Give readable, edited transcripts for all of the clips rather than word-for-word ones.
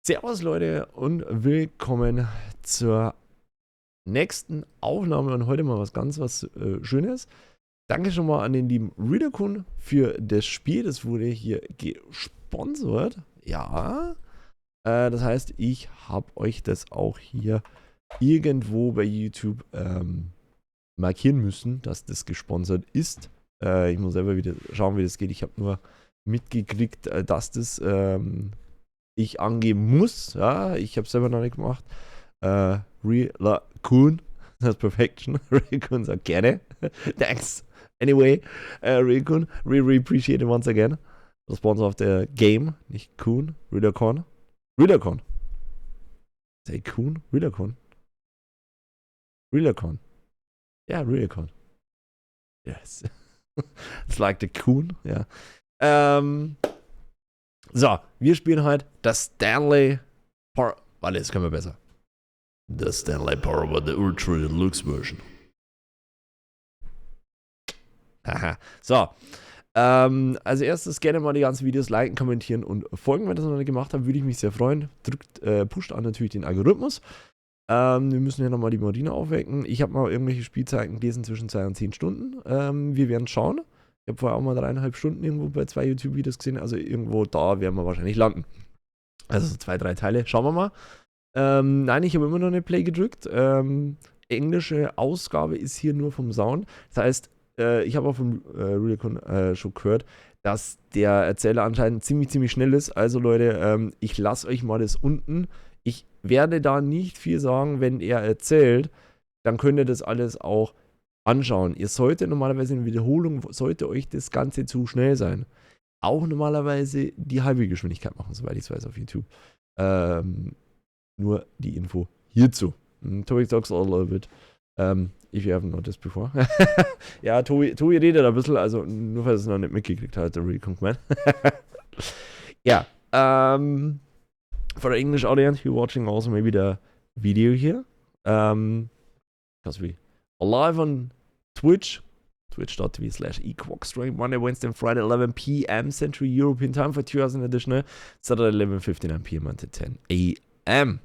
Servus Leute und willkommen zur nächsten Aufnahme und heute mal was Schönes. Danke schon mal an den lieben Readerkun für das Spiel, das wurde hier gesponsert. Ja, das heißt, ich habe euch das auch hier irgendwo bei YouTube markieren müssen, dass das gesponsert ist. Ich muss selber wieder schauen, wie das geht. Ich habe nur mitgekriegt, dass das ich angeben muss. Ja, ich habe es selber noch nicht gemacht. Real-Kun, das ist Perfection. Real-Kun sagt gerne. Thanks. Anyway, Real-Kun, really appreciate it once again. The sponsor of the game, nicht Kun, Real-Kun. Real-Kun. Say Kun? Real-Kun. Real-Kun. Ja, Real-Kun. Yes. It's like the Kun, ja. So, wir spielen heute das Stanley Power. Warte, jetzt können wir besser. Das Stanley Power, the Ultra Deluxe Version. Haha. So. Als erstes gerne mal die ganzen Videos liken, kommentieren und folgen. Wenn ihr das noch nicht gemacht habt, würde ich mich sehr freuen. Pusht an natürlich den Algorithmus. Wir müssen ja nochmal die Marine aufwecken. Ich habe mal irgendwelche Spielzeiten gelesen zwischen 2 und 10 Stunden. Wir werden schauen. Ich habe vorher auch mal 3,5 Stunden irgendwo bei 2 YouTube-Videos gesehen. Also irgendwo da werden wir wahrscheinlich landen. Also so 2, 3 Teile. Schauen wir mal. Nein, ich habe immer noch eine Play gedrückt. Englische Ausgabe ist hier nur vom Sound. Das heißt, ich habe auch vom Realcon schon gehört, dass der Erzähler anscheinend ziemlich schnell ist. Also Leute, ich lasse euch mal das unten. Ich werde da nicht viel sagen, wenn er erzählt. Dann könnt ihr das alles auch anschauen. Ihr solltet normalerweise in Wiederholung, sollte euch das Ganze zu schnell sein, auch normalerweise die halbe Geschwindigkeit machen, soweit ich es weiß auf YouTube. Nur die Info hierzu. Tobi talks a little bit. If you haven't noticed before. Ja, Tobi redet ein bisschen, also nur falls es noch nicht mitgekriegt hat, der Recon Man. Ja, for the English audience, you're watching also maybe the video here. Because we are live on Twitch, twitch.tv/EQUOX stream Monday, Wednesday and Friday 11 p.m. Central European Time for 2 hours in additional, Saturday 11:59 p.m. until 10 a.m.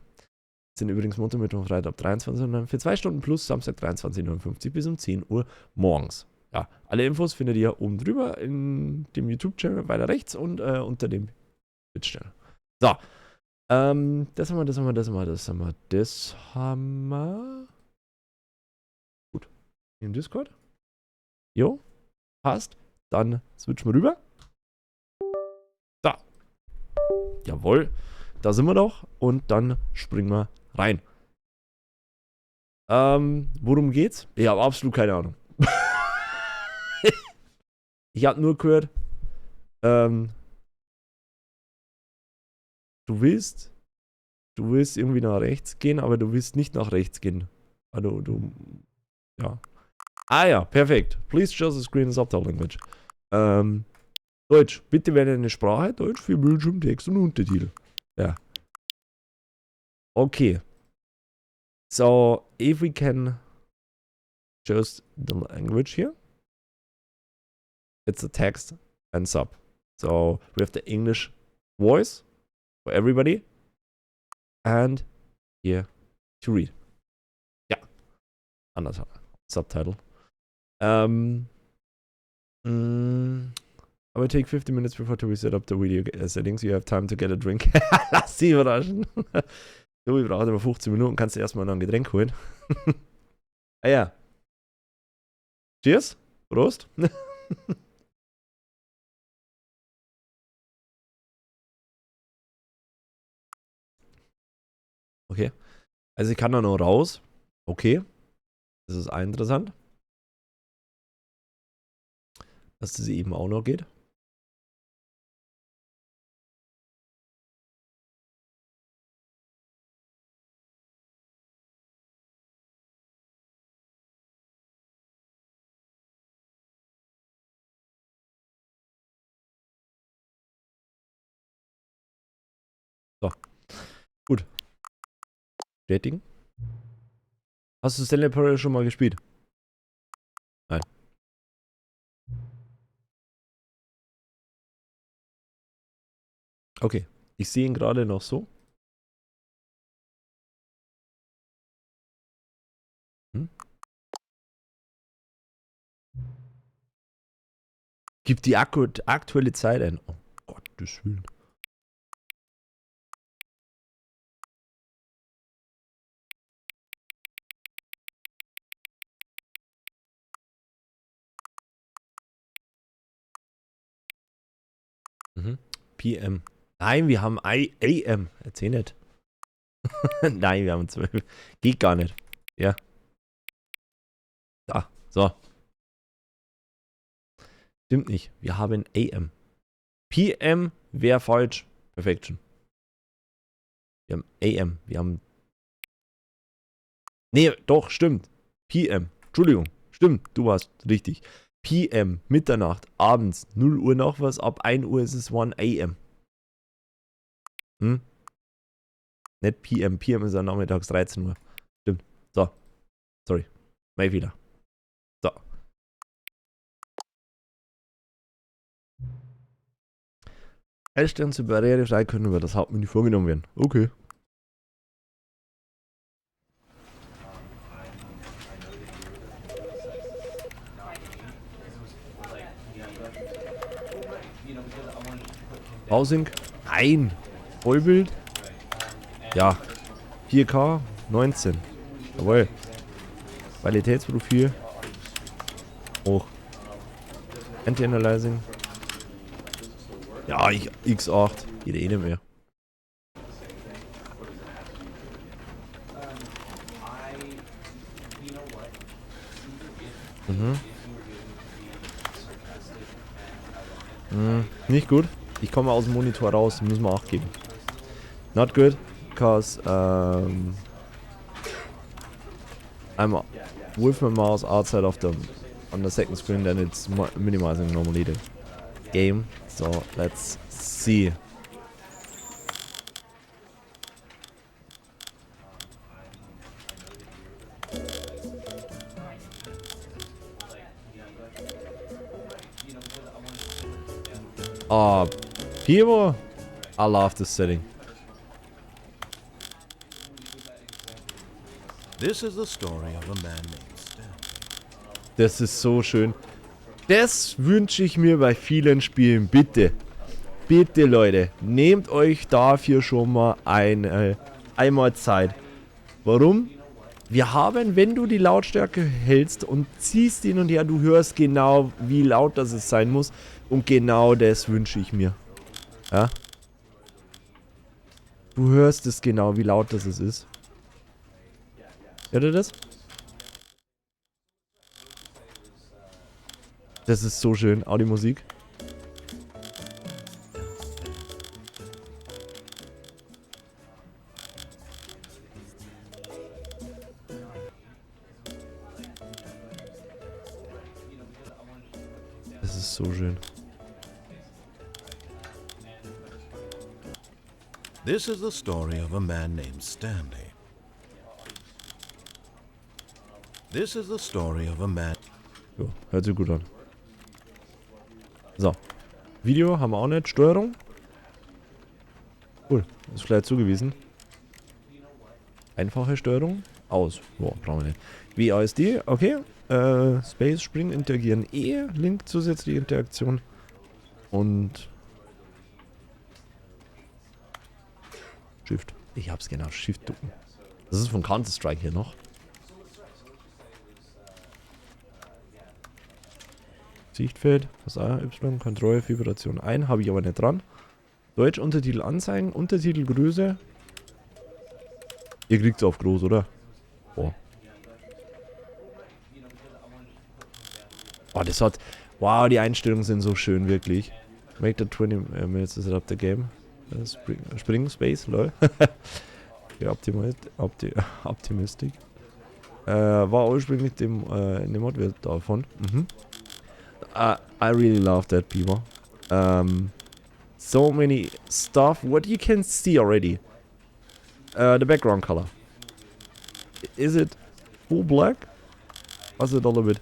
Sind übrigens Montag, Mittwoch und Freitag ab 23 Uhr für 2 Stunden plus Samstag 23:59 bis um 10 Uhr morgens. Ja, alle Infos findet ihr oben drüber in dem YouTube-Channel weiter rechts und unter dem Twitch-Channel. So, das haben wir. Gut. Im Discord. Jo, passt. Dann switchen wir rüber. Da. Jawohl. Da sind wir doch. Und dann springen wir rein. Worum geht's? Ich habe absolut keine Ahnung. Ich habe nur gehört, du willst irgendwie nach rechts gehen, aber du willst nicht nach rechts gehen. Also ja. Ah ja, perfekt. Please show the screen in subtitle language. Deutsch. Bitte wähle eine Sprache. Deutsch für Bildschirm, Text und Untertitel. Ja. Okay. So, if we can choose the language here. It's the text and sub. So, we have the English voice for everybody. And here to read. Ja. Anders. Subtitle. I will take 50 minutes before to reset up the video settings. You have time to get a drink. Lass sie überraschen. So, wir brauchen immer 15 Minuten. Kannst du erstmal noch ein Getränk holen. Ah ja. Cheers. Prost. Okay. Also ich kann da noch raus. Okay. Das ist interessant. Dass das eben auch noch geht. So. Gut. Bestätigen. Hast du Stanley Parallel schon mal gespielt? Nein. Okay. Ich sehe ihn gerade noch so. Gib die aktuelle Zeit ein. Oh Gottes Willen. Mhm. PM. Nein, wir haben AM. Erzähl nicht. Nein, wir haben 12. Geht gar nicht. Ja. Da. So. Stimmt nicht. Wir haben AM. PM wäre falsch. Perfection. Wir haben AM. Wir haben. Nee, doch, stimmt. PM. Entschuldigung. Stimmt, du warst richtig. PM, Mitternacht, abends, 0 Uhr noch was, ab 1 Uhr ist es 1 AM. Hm? Nicht PM. PM ist ja nachmittags 13 Uhr. Stimmt. So. Sorry. Mal wieder. So. Einstellungen zur barrierefrei können über das Hauptmenü vorgenommen werden. Okay. Housing? Nein. Vollbild? Ja. 4K? 19. Jawohl. Qualitätsprofil? Hoch. Anti-Analyzing? Ja, X8. Geht eh nicht mehr. Nicht gut. Ich komme aus dem Monitor raus, müssen wir 8 geben. Not good, because I'm with my mouse outside of on the second screen, then it's minimizing normally the game. So let's see. People, I love this setting. This is the story of a man named Stanley. Das ist so schön. Das wünsche ich mir bei vielen Spielen. Bitte. Bitte, Leute. Nehmt euch dafür schon mal einmal Zeit. Warum? Wir haben, wenn du die Lautstärke hältst und ziehst hin und her, du hörst genau, wie laut das sein muss. Und genau das wünsche ich mir. Ja? Du hörst es genau, wie laut das ist. Hört ihr das? Das ist so schön. Audiomusik. Das ist so schön. This is the story of a man named Stanley. This is the story of a man. Jo, hört sich gut an. So. Video haben wir auch nicht. Steuerung. Cool. Ist vielleicht zugewiesen. Einfache Steuerung. Aus. Boah, brauchen wir nicht. WASD. Okay. Space, Springen, Interagieren. E. Link, zusätzliche Interaktion. Und Shift. Ich hab's genau. Shift drücken. Das ist von Counter-Strike hier noch. Sichtfeld, was A, Y, Kontrolle, Vibration ein, habe ich aber nicht dran. Deutsch, Untertitel anzeigen, Untertitelgröße. Ihr kriegt's auf groß, oder? Boah. Oh, das hat... Wow, die Einstellungen sind so schön, wirklich. Make the 20 minutes is up the game. Spring Space, lol. Ja, Optimistic. War ursprünglich dem Mod wird davon. I really love that, people. So many stuff. What you can see already. The background color. Is it full black? Or is it a little bit?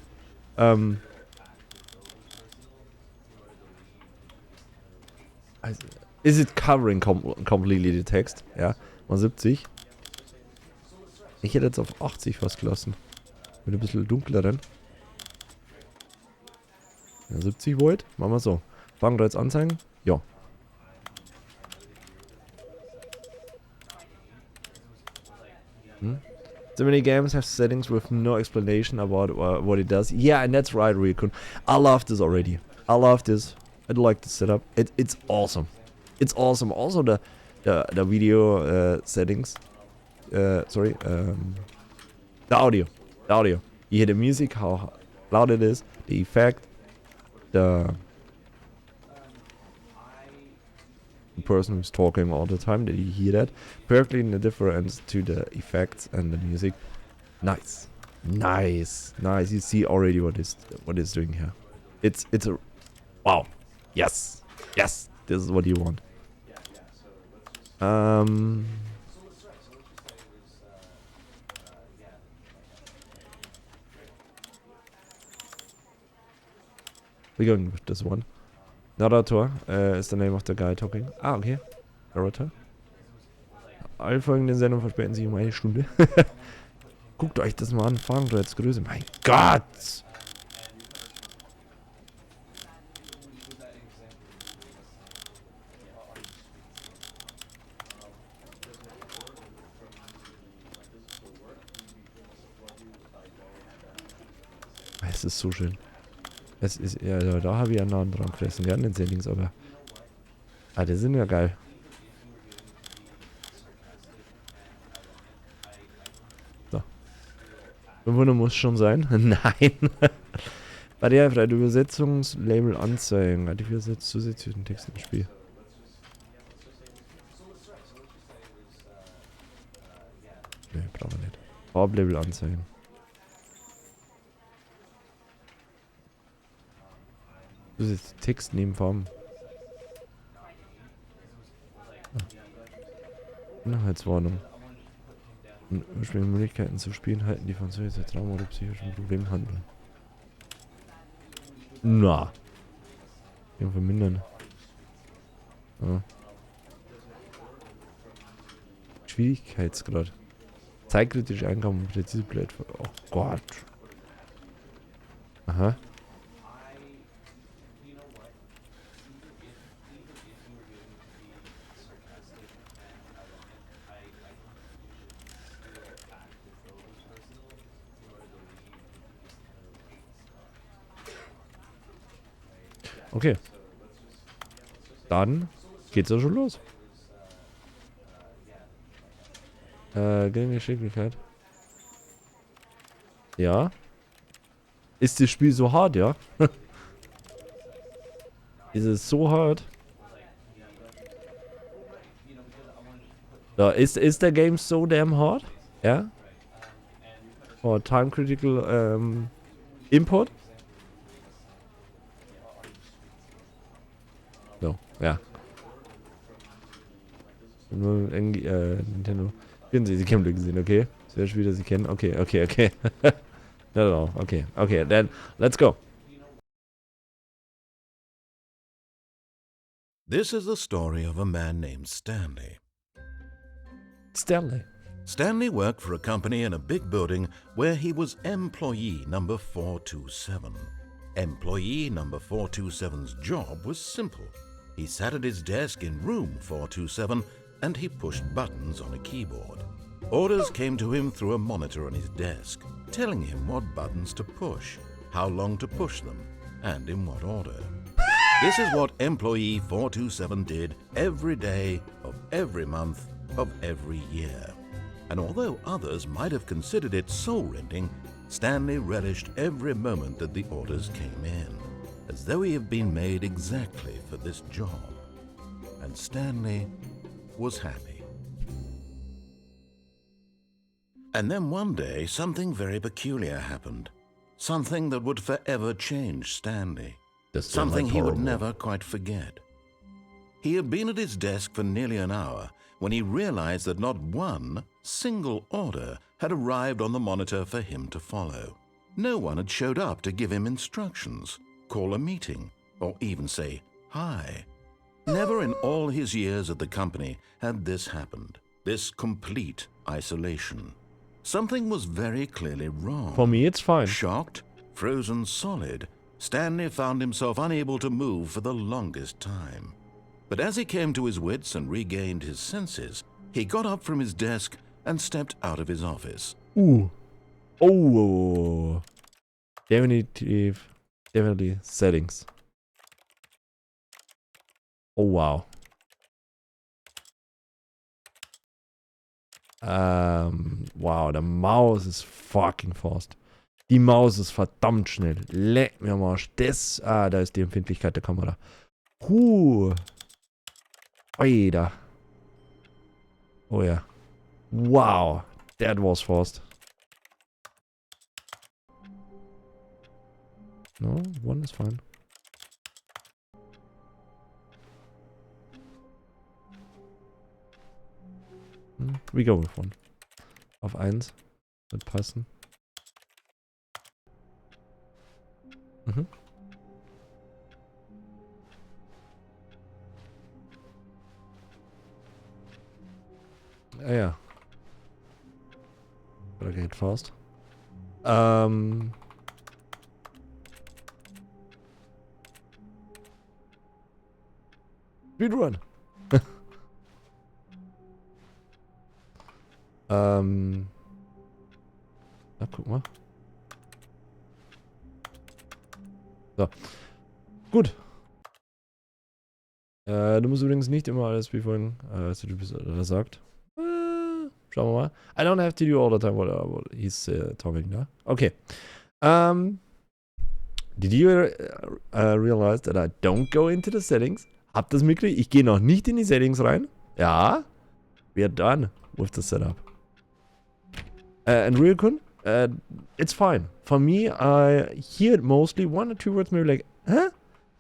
Is it covering completely the text? Ja, mal 70. Ich hätte jetzt auf 80 fast gelassen. Mit ein bisschen dunkleren. Ja, 70 Volt. Machen wir so. Fangreiz anzeigen. Ja. So many games have settings with no explanation about what it does. Yeah, and that's right, Rikun. I love this already. I love this. I like the setup. It's awesome. It's awesome. Also the video settings. Sorry. The audio. The audio. You hear the music, how loud it is, the effect, the person who's talking all the time, that you hear that perfectly in the difference to the effects and the music. Nice. Nice. Nice. You see already what it's doing here. It's a wow. Yes. Yes. This is what you want. We're going with this one. Narrator is the name of the guy talking. Ah, okay. Narrator. Alle folgenden Sendungen verspäten sich um 1 Stunde. Guckt euch das mal an. Fangreiz-Größe. Mein Gott! Es ist so schön. Es ist, ja, da habe ich einen Namen dran gefressen, gell, den Settings, aber. Ah, die sind ja geil. So. 500 muss schon sein. Nein. Barrierefrei, Übersetzungslabel anzeigen. Hat die zusätzlichen Text im Spiel. Ne, brauchen wir nicht. Farblabel anzeigen. Text neben Farben. Inhaltswarnung. Ursprüngliche Möglichkeiten zu spielen halten, die von solchen Trauma oder psychischen Problemen handeln. Na. Den vermindern. Ja. Schwierigkeitsgrad. Zeitkritische Eingaben und präzise Blät. Oh Gott. Aha. Okay. Dann geht's ja schon los. Geringe Geschicklichkeit. Ja. Ist das Spiel so hart, ja? Ist es so hart? Da ist der Game so damn hard? Ja? Or time critical import? So, ja. Nur Nintendo. Sie kennen gesehen, okay? Sehr schwer, dass Sie kennen. Okay. No, okay, then let's go. This is the story of a man named Stanley. Stanley. Stanley worked for a company in a big building where he was employee number 427. Employee number 427's job was simple. He sat at his desk in room 427 and he pushed buttons on a keyboard. Orders came to him through a monitor on his desk, telling him what buttons to push, how long to push them, and in what order. This is what employee 427 did every day of every month of every year. And although others might have considered it soul-rending, Stanley relished every moment that the orders came in, as though he had been made exactly for this job. And Stanley was happy. And then one day, something very peculiar happened. Something that would forever change Stanley. Something he would never quite forget. He had been at his desk for nearly an hour when he realized that not one single order had arrived on the monitor for him to follow. No one had showed up to give him instructions, call a meeting, or even say hi. Never in all his years at the company had this happened, this complete isolation. Something was very clearly wrong. For me, it's fine. Shocked, frozen solid, Stanley found himself unable to move for the longest time. But as he came to his wits and regained his senses, he got up from his desk and stepped out of his office. Oh. Definitely settings. Oh, wow. Wow, der Maus ist fucking fast. Die Maus ist verdammt schnell. Leck mir am Arsch. Da ist die Empfindlichkeit der Kamera. Alter. Oh ja. Wow. That was fast. No, one is fine. We go with one. Auf 1. Wird passen. Mhm. Ja. Better get fast. Speedrun. Na, guck mal. So. Gut. Du musst übrigens nicht immer alles wie vorhin, was du sagt. Schauen wir mal. I don't have to do all the time what he's talking da. Okay. Did you realize that I don't go into the settings? Habt ihr das mitgekriegt? Ich gehe noch nicht in die Settings rein. Ja. We're done with the setup. And Ryukun, it's fine. For me, I hear it mostly, 1 or 2 words maybe like, huh?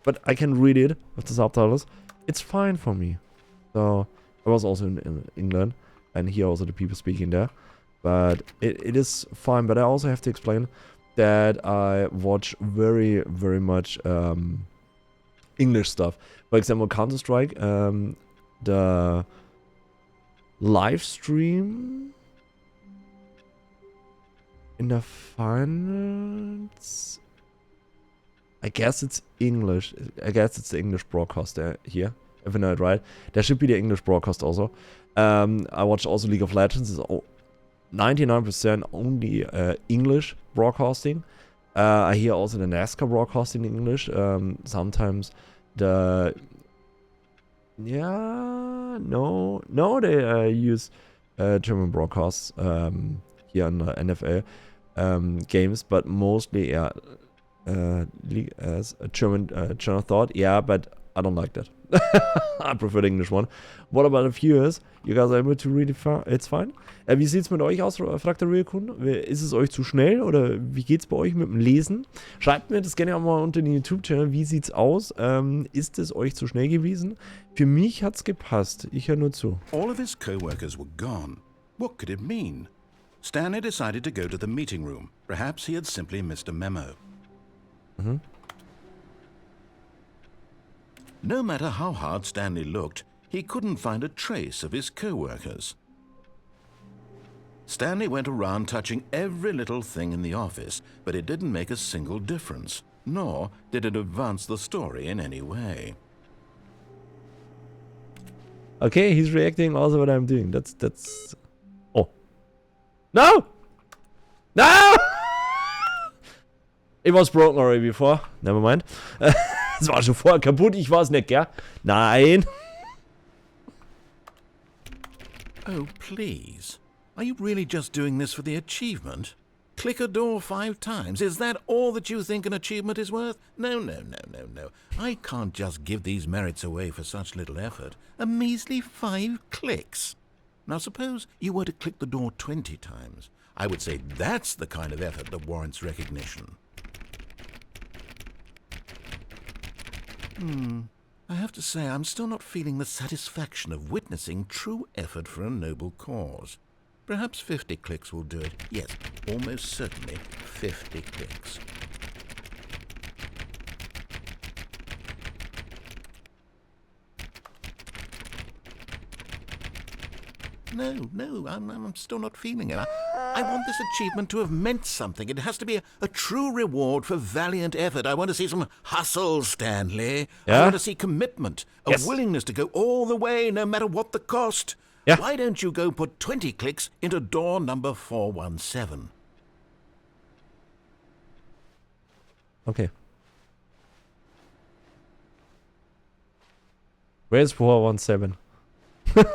But I can read it with the subtitles. It's fine for me. So, I was also in England, and here also the people speaking there. But it is fine, but I also have to explain that I watch very, very much English stuff. For example, Counter-Strike, the live stream in the finals, I guess it's English. I guess it's the English broadcast here, if I know it right. There should be the English broadcast also. I watched also League of Legends. It's 99% only English broadcasting. I hear also the NASCAR broadcasting in English. Sometimes the... Yeah, no, they use German broadcasts here on the NFL games, but mostly as a German channel thought. Yeah, but I don't like that. I prefer the English one. What about the viewers? You guys are able to read it? It's fine. Wie sieht es mit euch aus, fragt der Ryukun? Ist es euch zu schnell oder wie geht's bei euch mit dem Lesen? Schreibt mir das gerne auch mal unter den YouTube-Channel. Wie sieht's aus? Ist es euch zu schnell gewesen? Für mich hat's gepasst. Ich höre nur zu. All of his co-workers were gone. What could it mean? Stanley decided to go to the meeting room. Perhaps he had simply missed a memo. Mhm. No matter how hard Stanley looked, he couldn't find a trace of his co-workers. Stanley went around touching every little thing in the office, but it didn't make a single difference, nor did it advance the story in any way. Okay, he's reacting also what I'm doing. That's... Oh. No! No! It was broken already before. Never mind. Es war schon vorher kaputt, ich war es nicht, gell? Nein! Oh, please. Are you really just doing this for the achievement? Click a door 5 times. Is that all that you think an achievement is worth? No. I can't just give these merits away for such little effort. A measly 5 clicks. Now suppose you were to click the door 20 times. I would say that's the kind of effort that warrants recognition. I have to say, I'm still not feeling the satisfaction of witnessing true effort for a noble cause. Perhaps 50 clicks will do it. Yes, almost certainly 50 clicks. No, I'm still not feeling it. I want this achievement to have meant something. It has to be a true reward for valiant effort. I want to see some hustle, Stanley. I Yeah? want to see commitment, a Yes. willingness to go all the way, no matter what the cost. Yeah. Why don't you go put 20 clicks into door number 417? Okay. Where's 417? Das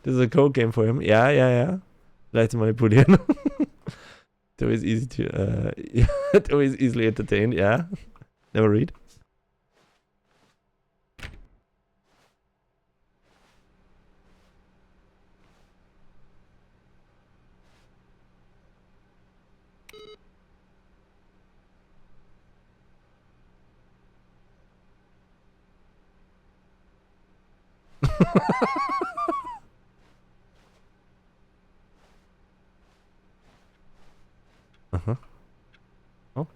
ist a code game for him. Ja. Leicht zu manipulieren. Though is easy to, though is easily entertained, yeah. Never read. Uh-huh. Oh.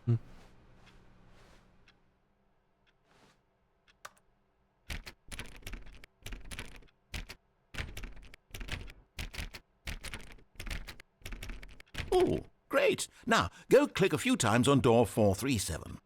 Hmm. Oh, great. Now, go click a few times on door 437.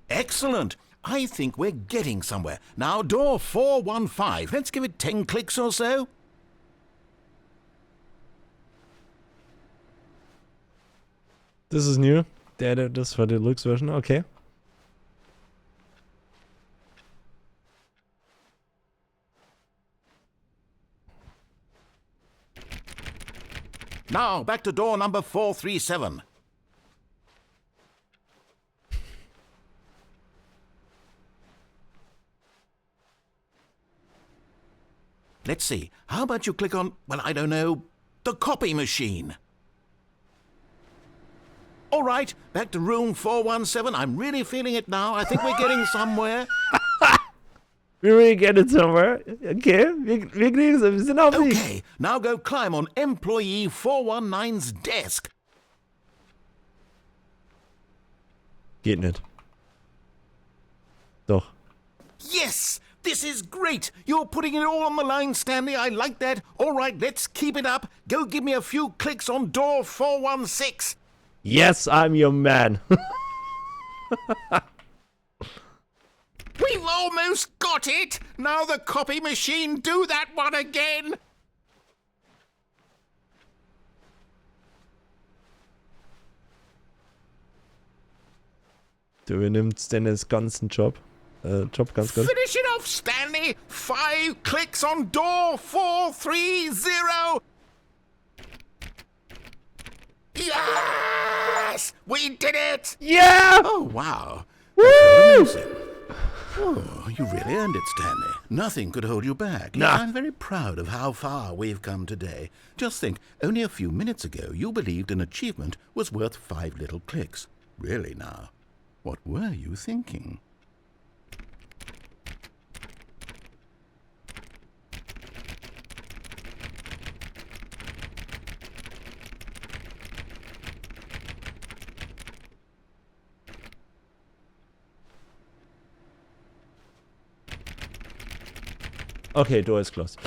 Excellent. I think we're getting somewhere. Now, door 415. Let's give it 10 clicks or so. This is new. Das war Deluxe Version, okay. Now, back to door number 437. Let's see. How about you click on, well, I don't know, the copy machine? All right, back to room 417. I'm really feeling it now. I think we're getting somewhere. We really get it somewhere. Okay, wir kriegen es, wir sind auf dem Weg. Okay, now go climb on employee 419's desk. Geht nicht. Doch. Yes! This is great! You're putting it all on the line, Stanley. I like that. All right, let's keep it up. Go give me a few clicks on door 416. Yes, I'm your man. We've almost got it! Now the copy machine, do that one again! Du übernimmst Stanleys ganzen Job. Job ganz gut. Finish it off, Stanley! 5 clicks on door 430! Yes! We did it! Yeah! Oh, wow. Amazing. Oh, you really earned it, Stanley. Nothing could hold you back. Nah. I'm very proud of how far we've come today. Just think, only a few minutes ago you believed an achievement was worth 5 little clicks. Really now, what were you thinking? Okay, door is closed.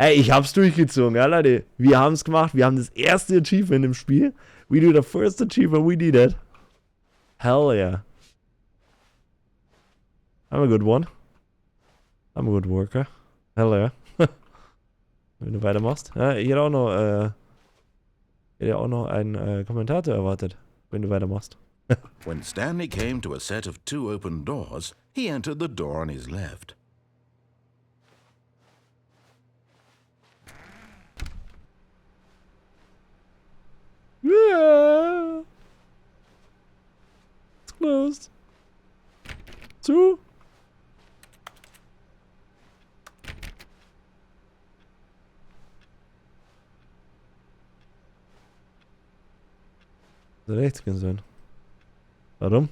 Ey, ich hab's durchgezogen, ja, Leute. Wir haben's gemacht. Wir haben das erste Achievement im Spiel. We do the first achievement, we did it. Hell yeah. I'm a good one. I'm a good worker. Hell yeah. Wenn du weitermachst. Ja, ich hätte auch noch einen Kommentator erwartet, wenn du weitermachst. When Stanley came to a set of 2 open doors, he entered the door on his left. Yeah. It's closed. 2. Rechts gehen sollen. Warum?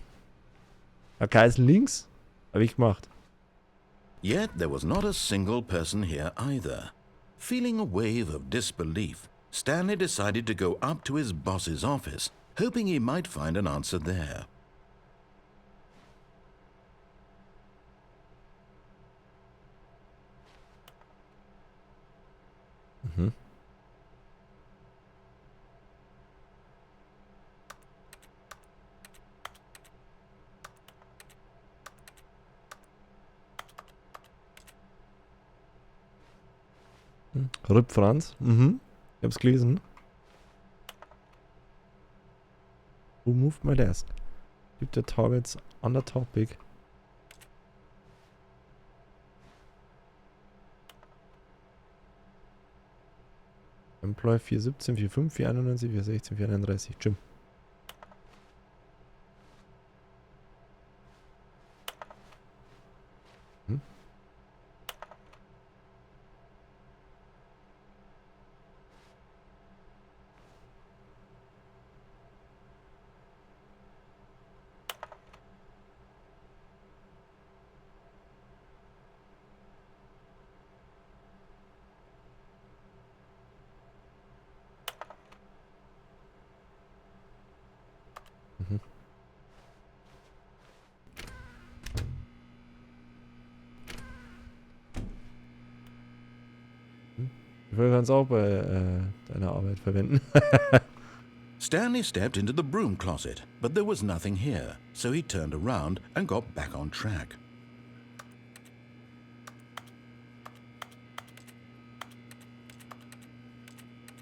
Okay, ist links. Hab ich gemacht. Yet there was not a single person here either. Feeling a wave of disbelief, Stanley decided to go up to his boss's office, hoping he might find an answer there. Mhm. Rip Franz. Mhm. Ich hab's gelesen. Who moved my desk? Keep the targets on the topic. Employee 417, 45, 491, 416, 431. Jim. Hm? Mhm. Ich will ganz auch bei deiner Arbeit verwenden. Stanley stepped into the broom closet, but there was nothing here, so he turned around and got back on track.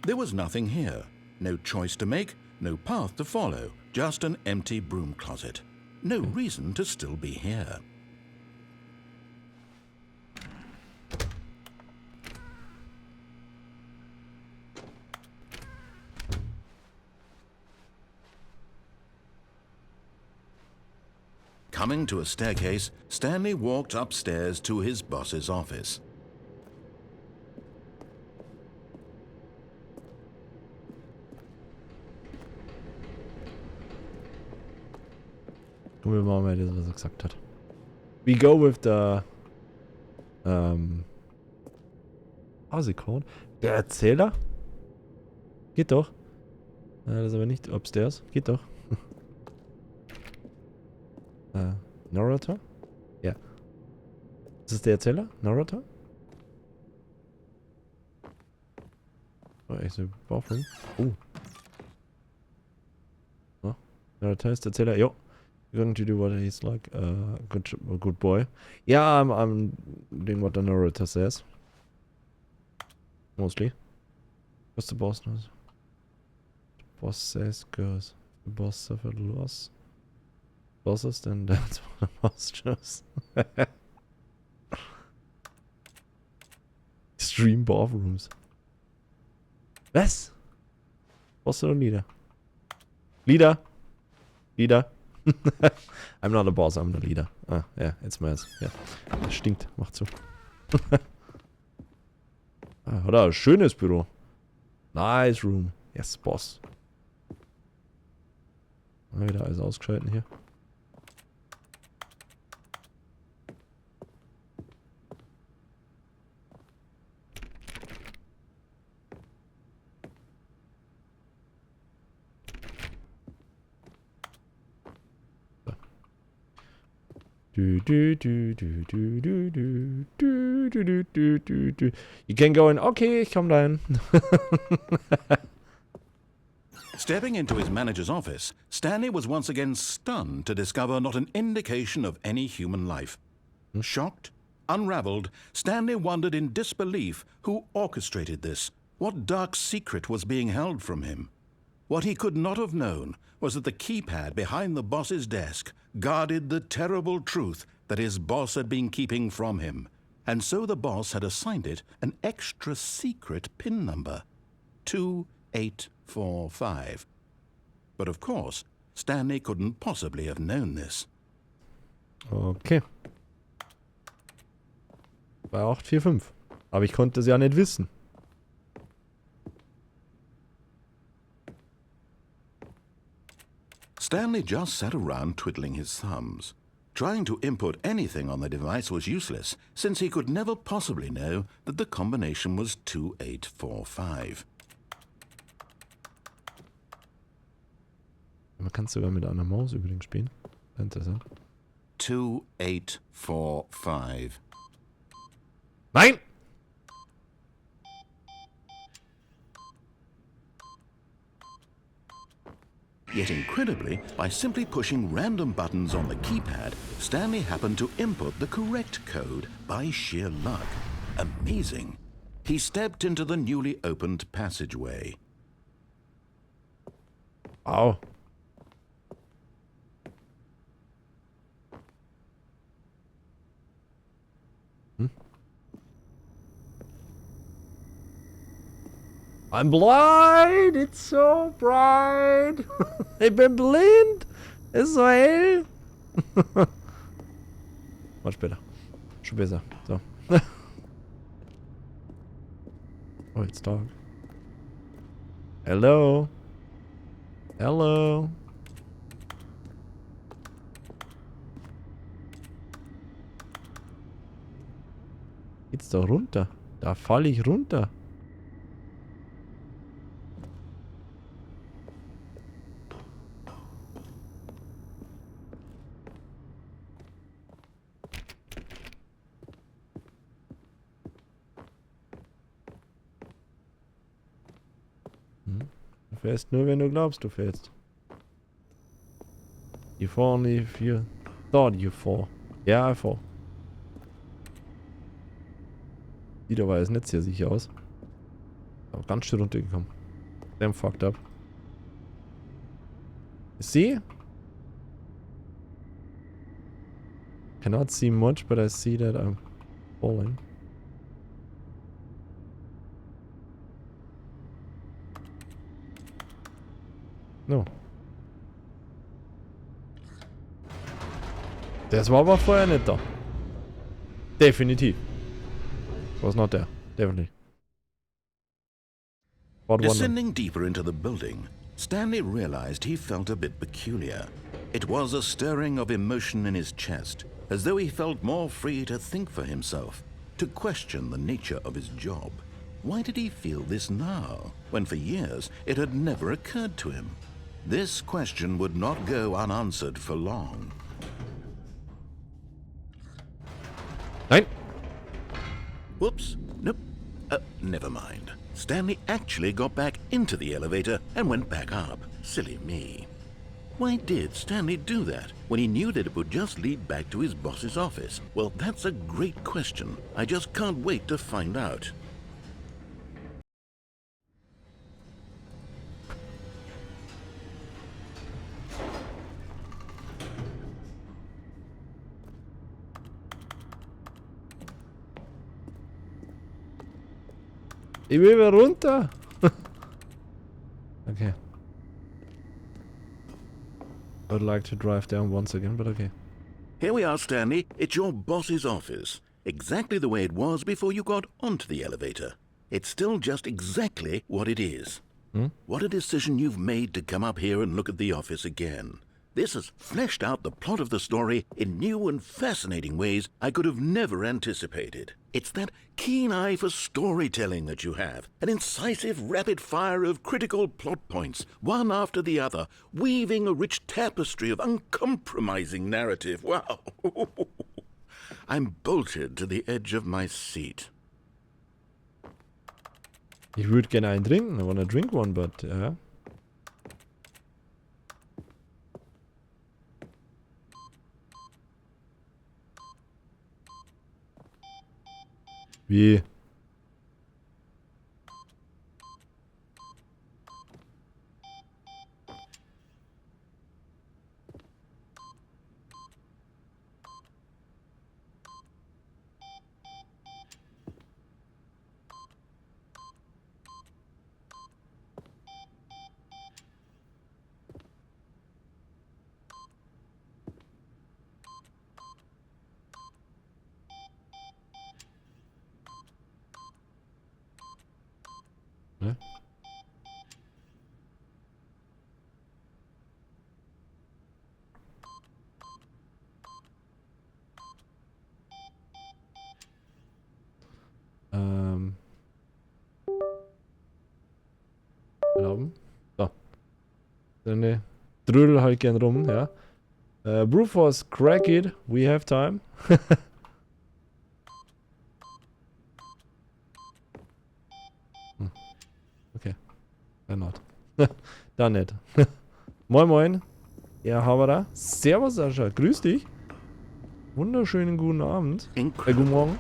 There was nothing here. No choice to make, no path to follow, just an empty broom closet. No reason to still be here. Coming to a staircase, Stanley walked upstairs to his boss's office. Gucken wir mal, das, was er gesagt hat. We go with the how's it called? Der Erzähler? Geht doch. Das ist aber nicht upstairs. Geht doch. Narrator? Ja. Ist das der Erzähler? Narrator? Oh, echt so Bathroom? Oh. Oh. Narrator ist der Erzähler. Jo. You're going to do what he's like. Good boy. Yeah, I'm doing what the narrator says. Mostly. What's the boss knows? The boss says goes. The boss suffered loss. Bosses, then that's what the boss chose. Extreme bathrooms. Was? Boss oder Leader? Leader? Leader? I'm not a boss, I'm the leader. Ah, yeah, it's mess. Ja. Das stinkt. Mach zu. Oder ein schönes Büro. Nice room. Yes, Boss. Mal wieder alles ausgeschalten hier. You can go in. Okay, ich komm rein. Stepping into his manager's office, Stanley was once again stunned to discover not an indication of any human life. Shocked, unraveled, Stanley wondered in disbelief who orchestrated this, what dark secret was being held from him. What he could not have known was that the keypad behind the boss's desk guarded the terrible truth that his boss had been keeping from him, and so the boss had assigned it an extra secret PIN number, 2845. But of course, Stanley couldn't possibly have known this. Okay. War 845. Aber ich konnte es ja nicht wissen. Stanley just sat around twiddling his thumbs. Trying to input anything on the device was useless, since he could never possibly know that the combination was 2845. Man kann es sogar mit einer Maus übrigens spielen. Interessant. 2845. Nein! Yet incredibly, by simply pushing random buttons on the keypad, Stanley happened to input the correct code by sheer luck. Amazing. He stepped into the newly opened passageway. Au. I'm blind! It's so bright! Ich bin blind! Ist so hell! Mal später. Schon besser. So. Oh, it's dark. Hello? Hello? Geht's da runter? Da falle ich runter. Du fährst nur, wenn du glaubst, du fährst. Die vorne, die vier. Da, die vor. Ja, vor. Sieht aber das Netz hier sicher aus. Aber ganz schön runtergekommen. Damn fucked up. See? Cannot see much, but I see that I'm falling. No. Das war aber vorher nicht da. Definitiv. Was not there. Definitely. Descending deeper into the building, Stanley realized he felt a bit peculiar. It was a stirring of emotion in his chest, as though he felt more free to think for himself, to question the nature of his job. Why did he feel this now, when for years it had never occurred to him? This question would not go unanswered for long. Nein. Whoops. Nope. Never mind. Stanley actually got back into the elevator and went back up. Silly me. Why did Stanley do that when he knew that it would just lead back to his boss's office? Well, that's a great question. I just can't wait to find out. Ich will wieder runter. Okay. I would like to drive down once again, but okay. Here we are, Stanley. It's your boss's office. Exactly the way it was before you got onto the elevator. It's still just exactly what it is. What a decision you've made to come up here and look at the office again. This has fleshed out the plot of the story in new and fascinating ways I could have never anticipated. It's that keen eye for storytelling that you have, an incisive rapid fire of critical plot points, one after the other, weaving a rich tapestry of uncompromising narrative. Wow! I'm bolted to the edge of my seat. Ich würde gerne einen trinken. I wanna drink one, but Wie? Ne? Dann drödel halt gern rum, ja. Brute Force, crack it. We have time. Okay. Why not? Da nicht. Moin moin. Ja, haben wir da. Servus Sascha, grüß dich. Wunderschönen guten Abend. Guten Morgen.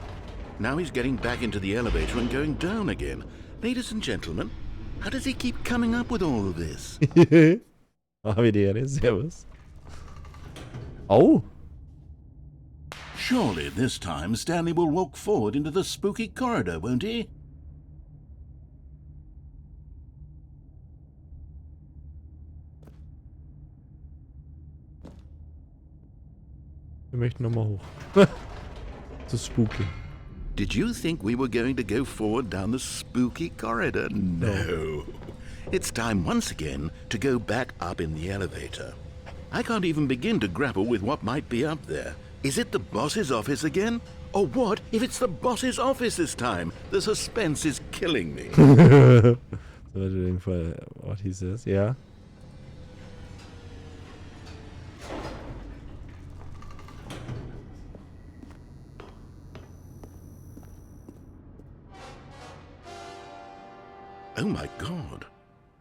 Now he's getting back into the elevator and going down again. Ladies and gentlemen, how does he keep coming up with all of this? Ah, wie die Ehre. Servus. Oh. Surely this time Stanley will walk forward into the spooky corridor, won't he? Wir möchten nochmal hoch. So spooky. Did you think we were going to go forward down the spooky corridor? No. It's time once again to go back up in the elevator. I can't even begin to grapple with what might be up there. Is it the boss's office again? Or what if it's the boss's office this time? The suspense is killing me. So waiting for what he says, yeah. Oh my god.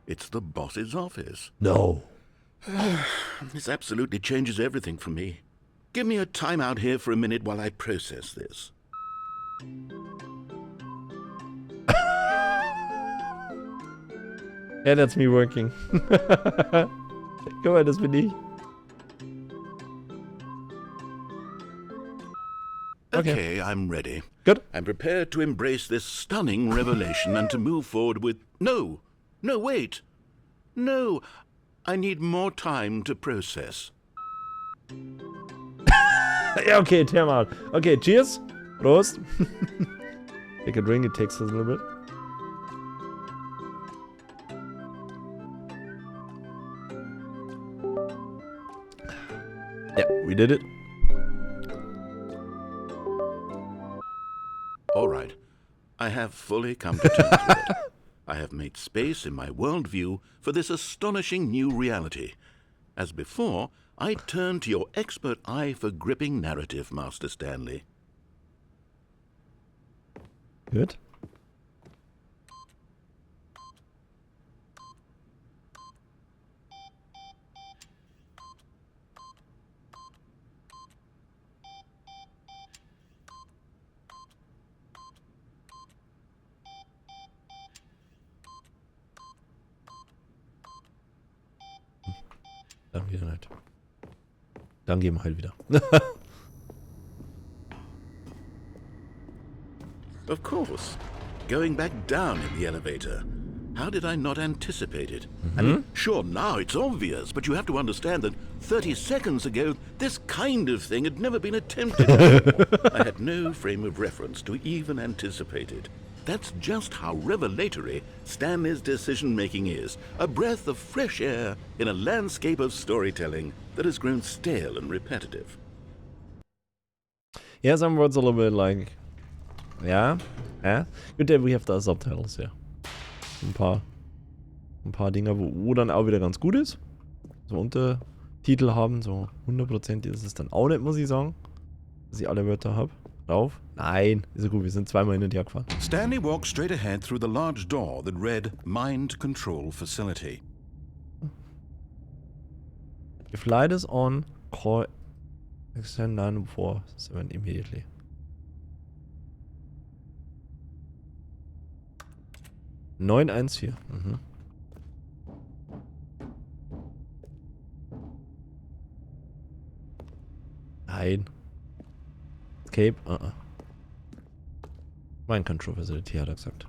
It's the boss's office. No. This absolutely changes everything for me. Give me a time out here for a minute while I process this. Yeah, that's me working. Guck mal, das bin ich. Okay, I'm ready. Good. I'm prepared to embrace this stunning revelation and to move forward with... No, wait. No, I need more time to process. Yeah, okay, time out. Okay, cheers. Prost. Take a drink, it takes us a little bit. Yeah, we did it. All right. I have fully come to terms with it. I have made space in my worldview for this astonishing new reality. As before, I turn to your expert eye for gripping narrative, Master Stanley. Good. Dann wieder nicht. Dann gehen wir halt wieder. Of course. Going back down in the elevator. How did I not anticipate it? I mean, sure, now it's obvious, but you have to understand that 30 seconds ago, this kind of thing had never been attempted before. I had no frame of reference to even anticipate it. That's just how revelatory Stanley's decision-making is. A breath of fresh air in a landscape of storytelling that has grown stale and repetitive. Yeah, some words a little bit like... Yeah. Good that we have the subtitles, ja. Ein paar Dinger, wo dann auch wieder ganz gut ist. So Untertitel haben, so 100% ist es dann auch nicht, muss ich sagen. Dass ich alle Wörter habe. Drauf? Nein, ist ja gut, wir sind zweimal hin und her gefahren. Stanley walked straight ahead through the large door that read Mind Control Facility. If light is on, call extend 947 immediately. Neun 1-4. Nein. Escape? Mind Control Facility, hat er gesagt.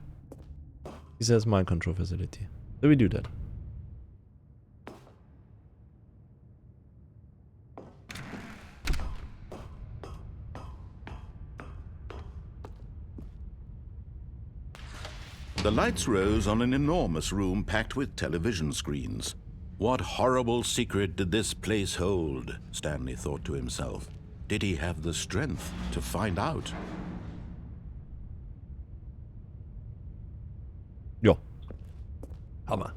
He says Mind Control Facility. So we do that. The lights rose on an enormous room packed with television screens. What horrible secret did this place hold? Stanley thought to himself. Did he have the strength to find out? Jo. Hammer.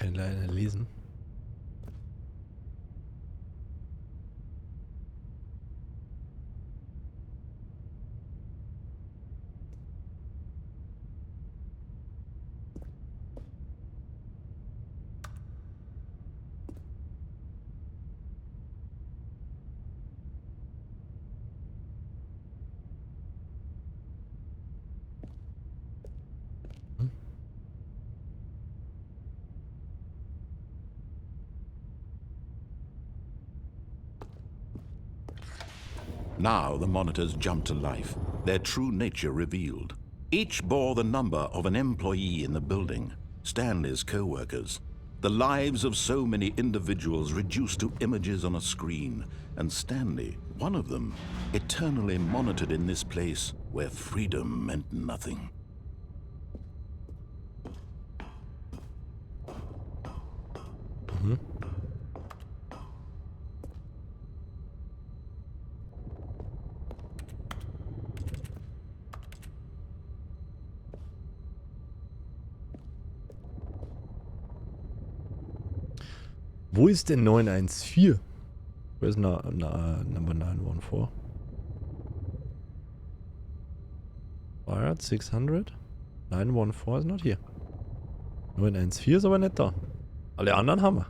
Kann ich leider nicht lesen. Now the monitors jumped to life, their true nature revealed. Each bore the number of an employee in the building, Stanley's co-workers. The lives of so many individuals reduced to images on a screen, and Stanley, one of them, eternally monitored in this place where freedom meant nothing. Mhm. Wo ist denn 914? Where's number 914? Wired 600? 914 ist not here. 914 ist aber nicht da. Alle anderen haben wir.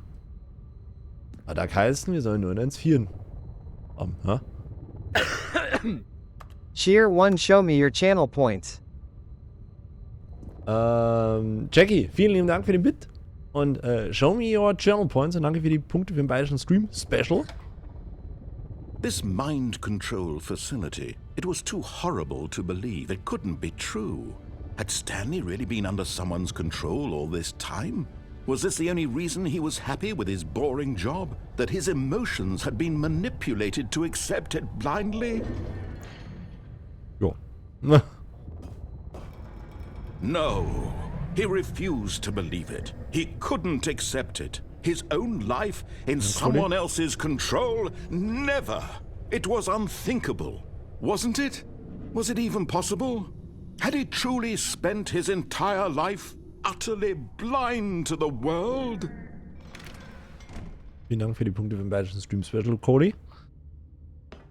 Hat da geheißen, wir sollen 914 haben, ha? GER1, show me your channel points. Jackie, vielen lieben Dank für den Bit. Und show me your channel points und danke für die Punkte für den bayerischen Stream Special. This mind control facility, it was too horrible to believe. It couldn't be true. Had Stanley really been under someone's control all this time? Was this the only reason he was happy with his boring job? That his emotions had been manipulated to accept it blindly? Jo. No. He refused to believe it. He couldn't accept it. His own life in someone else's control? Never. It was unthinkable. Wasn't it? Was it even possible? Had he truly spent his entire life utterly blind to the world? Vielen Dank für die Punkte für den bayerischen Stream Special, Cody.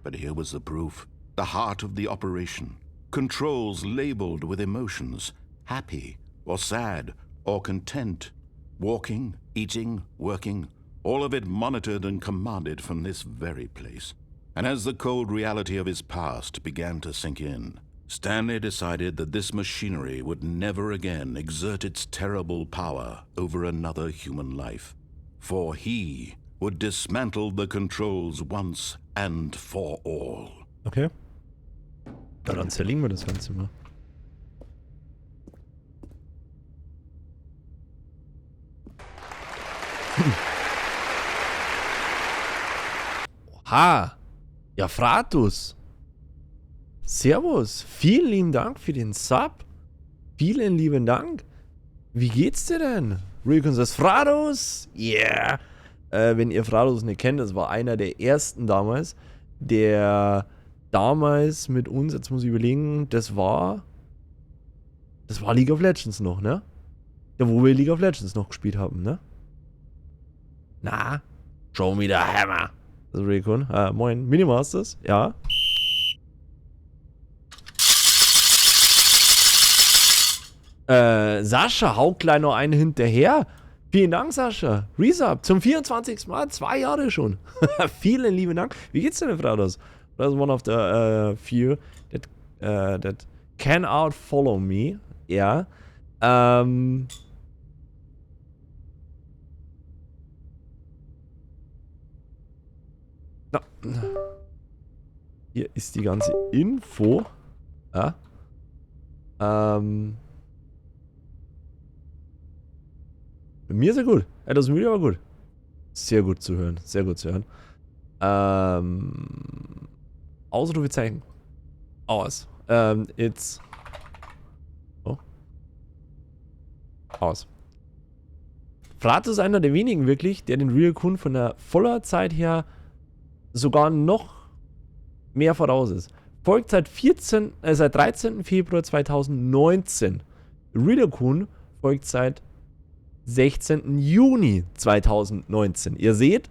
But here was the proof. The heart of the operation. Controls labeled with emotions. Happy or sad or content. Walking, eating, working. All of it monitored and commanded from this very place. And as the cold reality of his past began to sink in, Stanley decided that this machinery would never again exert its terrible power over another human life. For he would dismantle the controls once and for all. Okay. Ja, dann zerlegen wir das Ganze mal. Oha! Ja, Fratus! Servus! Vielen lieben Dank für den Sub! Vielen lieben Dank! Wie geht's dir denn? Reconcils Fratus! Yeah! Wenn ihr Fratus nicht kennt, das war einer der ersten damals, der damals mit uns, jetzt muss ich überlegen, das war League of Legends noch, ne? Ja, wo wir League of Legends noch gespielt haben, ne? Na, show me the hammer. Das ist Recon. Moin, Minimasters, ja. Sascha, hau gleich noch einen hinterher. Vielen Dank, Sascha. Resub zum 24. Mal, 2 Jahre schon. Vielen lieben Dank. Wie geht's denn, Fratus? That's one of the few that can outfollow me. Ja. Hier ist die ganze Info. Ja. Mir sehr gut. Etwas müde, aber gut. Sehr gut zu hören. Sehr gut zu hören. Ausrufezeichen. Aus. It's. Oh. Aus. Fratus ist einer der wenigen wirklich, der den Real-Kun von der voller Zeit her sogar noch mehr voraus ist. Folgt seit 13. Februar 2019. Real-Kun folgt seit 16. Juni 2019. Ihr seht,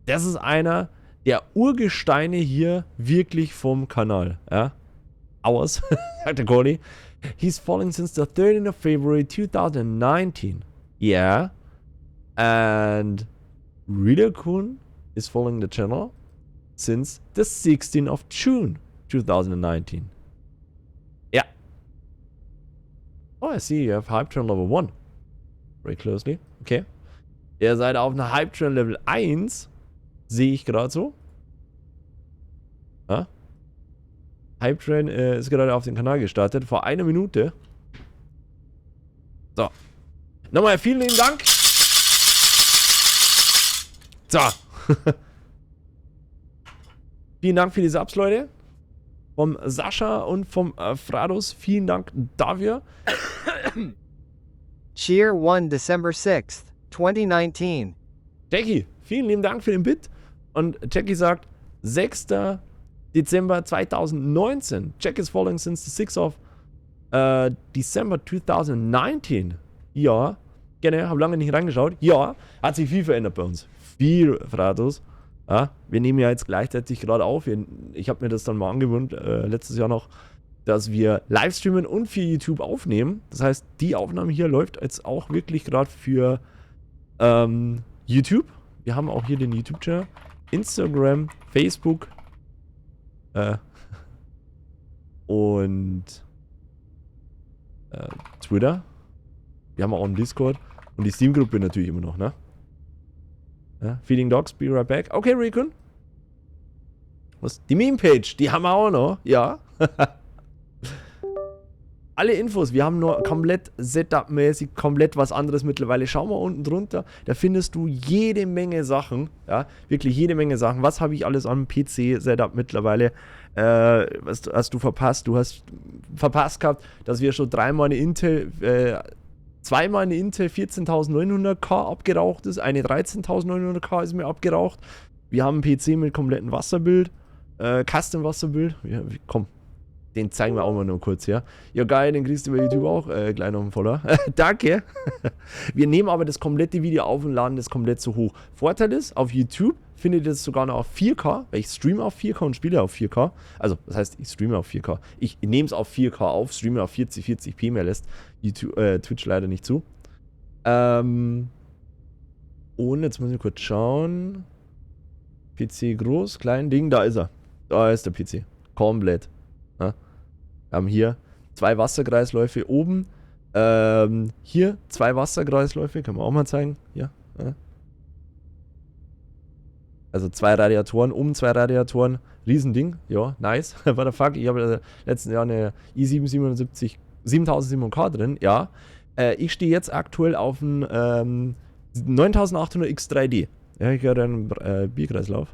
das ist einer der Urgesteine hier wirklich vom Kanal. Ja? Hours, sagt der Cody. He's following since the 13th of February 2019. Yeah. And Riederkun is following the channel since the 16th of June 2019. Yeah. Oh, I see you have Hype Train Level 1. Very closely. Okay. Ihr seid auf einer Hype Train Level 1. Sehe ich gerade so. Ja? Hype Train ist gerade auf den Kanal gestartet. Vor einer Minute. So. Nochmal vielen lieben Dank. So. Vielen Dank für die Subs, Leute. Vom Sascha und vom Fradus. Vielen Dank dafür. Cheer 1 December 6th, 2019. Jackie, vielen lieben Dank für den Bit. Und Jackie sagt, 6. Dezember 2019. Jack is following since the 6th of December 2019. Ja, gerne, habe lange nicht reingeschaut. Ja, hat sich viel verändert bei uns. Viel, Fratus. Ja, wir nehmen ja jetzt gleichzeitig gerade auf. Ich habe mir das dann mal angewöhnt, letztes Jahr noch, dass wir Livestreamen und für YouTube aufnehmen. Das heißt, die Aufnahme hier läuft jetzt auch wirklich gerade für YouTube. Wir haben auch hier den YouTube-Channel, Instagram, Facebook und Twitter. Wir haben auch einen Discord und die Steam-Gruppe natürlich immer noch, ne? Ja, Feeding Dogs, be right back. Okay, Recon. Was? Die Meme-Page, die haben wir auch noch, ja. Alle Infos, wir haben nur komplett Setup-mäßig, komplett was anderes mittlerweile. Schau mal unten drunter, da findest du jede Menge Sachen, ja, wirklich jede Menge Sachen. Was habe ich alles am PC-Setup mittlerweile? Was hast du verpasst? Du hast verpasst gehabt, dass wir schon zweimal eine Intel 14900K abgeraucht ist, eine 13900K ist mir abgeraucht. Wir haben einen PC mit komplettem Wasserbild, Custom-Wasserbild. Ja, komm. Den zeigen wir auch mal nur kurz, ja. Ja, geil, den kriegst du bei YouTube auch gleich noch einen Voller. Danke. Wir nehmen aber das komplette Video auf und laden das komplett so hoch. Vorteil ist, auf YouTube findet ihr es sogar noch auf 4K, weil ich streame auf 4K und spiele auf 4K. Also, das heißt, ich streame auf 4K. Ich nehme es auf 4K auf, streame auf 40p, mehr lässt YouTube, Twitch leider nicht zu. Und jetzt muss ich kurz schauen. PC groß, klein Ding, da ist er. Da ist der PC. Komplett. Ja. Wir haben hier 2 Wasserkreisläufe oben. Hier 2 Wasserkreisläufe, kann man auch mal zeigen. Ja. Also 2 Radiatoren, oben 2 Radiatoren. Riesending. Ja, nice. What the fuck? Ich habe letzten Jahr eine i7 7700K drin. Ja. Ich stehe jetzt aktuell auf einem 9800X3D. Ja, ich höre einen Bierkreislauf.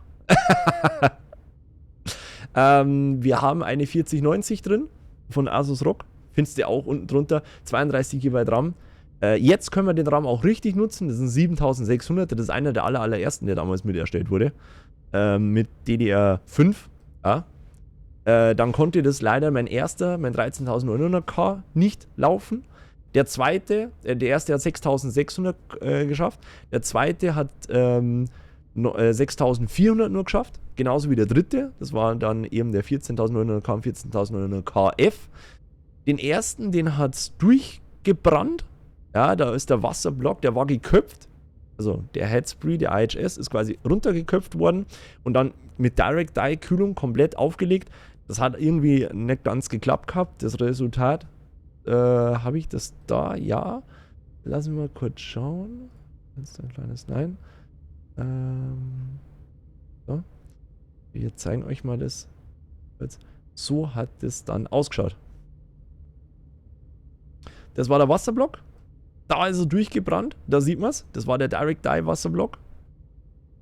Wir haben eine 4090 drin von Asus ROG. Findest du auch unten drunter. 32 GB RAM. Jetzt können wir den RAM auch richtig nutzen. Das sind 7600. Das ist einer der allerersten, der damals mit erstellt wurde. Mit DDR5. Ja. Dann konnte das leider mein 13900K nicht laufen. Der zweite, der erste hat 6600 geschafft. Der zweite hat 6400 nur geschafft. Genauso wie der dritte. Das war dann eben der 14900K und 14900KF. Den ersten, den hat es durchgebrannt. Ja, da ist der Wasserblock, der war geköpft. Also der Headspree, der IHS, ist quasi runtergeköpft worden und dann mit Direct Dye Kühlung komplett aufgelegt. Das hat irgendwie nicht ganz geklappt gehabt. Das Resultat, habe ich das da? Ja. Lassen wir mal kurz schauen. Jetzt ein kleines Nein. So. Wir zeigen euch mal das. So hat das dann ausgeschaut. Das war der Wasserblock. Da ist er durchgebrannt. Da sieht man es. Das war der Direct Dye Wasserblock.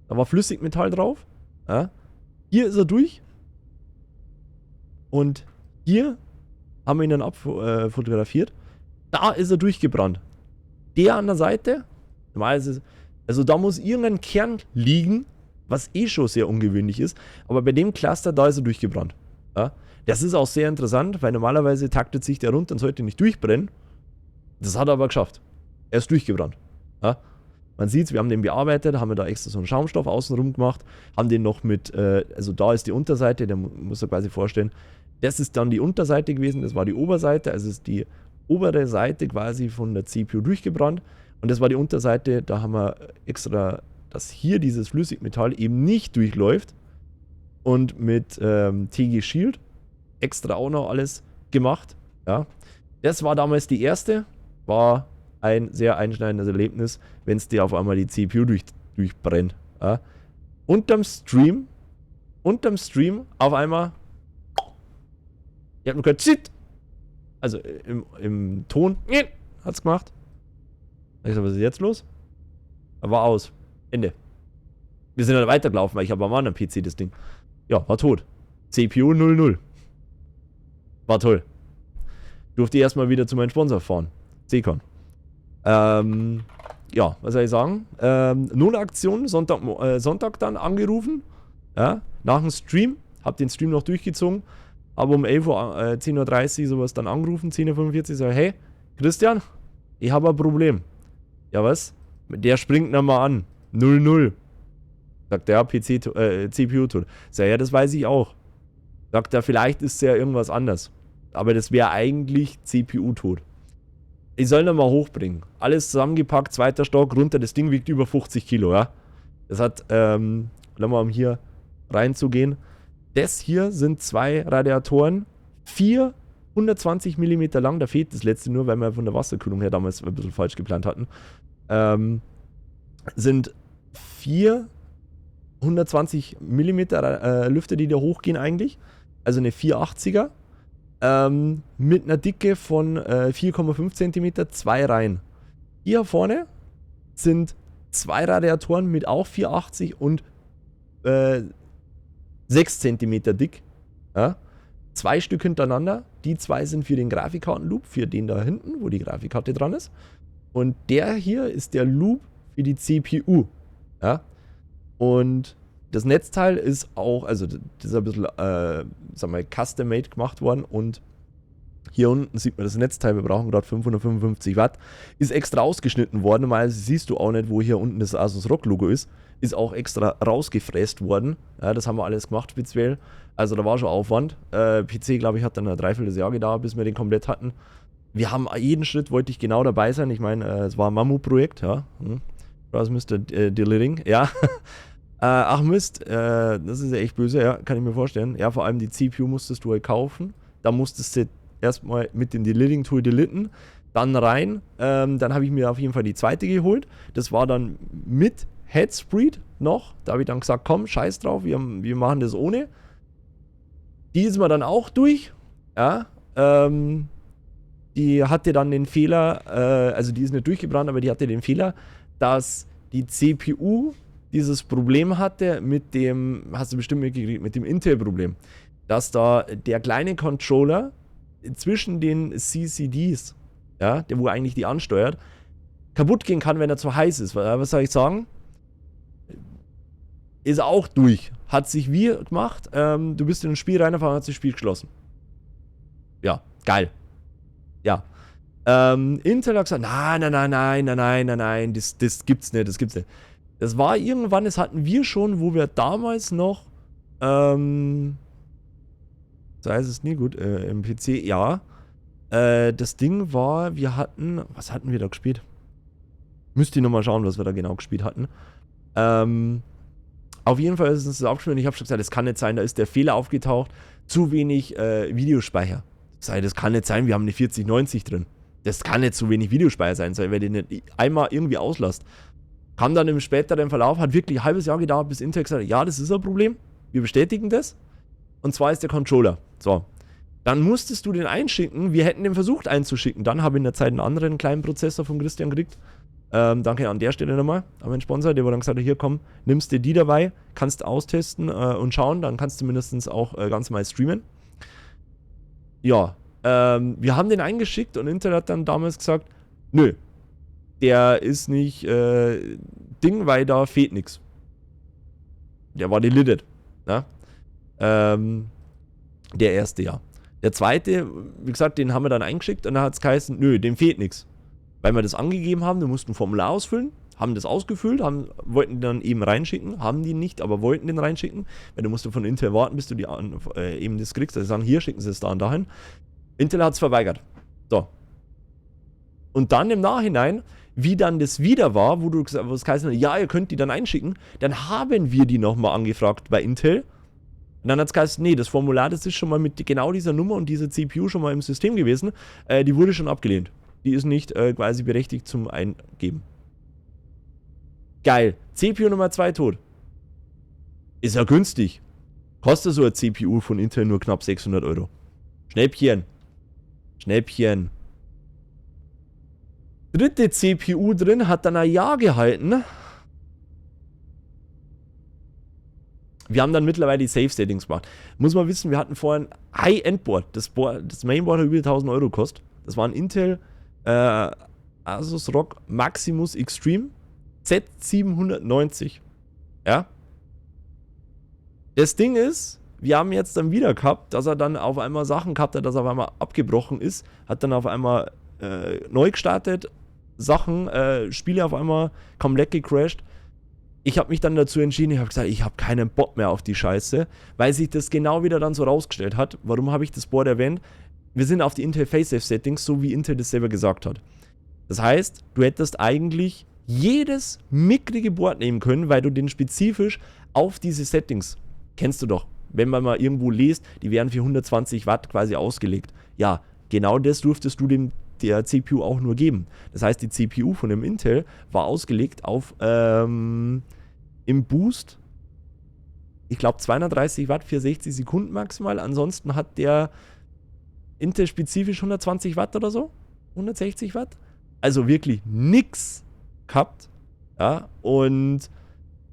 Da war Flüssigmetall drauf. Ja. Hier ist er durch. Und hier haben wir ihn dann abfotografiert. Da ist er durchgebrannt. Der an der Seite, also da muss irgendein Kern liegen, was eh schon sehr ungewöhnlich ist. Aber bei dem Cluster, da ist er durchgebrannt. Ja? Das ist auch sehr interessant, weil normalerweise taktet sich der runter und sollte nicht durchbrennen. Das hat er aber geschafft. Er ist durchgebrannt. Ja? Man sieht es, wir haben den bearbeitet, haben wir da extra so einen Schaumstoff außenrum gemacht, haben den noch mit, also da ist die Unterseite, der muss er quasi vorstellen, das ist dann die Unterseite gewesen, das war die Oberseite, also ist die obere Seite quasi von der CPU durchgebrannt und das war die Unterseite, da haben wir extra, dass hier dieses Flüssigmetall eben nicht durchläuft und mit TG Shield extra auch noch alles gemacht, ja. Das war damals die erste, war ein sehr einschneidendes Erlebnis, wenn es dir auf einmal die CPU durchbrennt. Ja. Unterm Stream auf einmal, ihr habt nur gehört, Shit! Also im Ton, hat's gemacht. Ich sag, was ist jetzt los? War aus. Ende. Wir sind dann weitergelaufen, weil ich habe am anderen PC das Ding. Ja, war tot. CPU 00. War toll. Durfte erstmal wieder zu meinem Sponsor fahren. Secon. Ja, was soll ich sagen? Null-Aktion, Sonntag dann angerufen. Ja, nach dem Stream. Hab den Stream noch durchgezogen. Aber um 10:30 Uhr sowas dann angerufen, 10:45 Uhr, sag hey, Christian, ich habe ein Problem. Ja, was? Der springt nochmal an. 00. Sagt der, CPU tot. Sag ja, das weiß ich auch. Sagt er, vielleicht ist ja irgendwas anders. Aber das wäre eigentlich CPU tot. Ich soll nochmal hochbringen. Alles zusammengepackt, 2. Stock, runter. Das Ding wiegt über 50 Kilo, ja. Das hat, lassen wir mal, um hier reinzugehen. Das hier sind 2 Radiatoren, 420 mm lang. Da fehlt das letzte nur, weil wir von der Wasserkühlung her damals ein bisschen falsch geplant hatten. Sind 420 mm Lüfter, die da hochgehen eigentlich. Also eine 480er. Mit einer Dicke von 4,5 cm, 2 Reihen. Hier vorne sind 2 Radiatoren mit auch 480 und 6 cm dick. Ja? 2 Stück hintereinander. Die 2 sind für den Grafikkartenloop, für den da hinten, wo die Grafikkarte dran ist. Und der hier ist der Loop für die CPU. Ja? Und das Netzteil ist auch, also das ist ein bisschen, sagen wir, custom-made gemacht worden und hier unten sieht man das Netzteil, wir brauchen gerade 555 Watt, ist extra ausgeschnitten worden, normalerweise siehst du auch nicht, wo hier unten das Asus ROG Logo ist auch extra rausgefräst worden, ja, das haben wir alles gemacht speziell, also da war schon Aufwand, PC glaube ich hat dann ein Dreivierteljahr gedauert, bis wir den komplett hatten. Wir haben jeden Schritt, wollte ich genau dabei sein, ich meine, es war ein Mammutprojekt, ja, das müsste Delirium, ja. Ach Mist, das ist ja echt böse, ja, kann ich mir vorstellen. Ja, vor allem die CPU musstest du halt kaufen. Da musstest du erstmal mit dem Deleting-Tool deleten, dann rein. Dann habe ich mir auf jeden Fall die zweite geholt. Das war dann mit Headspread noch. Da habe ich dann gesagt, komm, scheiß drauf, wir machen das ohne. Die ist mir dann auch durch. Ja, die hatte dann den Fehler, also die ist nicht durchgebrannt, aber die hatte den Fehler, dass die CPU dieses Problem hatte mit dem, hast du bestimmt mitgekriegt, mit dem Intel-Problem, dass da der kleine Controller zwischen den CCDs, ja, der wo eigentlich die ansteuert, kaputt gehen kann, wenn er zu heiß ist. Was soll ich sagen? Ist auch durch. Hat sich wie gemacht, du bist in ein Spiel reingefahren, hat sich das Spiel geschlossen. Ja, geil. Ja. Intel hat gesagt, nein, das gibt's nicht, das gibt's nicht. Das war irgendwann, das hatten wir schon, wo wir damals noch, so heißt es nie gut, im PC, ja. Das Ding war, wir hatten, was hatten wir da gespielt? Müsst ihr nochmal schauen, was wir da genau gespielt hatten. Auf jeden Fall ist es aufgeschrieben und ich habe schon gesagt, das kann nicht sein, da ist der Fehler aufgetaucht, zu wenig Videospeicher. Das kann nicht sein, wir haben eine 4090 drin. Das kann nicht zu wenig Videospeicher sein, weil ihr nicht einmal irgendwie auslasst. Kam dann im späteren Verlauf, hat wirklich ein halbes Jahr gedauert, bis Intel gesagt hat, ja, das ist ein Problem, wir bestätigen das. Und zwar ist der Controller. So, dann musstest du den einschicken, wir hätten den versucht einzuschicken. Dann habe ich in der Zeit einen anderen kleinen Prozessor von Christian gekriegt. Danke an der Stelle nochmal an meinen Sponsor, der dann gesagt hat, hier komm, nimmst dir die dabei, kannst austesten und schauen, dann kannst du mindestens auch ganz mal streamen. Ja, wir haben den eingeschickt und Intel hat dann damals gesagt, nö, der ist nicht Ding, weil da fehlt nichts. Der war deleted. Ne? Der erste, ja. Der zweite, wie gesagt, den haben wir dann eingeschickt und da hat es geheißen, nö, dem fehlt nichts. weil wir das angegeben haben, wir mussten ein Formular ausfüllen, haben das ausgefüllt, wollten dann eben reinschicken, haben die nicht, aber wollten den reinschicken, weil du musst von Intel warten, bis du eben das kriegst, also sagen, hier, schicken sie es da und dahin. Intel hat es verweigert. So. Und dann im Nachhinein, wie dann das wieder war, wo es geheißen hat, ja, ihr könnt die dann einschicken, dann haben wir die nochmal angefragt bei Intel. Und dann hat es geheißen, nee, das Formular, das ist schon mal mit genau dieser Nummer und dieser CPU schon mal im System gewesen, die wurde schon abgelehnt. Die ist nicht quasi berechtigt zum Eingeben. Geil. CPU Nummer 2 tot. Ist ja günstig. Kostet so eine CPU von Intel nur knapp 600 Euro. Schnäppchen. Schnäppchen. Dritte CPU drin, hat dann ein Jahr gehalten. Wir haben dann mittlerweile die Safe-Settings gemacht. Muss man wissen, wir hatten vorhin ein High-End-Board. Das Mainboard hat über 1000 Euro gekostet. Das war ein Intel Asus ROG Maximus Extreme Z790. Ja. Das Ding ist, wir haben jetzt dann wieder gehabt, dass er dann auf einmal Sachen gehabt hat, dass er auf einmal abgebrochen ist, hat dann auf einmal neu gestartet, Sachen, Spiele auf einmal komplett gecrashed. Ich habe mich dann dazu entschieden, ich habe gesagt, ich habe keinen Bock mehr auf die Scheiße, weil sich das genau wieder dann so rausgestellt hat. Warum habe ich das Board erwähnt? Wir sind auf die Intel Face-Safe Settings, so wie Intel das selber gesagt hat. Das heißt, du hättest eigentlich jedes mickrige Board nehmen können, weil du den spezifisch auf diese Settings, kennst du doch, wenn man mal irgendwo liest, die wären für 120 Watt quasi ausgelegt. Ja, genau das durftest du der CPU auch nur geben. Das heißt, die CPU von dem Intel war ausgelegt auf im Boost, ich glaube 230 Watt für 60 Sekunden maximal. Ansonsten hat der Intel spezifisch 120 Watt oder so, 160 Watt. Also wirklich nix gehabt. Ja, und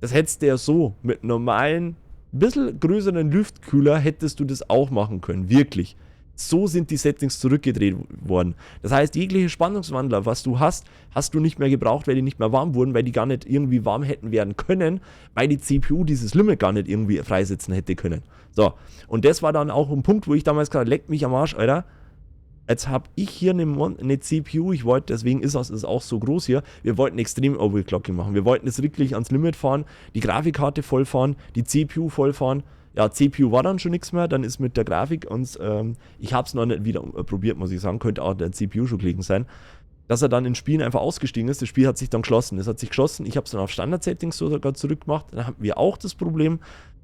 das hättest du ja so mit normalen, bisschen größeren Luftkühler hättest du das auch machen können. Wirklich. So sind die Settings zurückgedreht worden. Das heißt, jegliche Spannungswandler, was du hast, hast du nicht mehr gebraucht, weil die nicht mehr warm wurden, weil die gar nicht irgendwie warm hätten werden können, weil die CPU dieses Limit gar nicht irgendwie freisetzen hätte können. So, und das war dann auch ein Punkt, wo ich damals gesagt habe, leckt mich am Arsch, Alter. Jetzt habe ich hier eine CPU, ich wollte, deswegen ist es auch so groß hier, wir wollten extrem Overclocking machen. Wir wollten es wirklich ans Limit fahren, die Grafikkarte voll fahren, die CPU voll fahren. Ja, CPU war dann schon nichts mehr, dann ist mit der Grafik uns, ich habe es noch nicht wieder probiert, muss ich sagen, könnte auch der CPU schon gelegen sein, dass er dann in Spielen einfach ausgestiegen ist. Das Spiel hat sich dann geschlossen. Es hat sich geschlossen, ich habe es dann auf Standard-Settings sogar zurückgemacht, dann haben wir auch das Problem,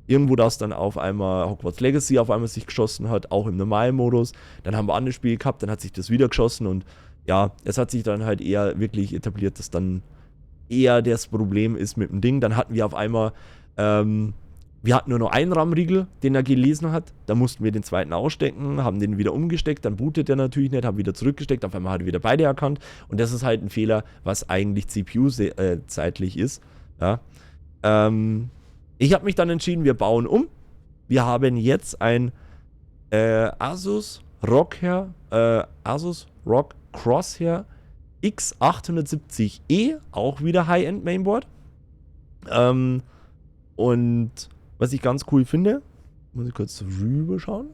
irgendwo das dann auf einmal Hogwarts Legacy auf einmal sich geschossen hat, auch im normalen Modus. Dann haben wir andere Spiele gehabt, dann hat sich das wieder geschossen und ja, es hat sich dann halt eher wirklich etabliert, dass dann eher das Problem ist mit dem Ding. Dann hatten wir auf einmal, wir hatten nur noch einen RAM-Riegel, den er gelesen hat. Da mussten wir den zweiten ausstecken, haben den wieder umgesteckt, dann bootet er natürlich nicht, haben wieder zurückgesteckt, auf einmal hat er wieder beide erkannt. Und das ist halt ein Fehler, was eigentlich CPU-zeitlich ist. Ja. Ich habe mich dann entschieden, wir bauen um. Wir haben jetzt ein Asus ROG Crosshair X870E, auch wieder High-End Mainboard. Und was ich ganz cool finde, muss ich kurz rüber schauen.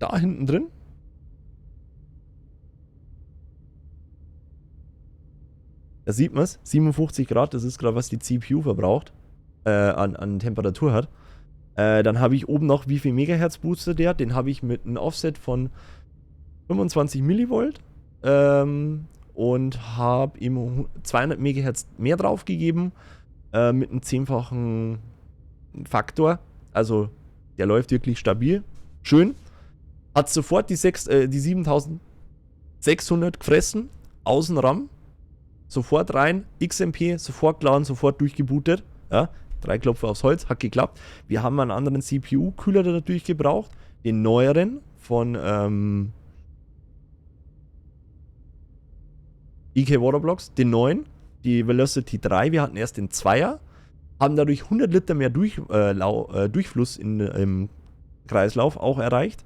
Da hinten drin. Da sieht man es, 57 Grad, das ist gerade, was die CPU verbraucht, an Temperatur hat. Dann habe ich oben noch, wie viel Megahertz boostet der? Den habe ich mit einem Offset von 25 Millivolt und habe ihm 200 Megahertz mehr drauf gegeben, mit einem 10-fachen Faktor. Also der läuft wirklich stabil. Schön. Hat sofort die 7600 gefressen. Außen RAM. Sofort rein. XMP, sofort geladen, sofort durchgebootet. Ja, 3 Klopfer aufs Holz, hat geklappt. Wir haben einen anderen CPU-Kühler da natürlich gebraucht. Den neueren von EK Waterblocks. Den neuen. Die Velocity 3. Wir hatten erst den 2er. Haben dadurch 100 Liter mehr Durchfluss im Kreislauf auch erreicht.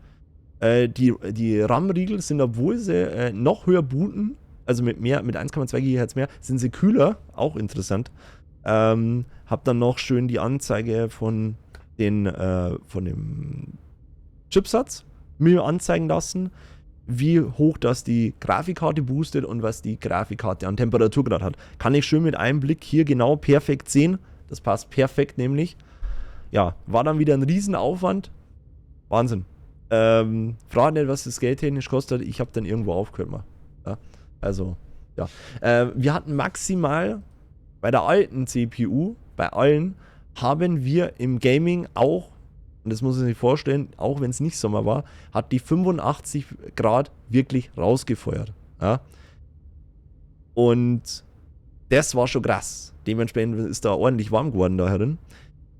Die RAM-Riegel sind, obwohl sie noch höher booten, also mit 1,2 GHz mehr, sind sie kühler, auch interessant. Hab dann noch schön die Anzeige von dem Chipsatz mir anzeigen lassen. wie hoch das die Grafikkarte boostet und was die Grafikkarte an Temperaturgrad hat. Kann ich schön mit einem Blick hier genau perfekt sehen. Das passt perfekt nämlich. Ja, war dann wieder ein Riesenaufwand. Wahnsinn. Frag nicht, was das Geld technisch kostet. Ich habe dann irgendwo aufgehört mal. Ja, also, ja. Wir hatten maximal bei der alten CPU, bei allen, haben wir im Gaming auch, und das muss man sich vorstellen, auch wenn es nicht Sommer war, hat die 85 Grad wirklich rausgefeuert. Ja? Und das war schon krass. Dementsprechend ist da ordentlich warm geworden da herin.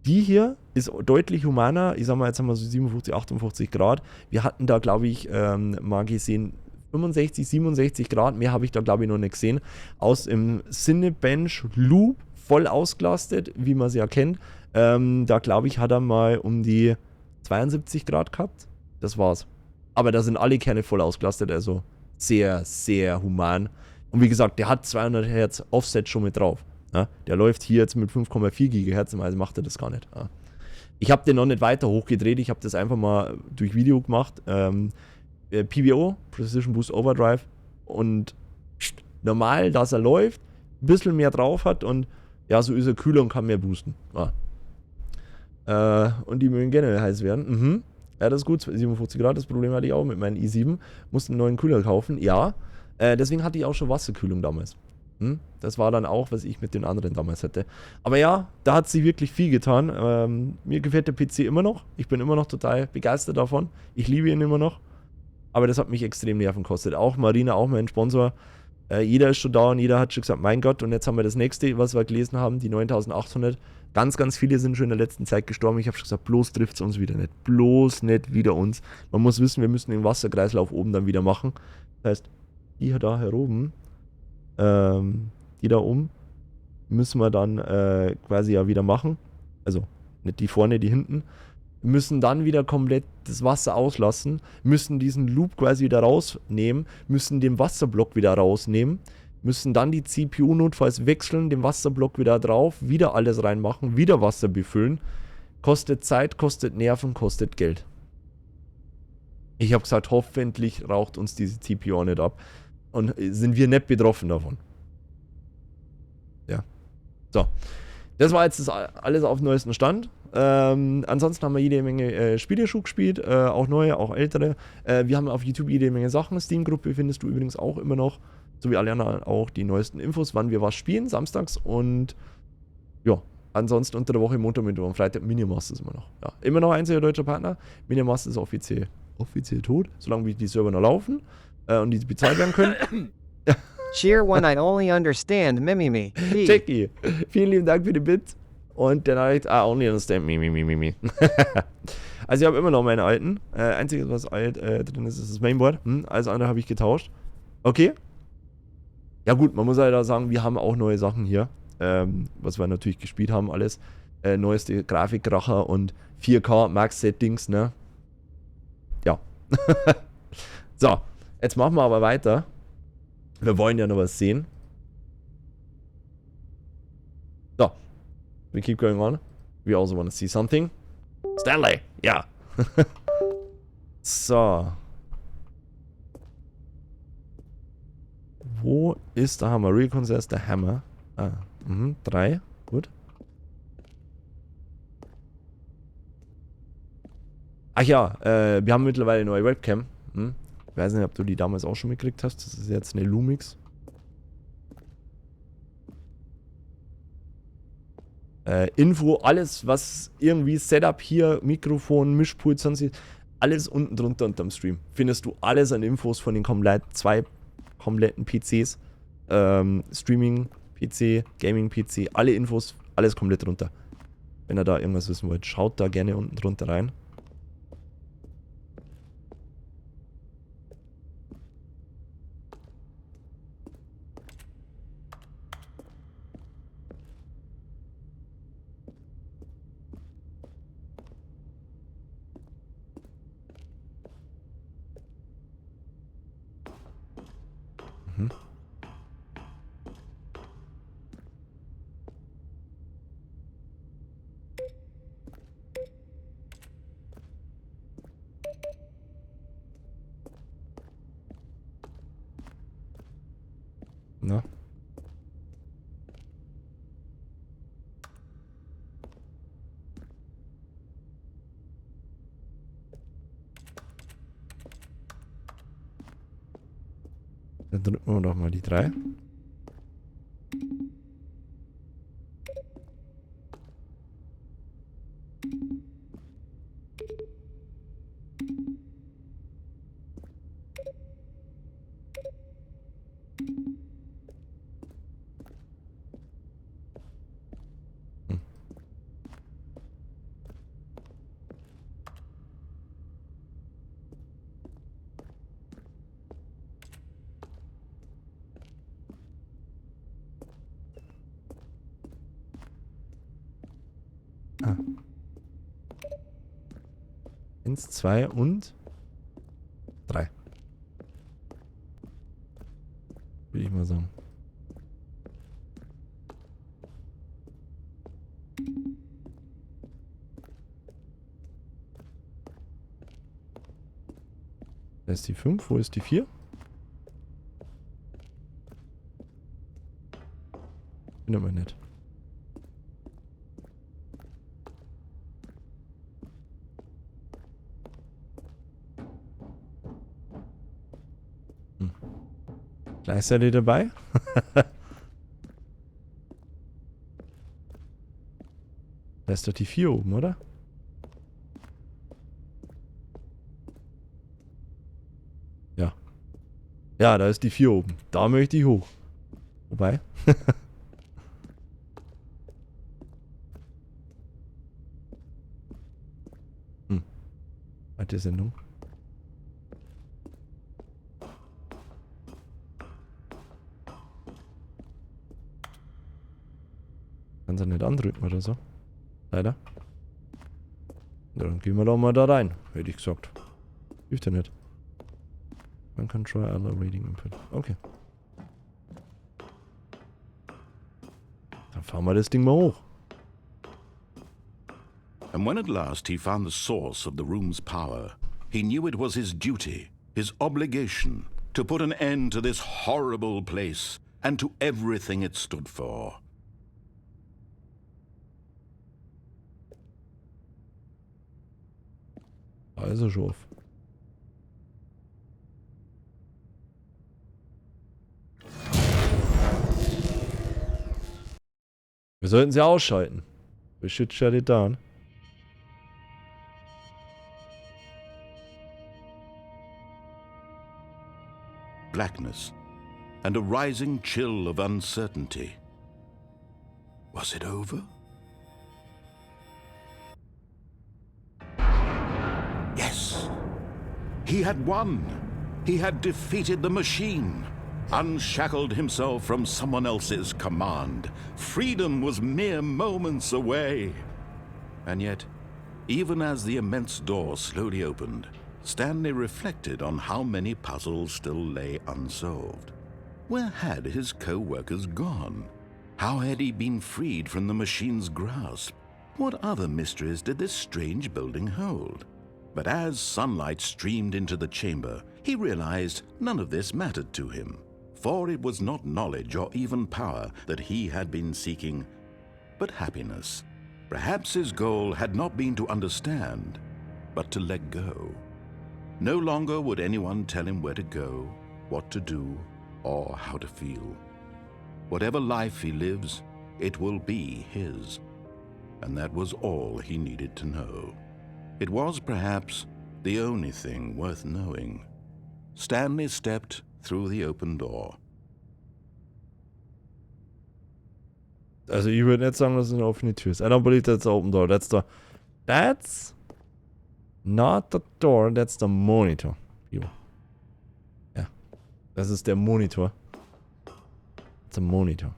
Die hier ist deutlich humaner. Ich sag mal, jetzt haben wir so 57, 58 Grad. Wir hatten da, glaube ich, mal gesehen, 65, 67 Grad. Mehr habe ich da, glaube ich, noch nicht gesehen. Aus dem Cinebench Loop, voll ausgelastet, wie man es ja kennt. Da, glaube ich, hat er mal um die 72 Grad gehabt. Das war's. Aber da sind alle Kerne voll ausgelastet. Also sehr, sehr human. Und wie gesagt, der hat 200 Hertz Offset schon mit drauf. Ja, der läuft hier jetzt mit 5,4 GHz, also macht er das gar nicht. Ja. Ich habe den noch nicht weiter hochgedreht, ich habe das einfach mal durch Video gemacht. PBO, Precision Boost Overdrive. Und normal, dass er läuft, ein bisschen mehr drauf hat und ja, so ist er kühler und kann mehr boosten. Ja. Und die mögen generell heiß werden. Mhm. Ja, das ist gut, 57 Grad, das Problem hatte ich auch mit meinen i7. Musste einen neuen Kühler kaufen, ja. Deswegen hatte ich auch schon Wasserkühlung damals. Das war dann auch, was ich mit den anderen damals hatte. Aber ja, da hat sie wirklich viel getan. Mir gefällt der PC immer noch. Ich bin immer noch total begeistert davon. Ich liebe ihn immer noch. Aber das hat mich extrem Nerven gekostet. Auch Marina, auch mein Sponsor. Jeder ist schon da und jeder hat schon gesagt, mein Gott, und jetzt haben wir das nächste, was wir gelesen haben, die 9800. Ganz, ganz viele sind schon in der letzten Zeit gestorben. Ich habe schon gesagt, bloß trifft es uns wieder nicht. Bloß nicht wieder uns. Man muss wissen, wir müssen den Wasserkreislauf oben dann wieder machen. Das heißt, die hier da heroben, die da oben, müssen wir dann quasi ja wieder machen. Also nicht die vorne, die hinten. Müssen dann wieder komplett das Wasser auslassen, müssen diesen Loop quasi wieder rausnehmen, müssen den Wasserblock wieder rausnehmen, müssen dann die CPU notfalls wechseln, den Wasserblock wieder drauf, wieder alles reinmachen, wieder Wasser befüllen. Kostet Zeit, kostet Nerven, kostet Geld. Ich habe gesagt, hoffentlich raucht uns diese CPU auch nicht ab. Und sind wir nicht betroffen davon. Ja. So. Das war jetzt alles auf dem neuesten Stand. Ansonsten haben wir jede Menge Spiele schon gespielt. Auch neue, auch ältere. Wir haben auf YouTube jede Menge Sachen. Steam-Gruppe findest du übrigens auch immer noch. So wie alle anderen auch die neuesten Infos, wann wir was spielen. Samstags und ja. Ansonsten unter der Woche Montag, Mittwoch und Freitag. Minimaster ist immer noch. Ja. Immer noch einziger deutscher Partner. Minimaster ist offiziell tot. Solange wie die Server noch laufen. Und die bezahlt werden können. Cheer when I only understand Mimimi. Jackie, vielen lieben Dank für die Bit. Und der Nachricht, only understand me. Also ich habe immer noch meine alten. Einziges, was alt drin ist, ist das Mainboard. Alles andere habe ich getauscht. Okay. Ja gut, man muss halt auch sagen, wir haben auch neue Sachen hier. Was wir natürlich gespielt haben, alles. Neueste Grafikracher und 4K Max-Settings, ne? Ja. So. Jetzt machen wir aber weiter. Wir wollen ja noch was sehen. So. We keep going on. We also want to see something. Stanley! Ja. So. Wo ist der Hammer? Real Concess, der Hammer. 3. Gut. Ach ja, wir haben mittlerweile eine neue Webcam. Ich weiß nicht, ob du die damals auch schon mitgekriegt hast. Das ist jetzt eine Lumix. Info, alles, was irgendwie Setup hier, Mikrofon, Mischpult, sonst alles unten drunter unterm Stream. Findest du alles an Infos von den zwei kompletten PCs. Streaming-PC, Gaming-PC, alle Infos, alles komplett drunter. Wenn ihr da irgendwas wissen wollt, schaut da gerne unten drunter rein. Na? Dann drücken wir doch mal die 3. Ah. 1, 2 und 3. Würde ich mal sagen. Da ist die 5. Wo ist die 4? Bin aber nicht. Gleichzeitig dabei? Da ist doch die 4 oben, oder? Ja. Ja, da ist die 4 oben. Da möchte ich hoch. Wobei. Alte Sendung. Kann sie nicht andrücken oder so. Leider. Ja, dann gehen wir doch mal da rein, hätte ich gesagt. Hilft ja nicht. Man kann try other reading input. Okay. Dann fahren wir das Ding mal hoch. And when at last he found the source of the room's power, he knew it was his duty, his obligation, to put an end to this horrible place and to everything it stood for. Also schon auf. Wir sollten sie ausschalten. We should shut it down. Blackness and a rising chill of uncertainty. Was it over? Yes. He had won. He had defeated the machine, unshackled himself from someone else's command. Freedom was mere moments away. And yet, even as the immense door slowly opened, Stanley reflected on how many puzzles still lay unsolved. Where had his co-workers gone? How had he been freed from the machine's grasp? What other mysteries did this strange building hold? But as sunlight streamed into the chamber, he realized none of this mattered to him, for it was not knowledge or even power that he had been seeking, but happiness. Perhaps his goal had not been to understand, but to let go. No longer would anyone tell him where to go, what to do, or how to feel. Whatever life he lives, it will be his. And that was all he needed to know. It was perhaps the only thing worth knowing. Stanley stepped through the open door. Also ich würde nicht sagen, dass es eine offene Tür ist. I don't believe that's an open door. That's not the door, that's the monitor. Ja. Das ist der Monitor. It's a monitor.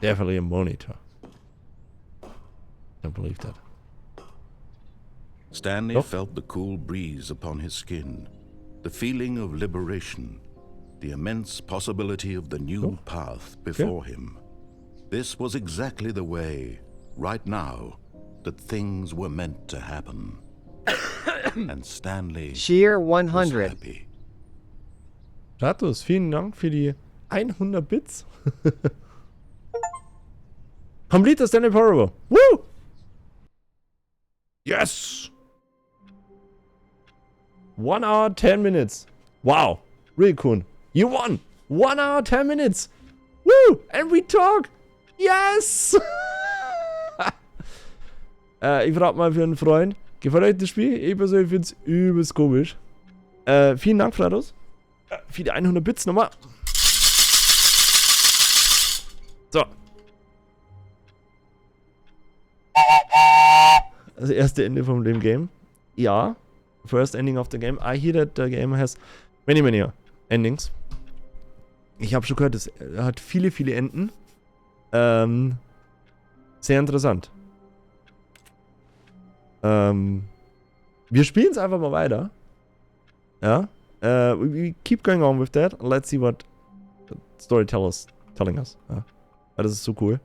Definitely a monitor. Don't believe that. Stanley felt the cool breeze upon his skin, the feeling of liberation, the immense possibility of the new path before him. This was exactly the way, right now, that things were meant to happen. And Stanley GER was 100. happy. Stratus, vielen Dank für die 100 Bits. Complete the Stanley Parable. Woo! Yes! 1 hour, 10 minutes. Wow. Really cool. You won! 1 hour, 10 minutes. Woo! And we talk. Yes! Ich frag mal für einen Freund. Gefällt euch das Spiel? Ich persönlich finde es übelst komisch. Vielen Dank, Flados. Für die 100 Bits nochmal. So. Das erste Ende von dem Game. Ja. First ending of the game. I hear that the game has many endings. Ich habe schon gehört, es hat viele Enden. Sehr interessant. Wir spielen es einfach mal weiter. Ja. We keep going on with that. Let's see what the storyteller's telling us. Ja. Das ist so cool.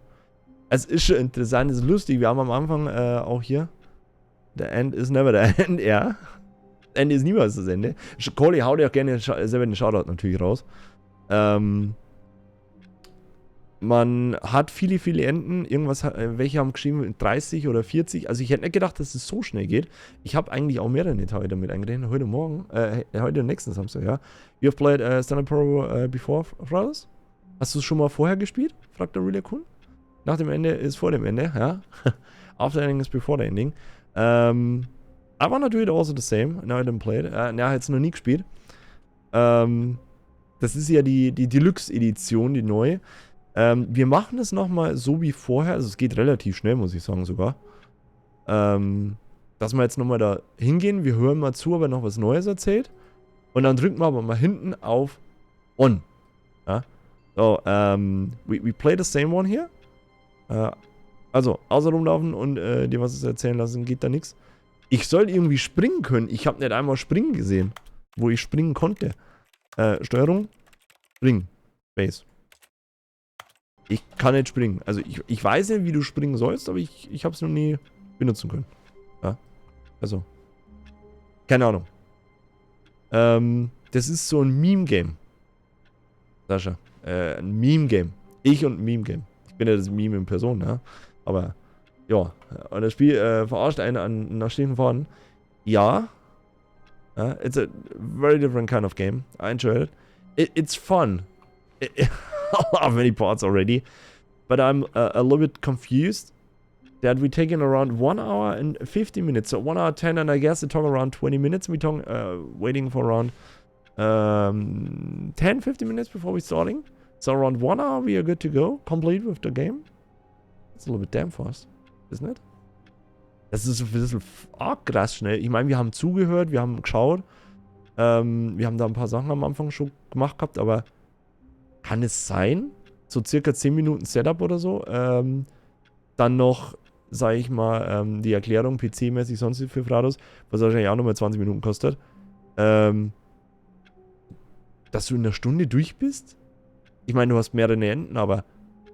Es ist schon interessant, es ist lustig. Wir haben am Anfang auch hier. The end is never the end, ja. Das Ende ist niemals das Ende. Cody, hau dir auch gerne selber den Shoutout natürlich raus. Man hat viele Enden. Irgendwas, welche haben geschrieben 30 oder 40. Also ich hätte nicht gedacht, dass es so schnell geht. Ich habe eigentlich auch mehrere Teile damit eingerechnet. Heute Morgen, heute nächsten Samstag, ja. You have played Stanley Parable before, Brothers? Hast du es schon mal vorher gespielt? Fragt der Really Cool. Nach dem Ende ist vor dem Ende, ja. After ending is before the ending. I wanna do it also the same. Now I didn't play it. Ja, jetzt noch nie gespielt. Das ist ja die Deluxe-Edition, die neue. Wir machen es nochmal so wie vorher. Also es geht relativ schnell, muss ich sagen sogar. Dass wir jetzt nochmal da hingehen. Wir hören mal zu, ob er noch was Neues erzählt. Und dann drücken wir aber mal hinten auf On. Ja? So, we play the same one here. Also, außer rumlaufen und dir was erzählen lassen, geht da nichts. Ich soll irgendwie springen können. Ich habe nicht einmal springen gesehen, wo ich springen konnte. Steuerung, springen, Base. Ich kann nicht springen. Also ich weiß nicht, wie du springen sollst, aber ich habe es noch nie benutzen können. Ja, also. Keine Ahnung. Das ist so ein Meme-Game. Sascha. Ein Meme-Game. Ich und ein Meme-Game. Ich bin ja das Meme in Person, ja. Aber, ja. Und das Spiel verarscht einen nach stehenden Faden. Ja. It's a very different kind of game. I enjoyed it. It's fun. I love many parts already. But I'm a little bit confused that we're taking around 1 hour and 50 minutes. So 1 hour 10 and I guess it took around 20 minutes. We talk waiting for around 10-15 minutes before we starting. So around 1 hour we are good to go. Complete with the game. It's a little bit damn fast, isn't it? Das ist ein bisschen arg krass schnell. Ich meine, wir haben zugehört, wir haben geschaut. Wir haben da ein paar Sachen am Anfang schon gemacht gehabt, aber kann es sein? So circa 10 Minuten Setup oder so. Dann noch, sage ich mal, die Erklärung PC-mäßig sonst für Frados, was wahrscheinlich auch nochmal 20 Minuten kostet. Dass du in einer Stunde durch bist? Ich meine, du hast mehrere Enden, aber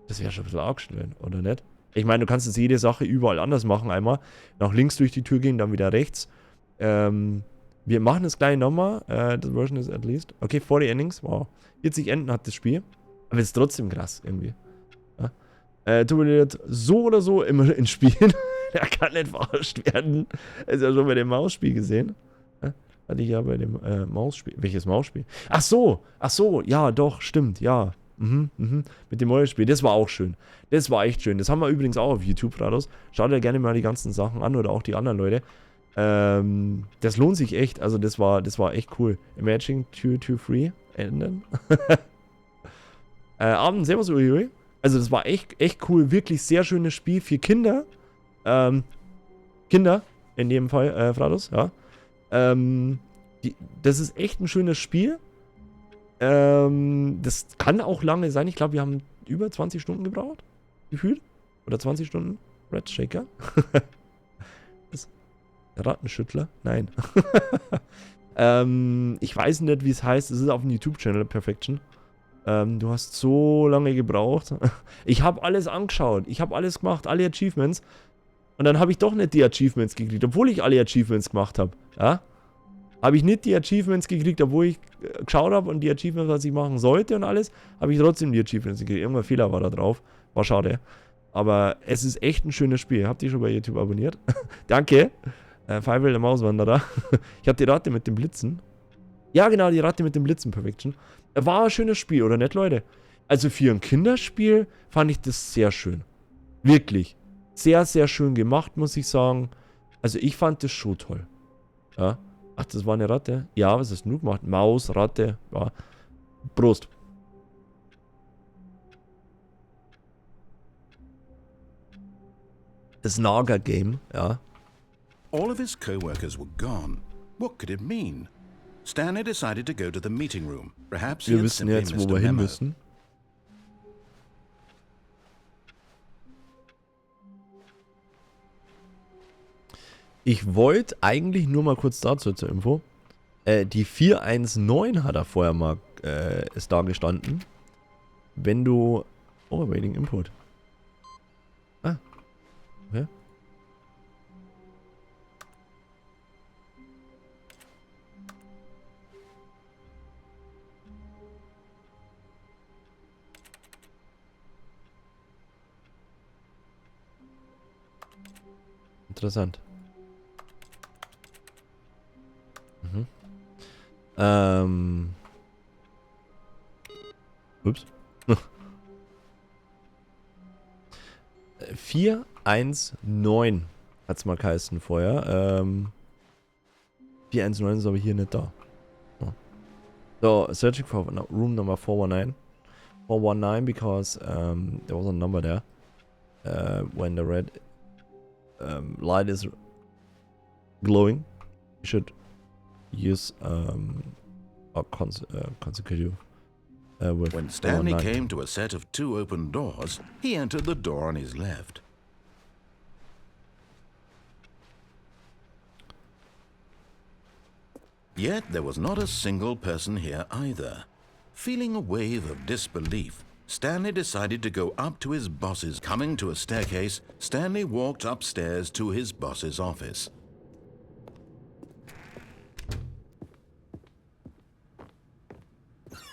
das wäre schon ein bisschen arg schnell, oder nicht? Ich meine, du kannst jetzt jede Sache überall anders machen. Einmal nach links durch die Tür gehen, dann wieder rechts. Wir machen das gleich nochmal. The version is at least. Okay, 40 Endings. Wow. 40 Enden hat das Spiel. Aber es ist trotzdem krass, irgendwie. Ja? Turbulent so oder so immer in Spielen. Er kann nicht verarscht werden. Das ist ja schon bei dem Mausspiel gesehen. Ja? Hatte ich ja bei dem Mausspiel. Welches Mausspiel? Ach so, ja, doch, stimmt, ja. Mit dem Mäuerspiel, das war auch schön. Das war echt schön. Das haben wir übrigens auch auf YouTube, Frados. Schaut ja gerne mal die ganzen Sachen an oder auch die anderen Leute. Das lohnt sich echt. Also das war echt cool. Imagine 2-3 enden. Abend, servus Uiui. Also das war echt cool. Wirklich sehr schönes Spiel für Kinder. Kinder, in dem Fall, Frados, ja. Das ist echt ein schönes Spiel. Das kann auch lange sein. Ich glaube, wir haben über 20 Stunden gebraucht. Gefühlt. Oder 20 Stunden. Red Shaker. Der Rattenschüttler? Nein. Ich weiß nicht, wie es heißt. Es ist auf dem YouTube-Channel Perfection. Du hast so lange gebraucht. Ich habe alles angeschaut. Ich habe alles gemacht. Alle Achievements. Und dann habe ich doch nicht die Achievements gekriegt. Obwohl ich alle Achievements gemacht habe. Ja? Habe ich nicht die Achievements gekriegt, obwohl ich geschaut habe und die Achievements, was ich machen sollte und alles, habe ich trotzdem die Achievements gekriegt. Irgendein Fehler war da drauf. War schade. Aber es ist echt ein schönes Spiel. Habt ihr schon bei YouTube abonniert? Danke. Five der Mauswanderer. Ich habe die Ratte mit dem Blitzen. Ja, genau, die Ratte mit dem Blitzen Perfection. War ein schönes Spiel, oder nicht, Leute? Also für ein Kinderspiel fand ich das sehr schön. Wirklich. Sehr, sehr schön gemacht, muss ich sagen. Also ich fand das schon toll. Ja. Ach, das war eine Ratte? Ja, was hast du gemacht? Maus, Ratte, ja. Prost. Das Naga-Game, ja. All of his co-workers were gone. What could it mean? Stanley decided to go to the meeting room. Perhaps he Wir had wissen simply jetzt, wo missed a wir hin memo. müssen. Ich wollte eigentlich nur mal kurz dazu zur Info. Die 419 hat er vorher mal ist da gestanden. Wenn du... Oh, Waiting Input. Ah. Okay. Interessant. Mhm. Ups. 419 hat es mal geheißen vorher. 419 ist aber hier nicht da. Oh. So, searching for room number 419. 419 because there was a number there. When the red light is glowing, you should use a consecutive. When Stanley came to a set of 2 open doors, he entered the door on his left. Yet there was not a single person here either. Feeling a wave of disbelief, Stanley decided to go up to his boss's. Coming to a staircase, Stanley walked upstairs to his boss's office.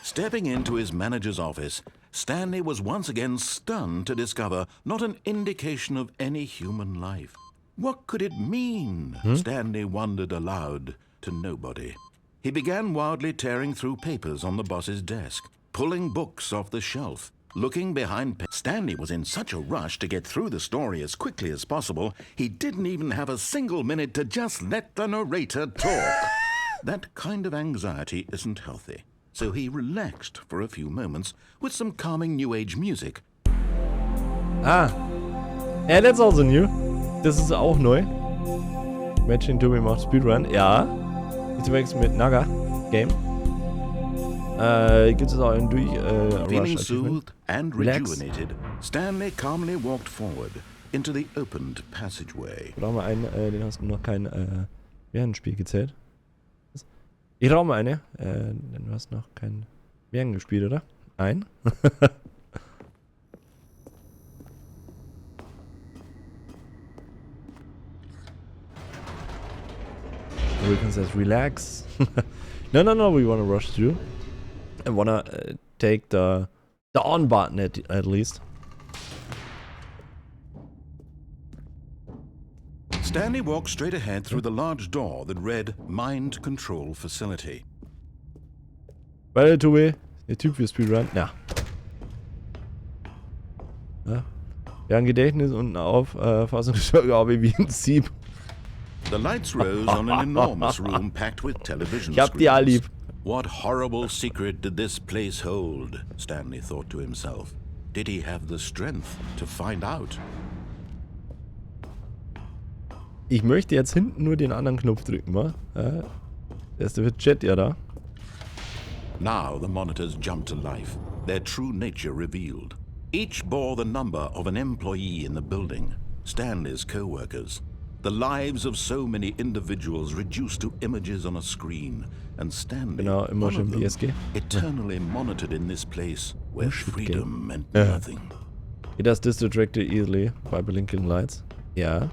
Stepping into his manager's office, Stanley was once again stunned to discover not an indication of any human life. What could it mean? Stanley wondered aloud to nobody. He began wildly tearing through papers on the boss's desk, pulling books off the shelf, looking behind. Stanley was in such a rush to get through the story as quickly as possible, he didn't even have a single minute to just let the narrator talk. That kind of anxiety isn't healthy. So he relaxed for a few moments with some calming new age music. Ah. Yeah, that's also new. Das ist auch neu. Matching Tobi macht Speedrun. Ja. Jetzt wechseln mit Naga Game. Gibt es auch einen Feeling Rush soothed and Relax. rejuvenated, Stanley calmly walked forward into the opened passageway. Brauchen wir einen, den hast du noch kein Spiel gezählt. Ich rauche mal eine. Denn du hast noch kein Werden gespielt, oder? Ein. We can say relax. No, we wanna rush through. I wanna take the on button at least. Stanley walked straight ahead through the large door that read Mind Control Facility. Weiter, Tobi. Der Typ für Speedrun. Ja. Ja. Wir haben Gedächtnis und eine Auffassungsgabe wie ein Sieb. The lights rose on an enormous room packed with television Ich hab die alle lieb. What horrible secret did this place hold? Stanley thought to himself. Did he have the strength to find out? Ich möchte jetzt hinten nur den anderen Knopf drücken, wa? Der erste wird Chat ja da. Now the monitors jumped to life, their true nature revealed. Each bore the number of an employee in the building, Stanley's co-workers. The lives of so many individuals reduced to images on a screen, and Stanley, Genau, immer one schön of them, BSG. eternally monitored in this place where shit, freedom meant Ja. nothing. It does distract easily by blinking lights. Ja.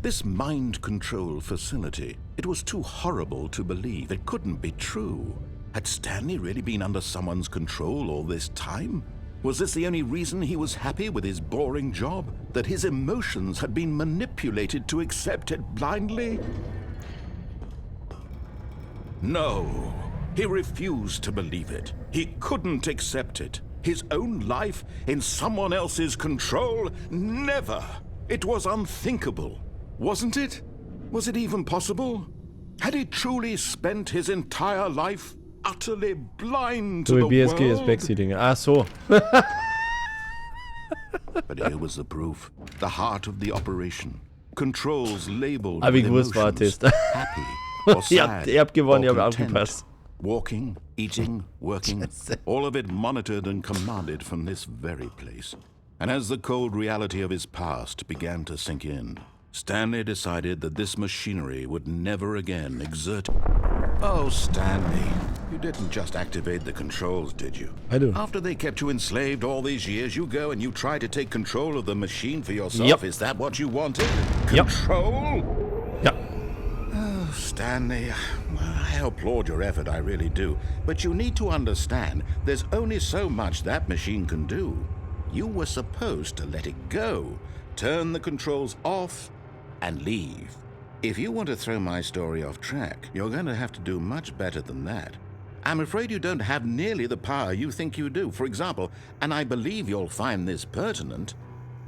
This mind control facility, it was too horrible to believe. It couldn't be true. Had Stanley really been under someone's control all this time? Was this the only reason he was happy with his boring job? That his emotions had been manipulated to accept it blindly? No, he refused to believe it. He couldn't accept it. His own life in someone else's control? Never! It was unthinkable. Wasn't it? Was it even possible? Had he truly spent his entire life utterly blind to So the wie BSG ist world? Backseating. Ach so. But here was the proof. The heart of the operation. Controls labeled Hab ich with gewusst, war emotions. Test. Happy or sad Ihr habt gewonnen, ihr or habt content. aufgepasst. Walking, eating, working, all of it monitored and commanded from this very place. And as the cold reality of his past began to sink in, Stanley decided that this machinery would never again exert... Oh, Stanley, you didn't just activate the controls, did you? I do. After they kept you enslaved all these years, you go and you try to take control of the machine for yourself. Yep. Is that what you wanted? Yep. Control? Ja. Oh, Stanley, I applaud your effort, I really do. But you need to understand, there's only so much that machine can do. You were supposed to let it go, turn the controls off, and leave. If you want to throw my story off track, you're going to have to do much better than that. I'm afraid you don't have nearly the power you think you do. For example, and I believe you'll find this pertinent,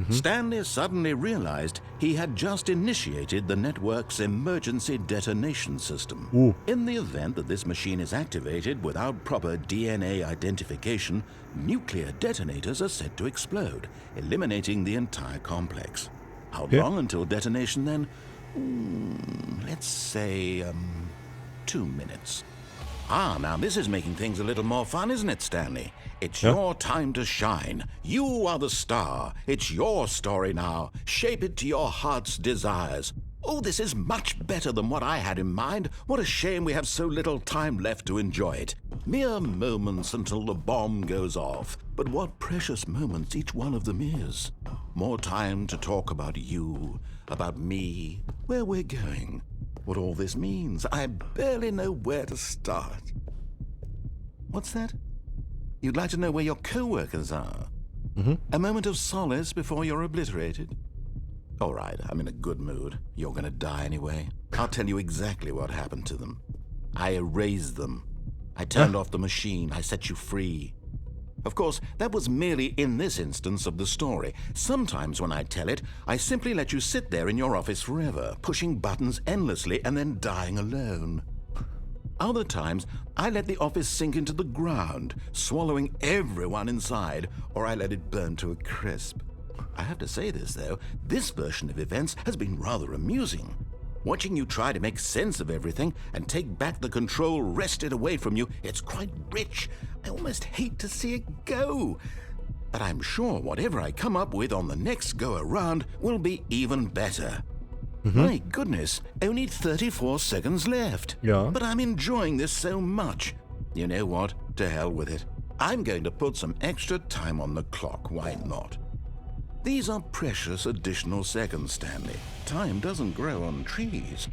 Stanley suddenly realized he had just initiated the network's emergency detonation system. Ooh. In the event that this machine is activated without proper DNA identification, nuclear detonators are said to explode, eliminating the entire complex. How Yeah. long until detonation then? Let's say, 2 minutes. Ah, now this is making things a little more fun, isn't it, Stanley? It's Yeah. your time to shine. You are the star. It's your story now. Shape it to your heart's desires. Oh, this is much better than what I had in mind. What a shame we have so little time left to enjoy it. Mere moments until the bomb goes off. But what precious moments each one of them is. More time to talk about you, about me, where we're going, what all this means. I barely know where to start. What's that? You'd like to know where your co-workers are? A moment of solace before you're obliterated? All right, I'm in a good mood. You're gonna die anyway. I'll tell you exactly what happened to them. I erased them. I turned off the machine. I set you free. Of course, that was merely in this instance of the story. Sometimes when I tell it, I simply let you sit there in your office forever, pushing buttons endlessly and then dying alone. Other times, I let the office sink into the ground, swallowing everyone inside, or I let it burn to a crisp. I have to say this, though, this version of events has been rather amusing. Watching you try to make sense of everything and take back the control wrested away from you, it's quite rich. I almost hate to see it go. But I'm sure whatever I come up with on the next go-around will be even better. My goodness, only 34 seconds left. Ja. But I'm enjoying this so much. You know what? To hell with it. I'm going to put some extra time on the clock, why not? These are precious additional seconds, Stanley. Time doesn't grow on trees.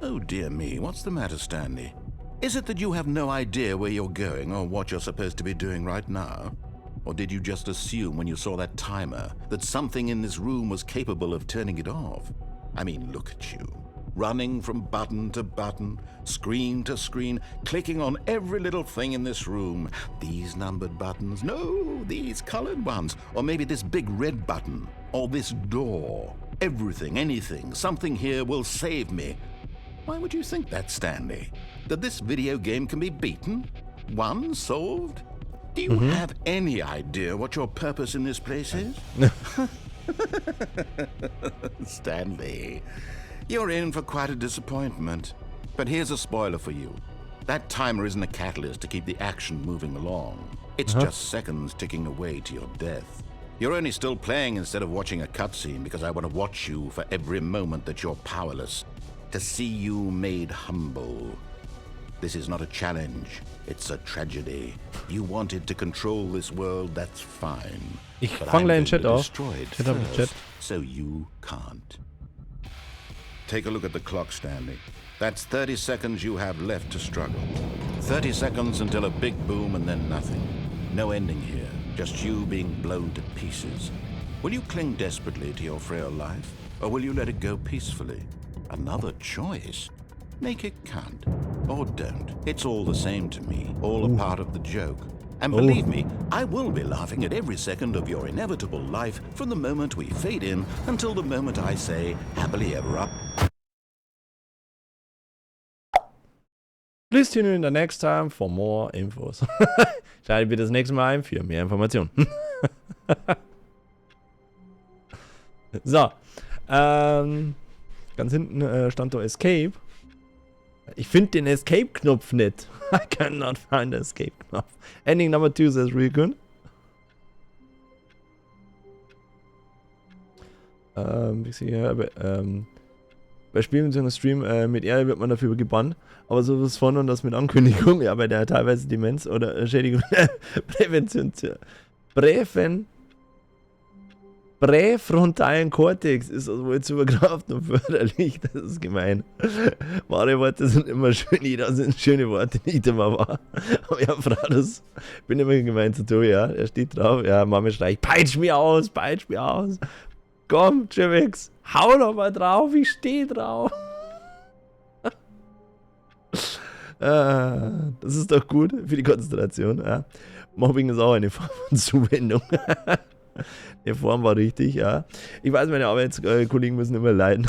Oh dear me, what's the matter, Stanley? Is it that you have no idea where you're going or what you're supposed to be doing right now? Or did you just assume when you saw that timer that something in this room was capable of turning it off? I mean, look at you. Running from button to button, screen to screen, clicking on every little thing in this room. These numbered buttons, no, these colored ones. Or maybe this big red button, or this door. Everything, anything, something here will save me. Why would you think that, Stanley? That this video game can be beaten? Won? Solved? Do you have any idea what your purpose in this place is? Stanley, you're in for quite a disappointment. But here's a spoiler for you. That timer isn't a catalyst to keep the action moving along. It's just seconds ticking away to your death. You're only still playing instead of watching a cutscene because I want to watch you for every moment that you're powerless. To see you made humble. This is not a challenge. It's a tragedy. You wanted to control this world, that's fine. Ich But fang I'm gleich einen going Chat to auf. destroy it Chat auf den first, Chat. so you can't. Take a look at the clock, Stanley. That's 30 seconds you have left to struggle. 30 seconds until a big boom and then nothing. No ending here, just you being blown to pieces. Will you cling desperately to your frail life, or will you let it go peacefully? Another choice. Make it count. Or don't. It's all the same to me, all a part of the joke. And believe me, I will be laughing at every second of your inevitable life from the moment we fade in until the moment I say, happily ever up. Please tune in the next time for more infos. Schaltet bitte das nächste Mal ein für mehr Informationen. So. Ganz hinten stand da Escape. Ich finde den Escape-Knopf nicht. I cannot find the Escape-Knopf. Ending number 2 says really good. Bei Spielen bzw. Stream mit R wird man dafür gebannt. Aber sowas von und das mit Ankündigung, ja, bei der teilweise Demenz oder Schädigung, Prävention, präfrontalen Kortex ist also wohl zu überkraft und förderlich. Das ist gemein. Wahre Worte sind immer schön, jeder sind schöne Worte, nicht immer wahr. Aber ja, Frados, bin immer gemein zu tun, ja. Er steht drauf, ja, Mama schreit, peitsch mich aus, peitsch mich aus. Komm, Jimix, hau doch mal drauf, ich steh drauf. Das ist doch gut für die Konzentration. Ja. Mobbing ist auch eine Form von Zuwendung. Die Form war richtig, ja. Ich weiß, meine Arbeitskollegen müssen immer leiden.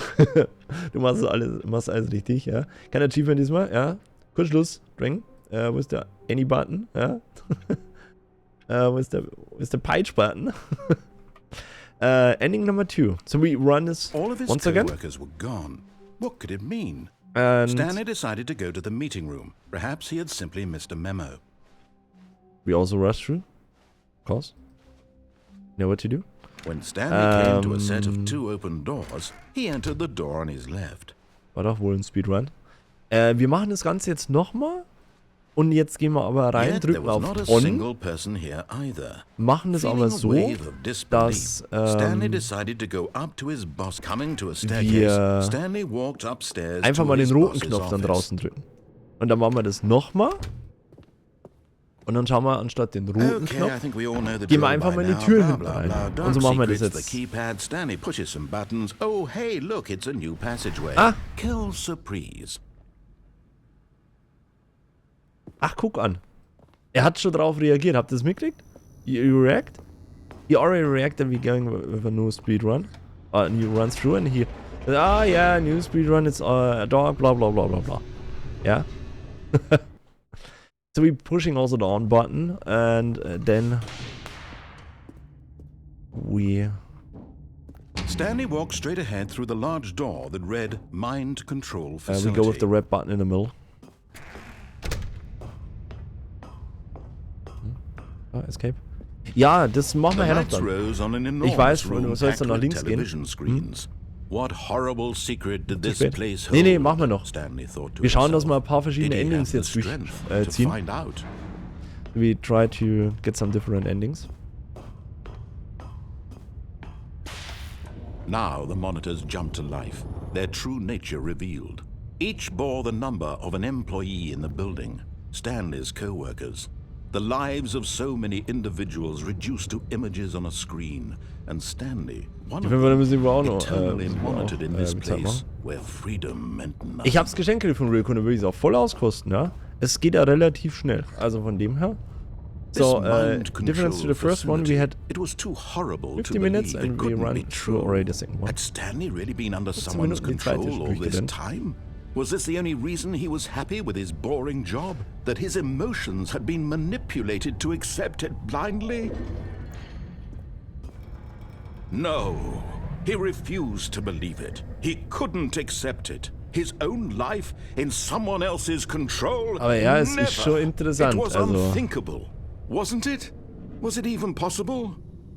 Du machst alles richtig, ja. Kein Achievement diesmal, ja. Kurz Schluss, Drang. Wo ist der Any-Button? Ja. Wo ist der Peitsch-Button? Ending number 2. So we run this once again. All of his co-workers were gone. What could it mean? And Stanley decided to go to the meeting room. Perhaps he had simply missed a memo. we also rush through. Of course. Know what to do? When Stanley came to a set of 2 open doors, he entered the door on his left. War doch wohl ein Speedrun. Wir machen das Ganze jetzt nochmal. Und jetzt gehen wir aber rein, Yet there drücken was auf not a On. single person here either. Machen das aber Feeling a so, wave of disbelief, dass Stanley decided to go up to his boss. Coming to a wir staircase, Stanley walked upstairs einfach to mal den his roten boss's Knopf dann office. draußen drücken. Und dann machen wir das nochmal. Und dann schauen wir anstatt den roten Okay, I Knopf, think we all know the gehen wir drill einfach by mal in die now. Tür Blah, hinten blah, rein. blah. Und so Dark machen wir das secrets, the jetzt. keypad. Stanley pushes some buttons. Oh, hey, look, it's a new passageway. Ah. Kill surprise. Ach, guck an. Er hat schon drauf reagiert. Habt ihr das mitgekriegt? You react? He already reacted. We're going with a new speedrun. New runs through and he... Ah, yeah, new speedrun. It's a dog, blah, blah, blah, blah, blah. Yeah? So we're pushing also the on button and then... we... Stanley walked straight ahead through the large door that read Mind Control Facility. we go with the red button in the middle. Escape. Ja, das machen wir The ja noch lights dann. rose on an Ich enormous weiß, room du sollst dann nach packed with links gehen. television screens. What horrible secret did this spät. place Nee, hold? machen wir noch. Stanley thought to Wir schauen, dass himself. wir ein paar verschiedene Did he Endings have jetzt the strength to durchziehen. find out? We try to get some different endings. Now the monitors jumped to life, their true nature revealed. Each bore the number of an employee in the building, Stanley's co-workers. The lives of so many individuals reduced to images on a screen, and Stanley, one of Auf jeden Fall them, müssen wir auch noch eternally monitored in this Zeit place machen. where freedom meant nothing. Ich hab's Geschenk gekriegt von Rico und da würde ich es auch voll auskosten, ja. Es geht ja relativ schnell. Also von dem her. So, difference to the first one, we had It was too horrible 50 to minutes believe it and we couldn't run be through true. already the second one. Had Stanley really been under 15 someone's Minuten die zweite control all this durchgerannt. time? Was this the only reason he was happy with his boring job? That his emotions had been manipulated to accept it blindly? No, he refused to believe it. He couldn't accept it. His own life in someone else's control? Aber ja, es Never. ist schon interessant, It was also- unthinkable, wasn't it? Was it even possible?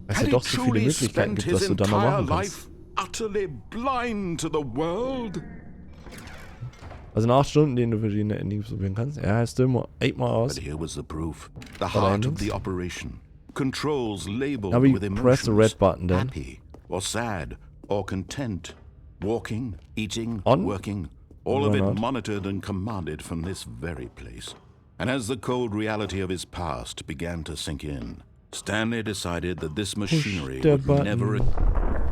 Es Had ja he doch so viele truly Möglichkeiten spent gibt, was his du da noch entire machen kannst. life utterly blind to the world? Also nach 8 Stunden, denen du verschiedene Endings probieren kannst. Ja, still mal 8 Mal aus. But here was the proof. The What heart endings? of the operation. Controls labeled Now we with emotions. press the red button then. Happy or sad or content. Walking, eating, On? working, all of Why it not? monitored and commanded from this very place. And as the cold reality of his past began to sink in, Stanley decided that this machinery the would button. never...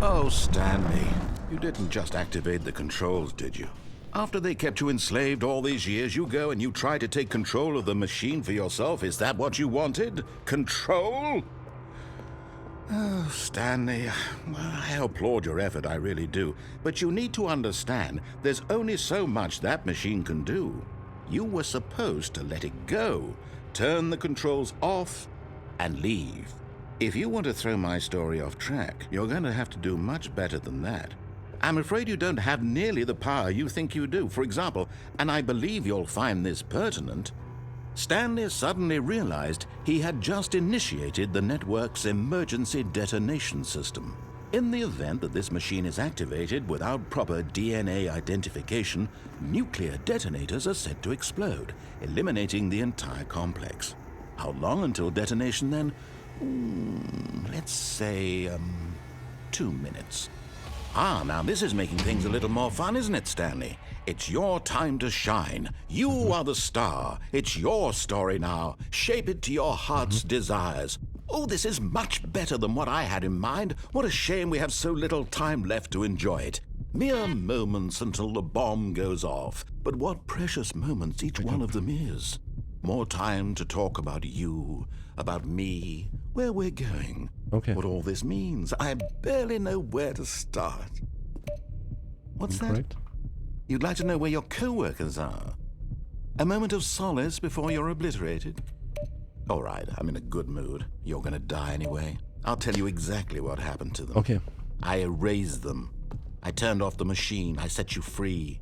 Oh, Stanley, you didn't just activate the controls, did you? After they kept you enslaved all these years, you go and you try to take control of the machine for yourself. Is that what you wanted? Control? Oh, Stanley, I applaud your effort, I really do. But you need to understand, there's only so much that machine can do. You were supposed to let it go, turn the controls off, and leave. If you want to throw my story off track, you're going to have to do much better than that. I'm afraid you don't have nearly the power you think you do. For example, and I believe you'll find this pertinent, Stanley suddenly realized he had just initiated the network's emergency detonation system. In the event that this machine is activated without proper DNA identification, nuclear detonators are said to explode, eliminating the entire complex. How long until detonation then? Let's say, 2 minutes. Ah, now this is making things a little more fun, isn't it, Stanley? It's your time to shine. You are the star. It's your story now. Shape it to your heart's desires. Oh, this is much better than what I had in mind. What a shame we have so little time left to enjoy it. Mere moments until the bomb goes off. But what precious moments each one of them is. More time to talk about you, about me, where we're going. Okay. What all this means. I barely know where to start. What's that? Correct. You'd like to know where your co-workers are? A moment of solace before you're obliterated? All right, I'm in a good mood. You're gonna die anyway. I'll tell you exactly what happened to them. Okay. I erased them. I turned off the machine. I set you free.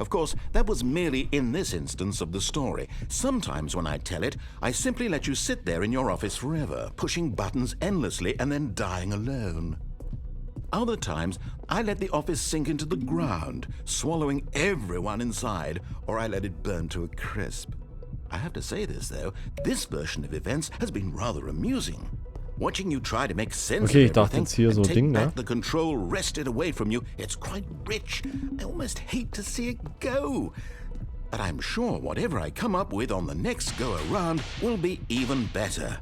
Of course, that was merely in this instance of the story. Sometimes when I tell it, I simply let you sit there in your office forever, pushing buttons endlessly and then dying alone. Other times, I let the office sink into the ground, swallowing everyone inside, or I let it burn to a crisp. I have to say this, though, this version of events has been rather amusing. Watching you try to make sense Okay, of ich dachte everything jetzt hier and so take Ding, back ne? the control wrested away from you, it's quite rich. I almost hate to see it go. But I'm sure whatever I come up with on the next go-around will be even better.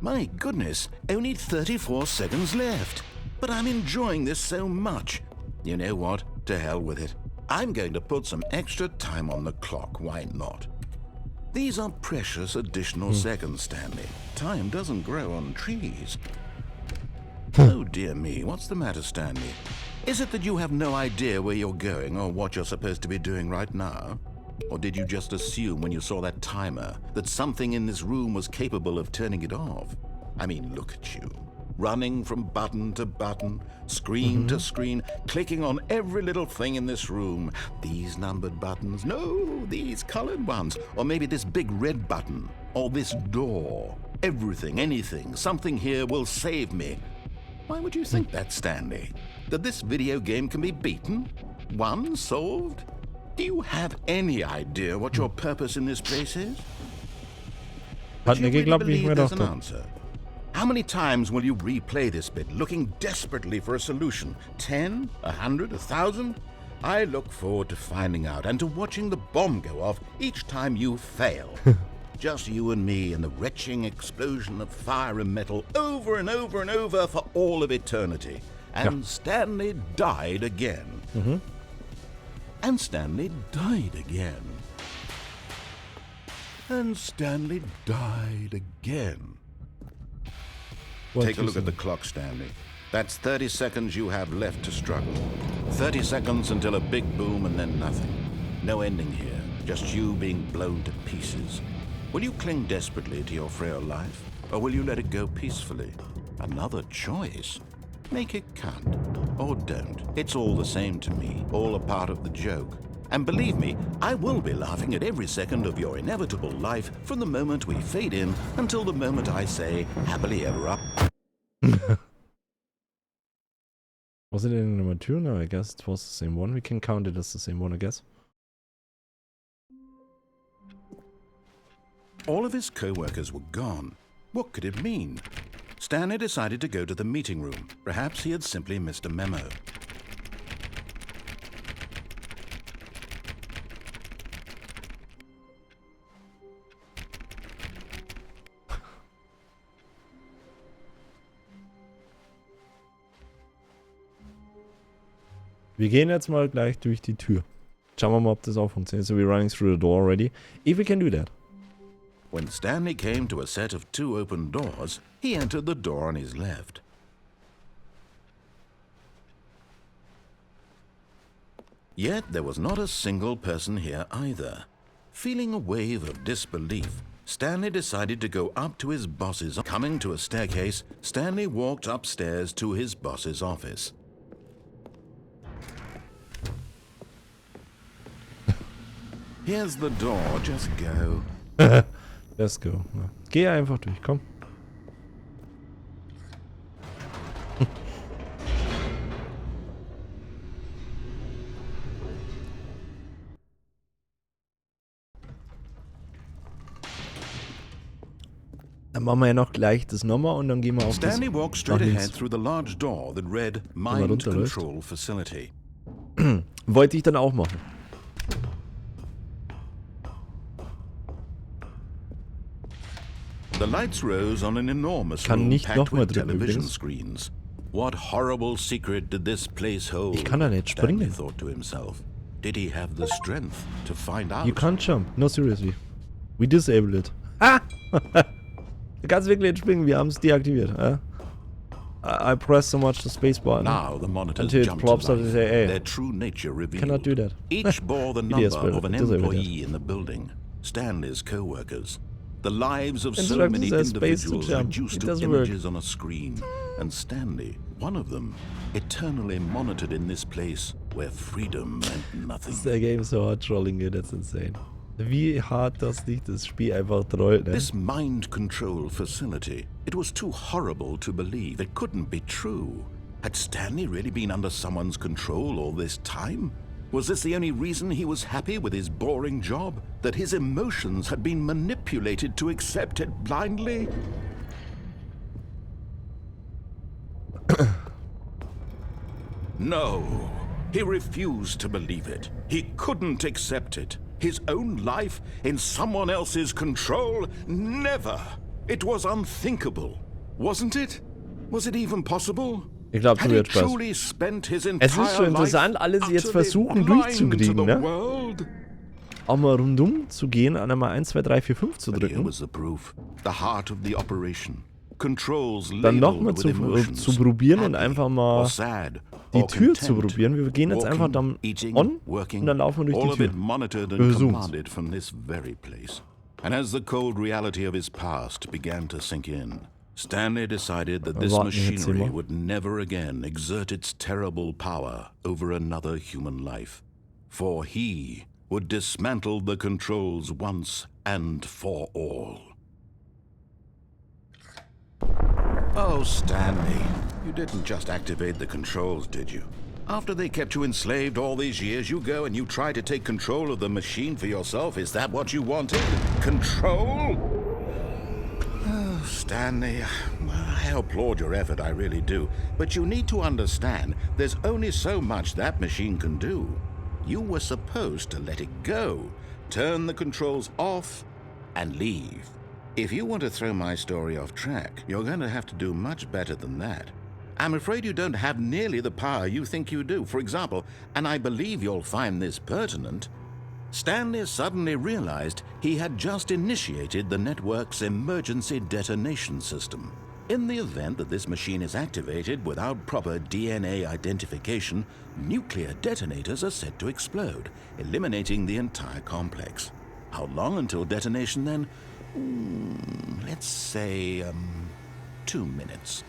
My goodness, only 34 seconds left. But I'm enjoying this so much. You know what? To hell with it. I'm going to put some extra time on the clock, why not? These are precious additional seconds, Stanley. Time doesn't grow on trees. Oh dear me, what's the matter, Stanley? Is it that you have no idea where you're going or what you're supposed to be doing right now? Or did you just assume when you saw that timer that something in this room was capable of turning it off? I mean, look at you. Running from button to button, screen to screen, clicking on every little thing in this room. These numbered buttons, no, these colored ones. Or maybe this big red button, or this door. Everything, anything, something here will save me. Why would you think that, Stanley? That this video game can be beaten? Won? Solved? Do you have any idea what your purpose in this place is? Hat Do you nicht geklappt, wie ich believe mir there's an dachte. answer? How many times will you replay this bit, looking desperately for a solution? 10? 100? 1,000? I look forward to finding out and to watching the bomb go off each time you fail. Just you and me and the retching explosion of fire and metal over and over and over for all of eternity. And Stanley died again. And Stanley died again. And Stanley died again. Take a look at the clock, Stanley. That's 30 seconds you have left to struggle. 30 seconds until a big boom and then nothing. No ending here, just you being blown to pieces. Will you cling desperately to your frail life, or will you let it go peacefully? Another choice. Make it count, or don't. It's all the same to me, all a part of the joke. And believe me, I will be laughing at every second of your inevitable life from the moment we fade in until the moment I say, happily ever after. Was it in number 2? No, I guess it was the same one. We can count it as the same one, I guess. All of his co-workers were gone. What could it mean? Stanley decided to go to the meeting room. Perhaps he had simply missed a memo. Wir gehen jetzt mal gleich durch die Tür. Schauen wir mal, ob das auch funktioniert. So we're running through the door already. If we can do that. When Stanley came to a set of 2 open doors, he entered the door on his left. Yet there was not a single person here either. Feeling a wave of disbelief, Stanley decided to go up to his boss's. Coming to a staircase, Stanley walked upstairs to his boss's office. Here's the door, just go. Let's go. Ja. Geh einfach durch, komm. Dann machen wir ja noch gleich das nochmal und dann gehen wir auf Stanley walked straight nach ahead links. through the large door that read Mind Control Facility. Wollte ich dann auch machen. The lights rose on an enormous Kann room nicht packed nochmal with drücken television übrigens. screens. What horrible secret did this place hold? Ich kann da nicht Stanley springen. thought to himself. Did he have the strength to find out? You can't jump. No, seriously. We disabled it. Ah! Du kannst wirklich nicht springen. Wir haben es deaktiviert. I pressed so much the space button. Now the monitors Until it jumped plops to up and life, say, hey, their true nature revealed. cannot do that. Each bore the It number is, but of an it does everything. employee in the building, Stanley's co-workers. The lives of so Instructions many says space to individuals jump. reduced It to doesn't work. images on a screen, and Stanley, one of them, eternally monitored in this place where freedom meant nothing. Der Game so hard trolling you, that's insane. Wie hart das nicht das Spiel einfach trollt, ne? This mind control facility, it was too horrible to believe. It couldn't be true. Had Stanley really been under someone's control all this time? Was this the only reason he was happy with his boring job? That his emotions had been manipulated to accept it blindly? No, he refused to believe it. He couldn't accept it. His own life in someone else's control? Never! It was unthinkable, wasn't it? Was it even possible? Ich glaube, Had so he wird Spaß. truly spent his Es ist entire schon interessant, life alles jetzt utterly versuchen blind durchzukriegen, to the ne? world? Auch mal rundum zu gehen, an einmal 1, 2, 3, 4, 5 zu But here drücken. was the proof. The heart of the operation. Controls Dann labeled nochmal with zu emotions. probieren und Happy einfach mal or sad die or Tür zu content. probieren. Wir gehen jetzt einfach dann Eating, on working, und dann laufen wir durch all die of it Tür. monitored and Zooms. commanded from this very place. And as the cold reality of his past began to sink in, Stanley decided that this Warten wir jetzt hier machinery mal. would never again exert its terrible power over another human life. For he would dismantle the controls once and for all. Oh, Stanley, you didn't just activate the controls, did you? After they kept you enslaved all these years, you go and you try to take control of the machine for yourself. Is that what you wanted? Control? Oh, Stanley, I applaud your effort, I really do. But you need to understand, there's only so much that machine can do. You were supposed to let it go, turn the controls off, and leave. If you want to throw my story off track, you're going to have to do much better than that. I'm afraid you don't have nearly the power you think you do. For example, and I believe you'll find this pertinent, Stanley suddenly realized he had just initiated the network's emergency detonation system. In the event that this machine is activated without proper DNA identification, nuclear detonators are set to explode, eliminating the entire complex. How long until detonation then? Let's say, 2 minutes.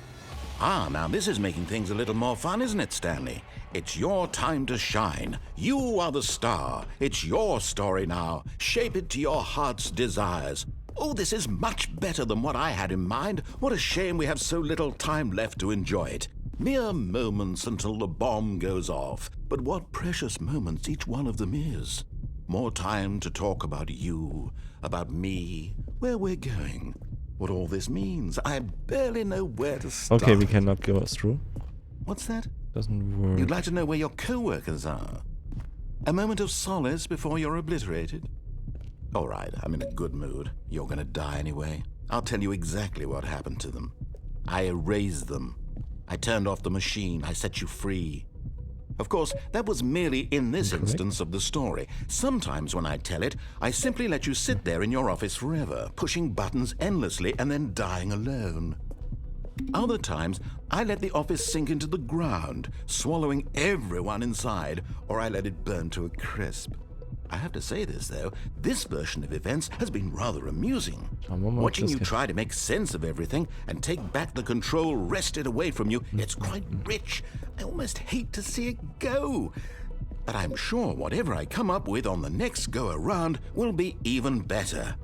Ah, now this is making things a little more fun, isn't it, Stanley? It's your time to shine. You are the star. It's your story now. Shape it to your heart's desires. Oh, this is much better than what I had in mind. What a shame we have so little time left to enjoy it. Mere moments until the bomb goes off. But what precious moments each one of them is. More time to talk about you, about me, where we're going, what all this means. I barely know where to start. Okay, we cannot go through. What's that? Doesn't work. You'd like to know where your co-workers are? A moment of solace before you're obliterated? All right, I'm in a good mood. You're gonna die anyway. I'll tell you exactly what happened to them. I erased them. I turned off the machine. I set you free. Of course, that was merely in this instance of the story. Sometimes when I tell it, I simply let you sit there in your office forever, pushing buttons endlessly and then dying alone. Other times, I let the office sink into the ground, swallowing everyone inside, or I let it burn to a crisp. I have to say this, though, this version of events has been rather amusing. Watching you try to make sense of everything and take back the control wrested away from you, it's quite rich. I almost hate to see it go. But I'm sure whatever I come up with on the next go-around will be even better.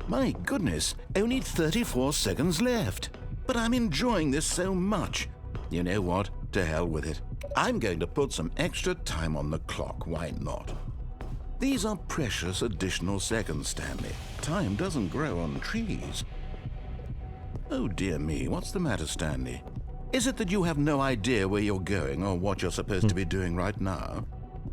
My goodness, only 34 seconds left. But I'm enjoying this so much. You know what? To hell with it. I'm going to put some extra time on the clock, why not? These are precious additional seconds, Stanley. Time doesn't grow on trees. Oh dear me, what's the matter, Stanley? Is it that you have no idea where you're going or what you're supposed to be doing right now?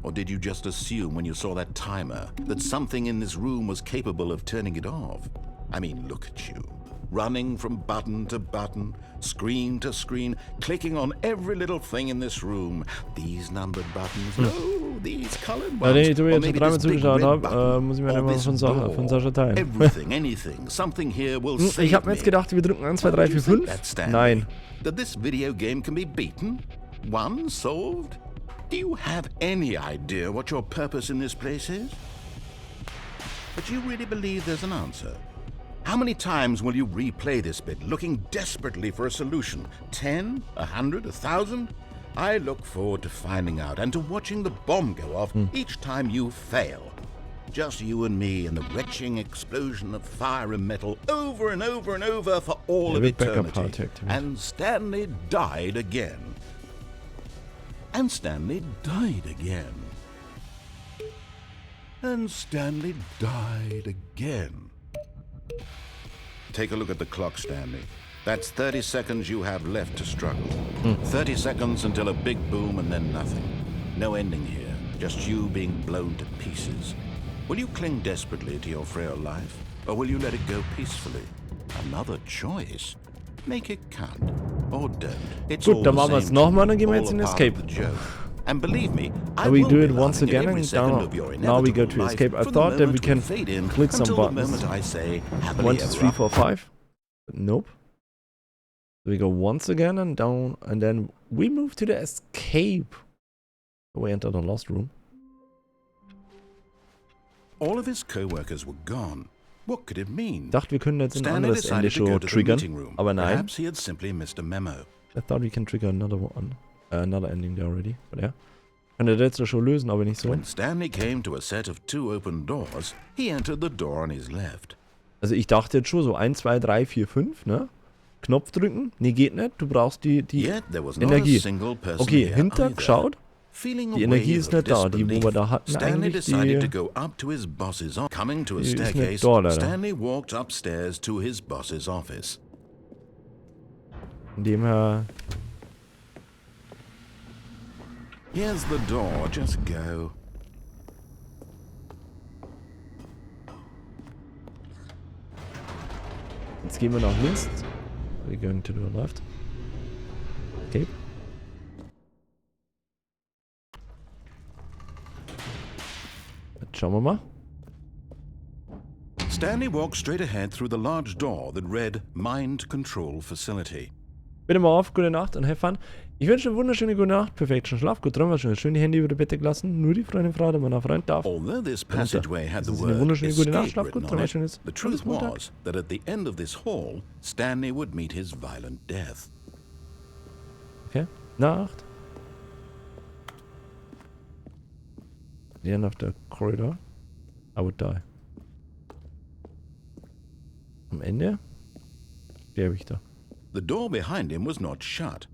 Or did you just assume when you saw that timer that something in this room was capable of turning it off? I mean, look at you. Running from button to button, screen to screen, clicking on every little thing in this room. These numbered buttons, no, these colored ones. Ich jetzt schon dreimal zugeschaut habe, muss ich mir einfach von Sascha teilen. Everything, anything, something here will save Ich habe mir jetzt gedacht, wir drücken 1, 2, 3, 4, 5. Nein. That this video game can be beaten? Won? Solved? Do you have any idea what your purpose in this place is? But you really believe there's an answer? How many times will you replay this bit, looking desperately for a solution? 10? 100? 1,000? I look forward to finding out and to watching the bomb go off each time you fail. Just you and me and the retching explosion of fire and metal over and over and over for all of eternity. And Stanley died again. And Stanley died again. And Stanley died again. Take a look at the clock, Stanley. That's 30 seconds you have left to struggle. 30 seconds until a big boom and then nothing. No ending here, just you being blown to pieces. Will you cling desperately to your frail life, or will you let it go peacefully? Another choice. Make it count, or don't. It's Gut, dann machen wir es nochmal, dann gehen wir jetzt in Escape. And believe me, So we do it once again, and now we go to Escape. I thought that we can click some buttons. 1, 2, 3, 4, 5. Nope. So we go once again and down, and then we move to the Escape. We enter the last room. All of his co-workers were gone. What could it mean? Ich dachte, wir können jetzt ein anderes Ende schon triggern, aber nein. Perhaps he had simply missed a memo. I thought we can trigger another one. Another ending there already, but yeah. Kann der letzte schon lösen, aber nicht so. When Stanley came to a set of 2 open doors, he entered the door on his left. Also ich dachte jetzt schon so 1, 2, 3, 4, 5, ne? Knopf drücken? Nee, geht nicht. Du brauchst die Energie. Okay, hinter, geschaut. Die Energie ist nicht da. Die, wo wir da hatten, eigentlich, die ist nicht da, leider. Stanley walked upstairs to his boss's office. Von dem her... Here's the door, just go. Jetzt gehen wir nach links. We're going to the left. Okay. Jetzt schauen wir mal. Stanley walked straight ahead through the large door that read Mind Control Facility. Bitte mal auf, gute Nacht und have fun. Ich wünsche eine wunderschöne gute Nacht, perfekten Schlaf, gut träumen, schön die Hände über die Bette gelassen. Nur die Freundin Frau, mein Freund darf. Although this passageway had the eine word wunderschöne gute Nacht, escape Schlaf gut, written on träumen, it, schönes. the truth was that at the end of this hall, Stanley would meet his violent death. Okay, Nacht. The end of the corridor, I would die. Am Ende sterbe ich da. The door behind him was not shut.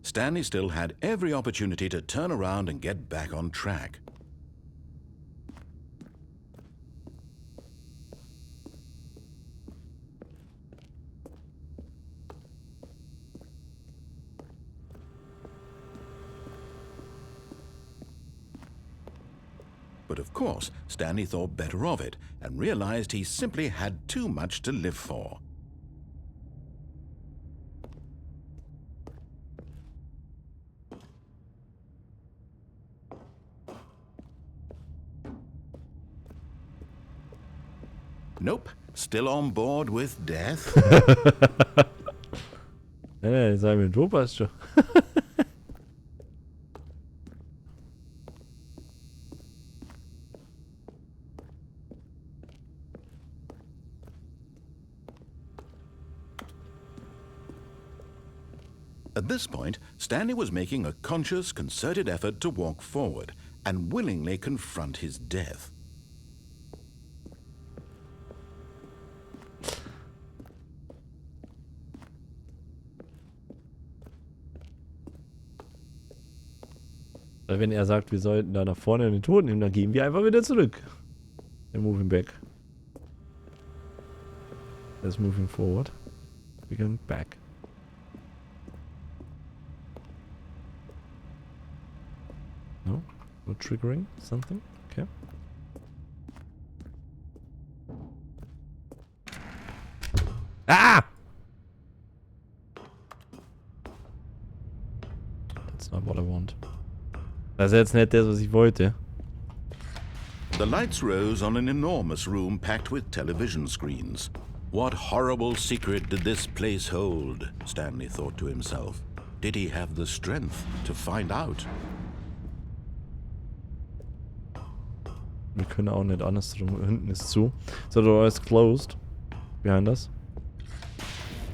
Stanley still had every opportunity to turn around and get back on track. But of course, Stanley thought better of it and realized he simply had too much to live for. Nope, still on board with death. Ja, jetzt sagen wir, du passt schon. At this point, Stanley was making a conscious, concerted effort to walk forward and willingly confront his death. Weil wenn er sagt, wir sollten da nach vorne den Tod nehmen, dann gehen wir einfach wieder zurück. We're moving back. Let's moving forward. We're going back. No? No triggering something? Okay. Ah! That's not what I want. Das ist jetzt nicht das, was ich wollte. The lights rose on an enormous room packed with television screens. What horrible secret did this place hold? Stanley thought to himself. Did he have the strength to find out? Wir können auch nicht andersrum. Hinten ist zu. So the door is closed. Behind us.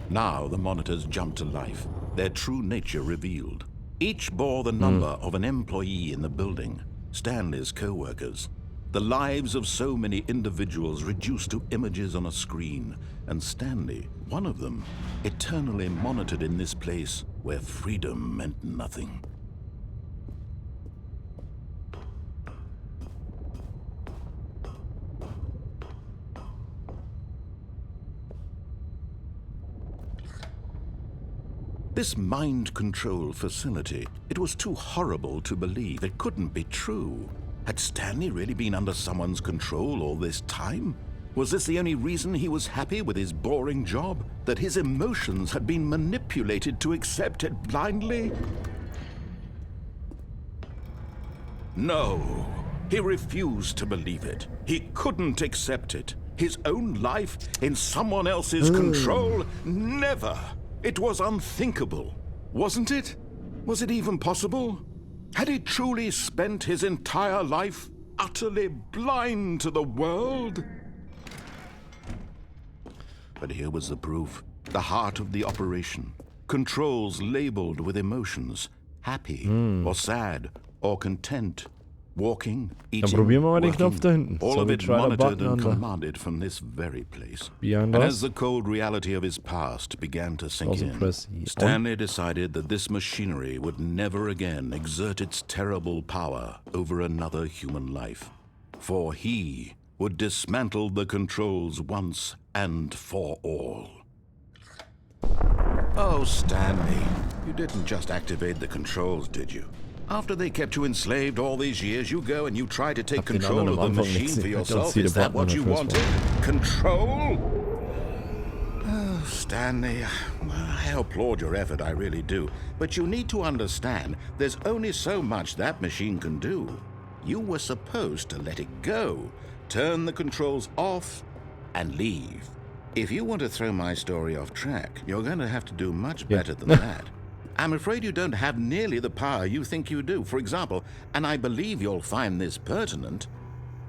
Now the monitors jumped to life, their true nature revealed. Each bore the number of an employee in the building, Stanley's co-workers. The lives of so many individuals reduced to images on a screen, and Stanley, one of them, eternally monitored in this place where freedom meant nothing. This mind control facility, it was too horrible to believe. It couldn't be true. Had Stanley really been under someone's control all this time? Was this the only reason he was happy with his boring job? That his emotions had been manipulated to accept it blindly? No, he refused to believe it. He couldn't accept it. His own life in someone else's control? Never! It was unthinkable, wasn't it? Was it even possible? Had he truly spent his entire life utterly blind to the world? But here was the proof, the heart of the operation. Controls labeled with emotions, happy or sad or content. Walking, eating, probieren wir mal den Knopf da hinten. all So of we it try the monitored button and on the- commanded from this very place. Behind And us. as the cold reality of his past began to sink Also in, press E on. Stanley decided that this machinery would never again exert its terrible power over another human life. For he would dismantle the controls once and for all. Oh, Stanley, you didn't just activate the controls, did you? After they kept you enslaved all these years, you go and you try to take Hab den control anderen of am the Anfang machine nicht for gesehen. I don't yourself? see the Is that button what on you the first wanted? Control? Oh, Stanley, I applaud your effort, I really do. But you need to understand, there's only so much that machine can do. You were supposed to let it go, turn the controls off, and leave. If you want to throw my story off track, you're going to have to do much better than that. I'm afraid you don't have nearly the power you think you do. For example, and I believe you'll find this pertinent,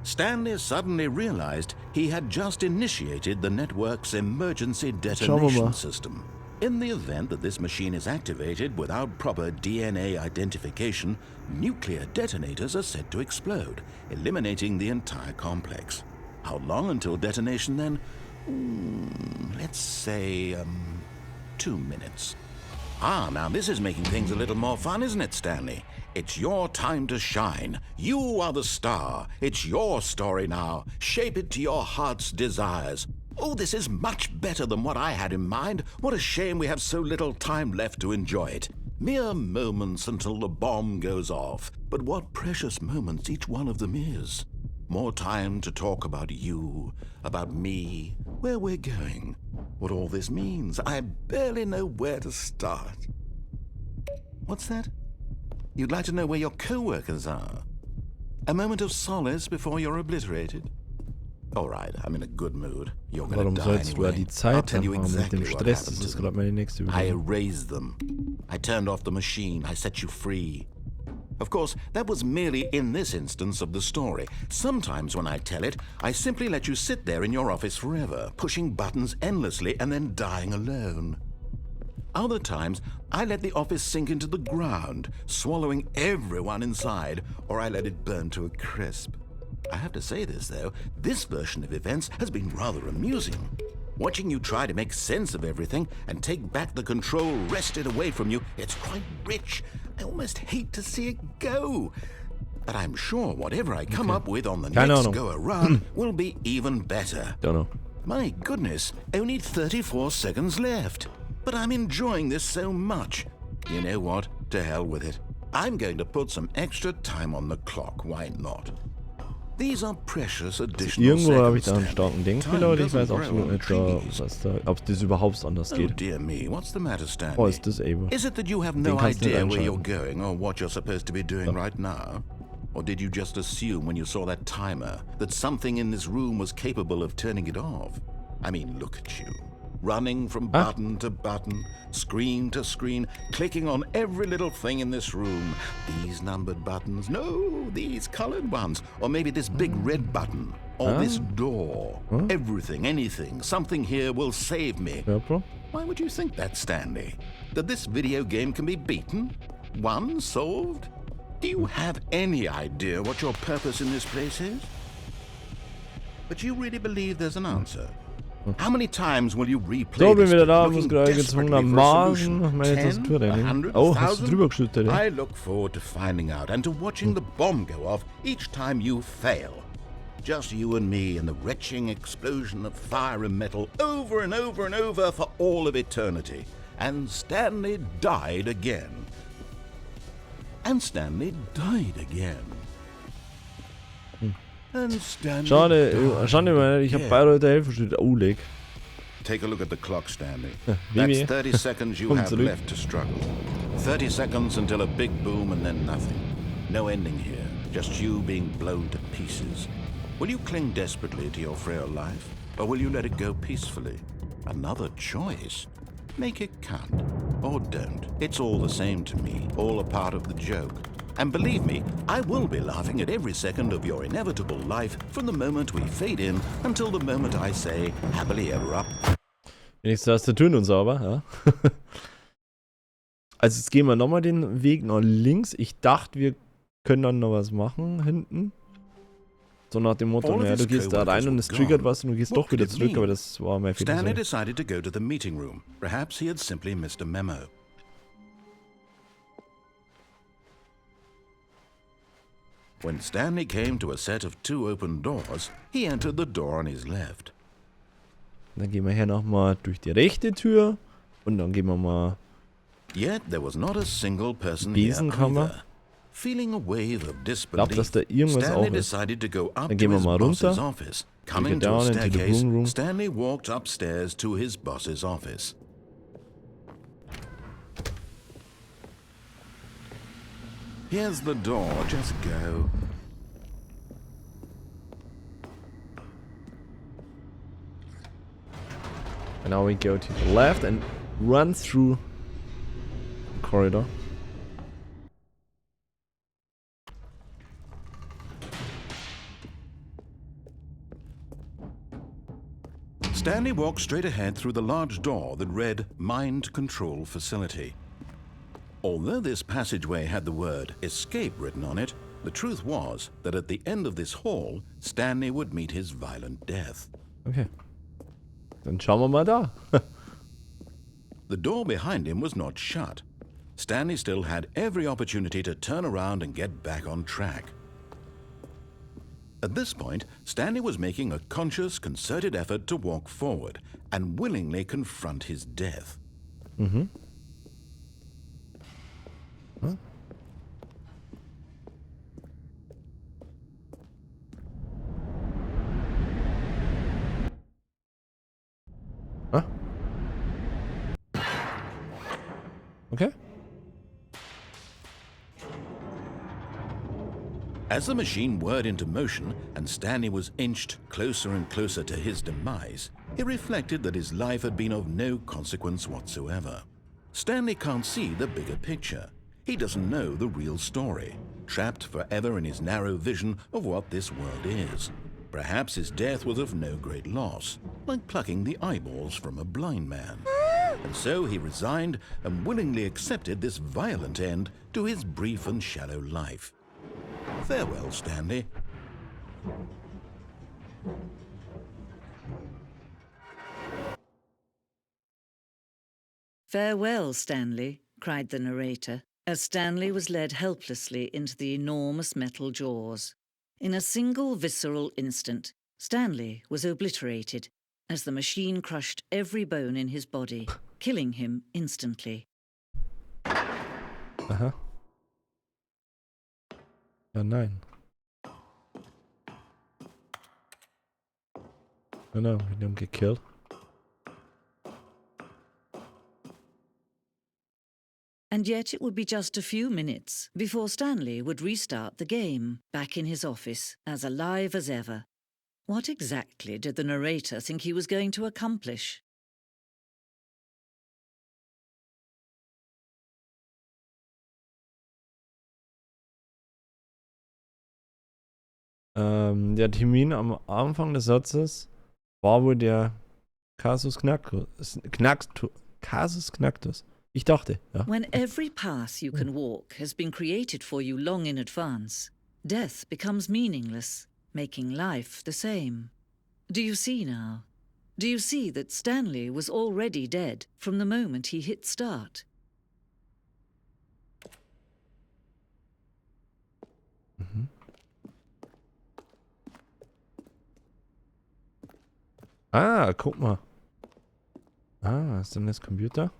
Stanley suddenly realized he had just initiated the network's emergency detonation system. In the event that this machine is activated without proper DNA identification, nuclear detonators are set to explode, eliminating the entire complex. How long until detonation then? Let's say, 2 minutes. Ah, now this is making things a little more fun, isn't it, Stanley? It's your time to shine. You are the star. It's your story now. Shape it to your heart's desires. Oh, this is much better than what I had in mind. What a shame we have so little time left to enjoy it. Mere moments until the bomb goes off. But what precious moments each one of them is. More time to talk about you, about me, where we're going, what all this means. I barely know where to start. What's that? You'd like to know where your co-workers are? A moment of solace before you're obliterated? Alright, I'm in a good mood. You're gonna Warum die sollst du ja anyway. die I'll Zeit tell you haben mit exactly dem what Stress? happened Das to ist them. gerade meine nächste I Überlegung. erased them. I turned off the machine. I set you free. Of course, that was merely in this instance of the story. Sometimes when I tell it, I simply let you sit there in your office forever, pushing buttons endlessly and then dying alone. Other times, I let the office sink into the ground, swallowing everyone inside, or I let it burn to a crisp. I have to say this, though, this version of events has been rather amusing. Watching you try to make sense of everything and take back the control wrested away from you, it's quite rich. I almost hate to see it go. But I'm sure whatever I come up with on the next go-around will be even better. Don't know. My goodness, only 34 seconds left. But I'm enjoying this so much. You know what? To hell with it. I'm going to put some extra time on the clock. Why not? These are precious additional Irgendwo habe ich seconds, da einen starken Stanley. Denkfehler und ich weiß Time absolut doesn't nicht, grow on ob trees. das überhaupt anders Oh geht. dear me, what's the matter, Stanley? Oh, ist das able? Is it that you have Den no kannst du nicht idea where you're einschalten. going or what you're supposed to be doing right now? Or did you just assume when you saw that timer that something in this room was capable of turning it off? I mean, look at you. Running from button to button, screen to screen, clicking on every little thing in this room. These numbered buttons, no, these colored ones. Or maybe this big red button. Or this door. Everything, anything, something here will save me. Ja, Bro. Why would you think that, Stanley? That this video game can be beaten? Won? Solved? Do you have any idea what your purpose in this place is? But you really believe there's an answer? How many times will you replay So, bin this wieder bit, da, looking muss gerade desperately for a gezwungenermaßen solution? meine 10, Tastatur reinnehmen. 100, Oh, hast du 1000? drüber geschüttet, ja? I look forward to finding out and to watching the bomb go off each time you fail. Just you and me and the retching explosion of fire and metal over and over and over for all of eternity. And Stanley died again. And Stanley died again. And Stanley Schade, ich habe Bayreuther Helfer studiert. Oh, leck. Take a look at the clock, Stanley. Wie? That's 30 seconds you Kommt have zurück. left to struggle. 30 seconds until a big boom and then nothing. No ending here, just you being blown to pieces. Will you cling desperately to your frail life, or will you let it go peacefully? Another choice. Make it count, or don't. It's all the same to me, all a part of the joke. And believe me, I will be laughing at every second of your inevitable life from the moment we fade in until the moment I say, happily ever up. Wenigstens hast du Tür und sauber, ja. Also jetzt gehen wir nochmal den Weg nach links. Ich dachte, wir können dann noch was machen hinten. So nach dem Motto, naja, du gehst da rein und es triggert was und du gehst doch wieder zurück, aber das war mein Fehler. Stanley decided to go to the meeting room. Perhaps he had simply missed a memo. When Stanley came to a set of 2 open doors, he entered the door on his left. Dann gehen wir hier nochmal durch die rechte Tür und dann gehen wir mal. Yet there was not a single person here Besenkammer. either. Feeling a wave of Ich glaube, dass disbelief, da irgendwas Stanley auch ist. decided to go up Dann to gehen wir his mal boss's runter. office. Coming down to a into the staircase, room. Stanley walked upstairs to his boss's office. Here's the door, just go. And now we go to the left and run through the corridor. Stanley walked straight ahead through the large door that read Mind Control Facility. Although this passageway had the word escape written on it, the truth was that at the end of this hall, Stanley would meet his violent death. Okay. Dann schauen wir mal da. The door behind him was not shut. Stanley still had every opportunity to turn around and get back on track. At this point, Stanley was making a conscious, concerted effort to walk forward and willingly confront his death. Mhm. Huh? Huh? Okay. As the machine whirred into motion and Stanley was inched closer and closer to his demise, he reflected that his life had been of no consequence whatsoever. Stanley can't see the bigger picture. He doesn't know the real story, trapped forever in his narrow vision of what this world is. Perhaps his death was of no great loss, like plucking the eyeballs from a blind man. And so he resigned and willingly accepted this violent end to his brief and shallow life. Farewell, Stanley. "Farewell, Stanley," cried the narrator, as Stanley was led helplessly into the enormous metal jaws. In a single visceral instant, Stanley was obliterated as the machine crushed every bone in his body, killing him instantly. Aha. Ja, nein. Genau, wir haben gekillt. And yet it would be just a few minutes before Stanley would restart the game, back in his office, as alive as ever. What exactly did the narrator think he was going to accomplish? Der Termin am Anfang des Satzes war wohl der Casus Knacktus. Ich dachte, ja. When every path you can walk has been created for you long in advance, death becomes meaningless, making life the same. Do you see now? Do you see that Stanley was already dead from the moment he hit start? Mhm. Ah, guck mal. Ah, was ist denn das Computer?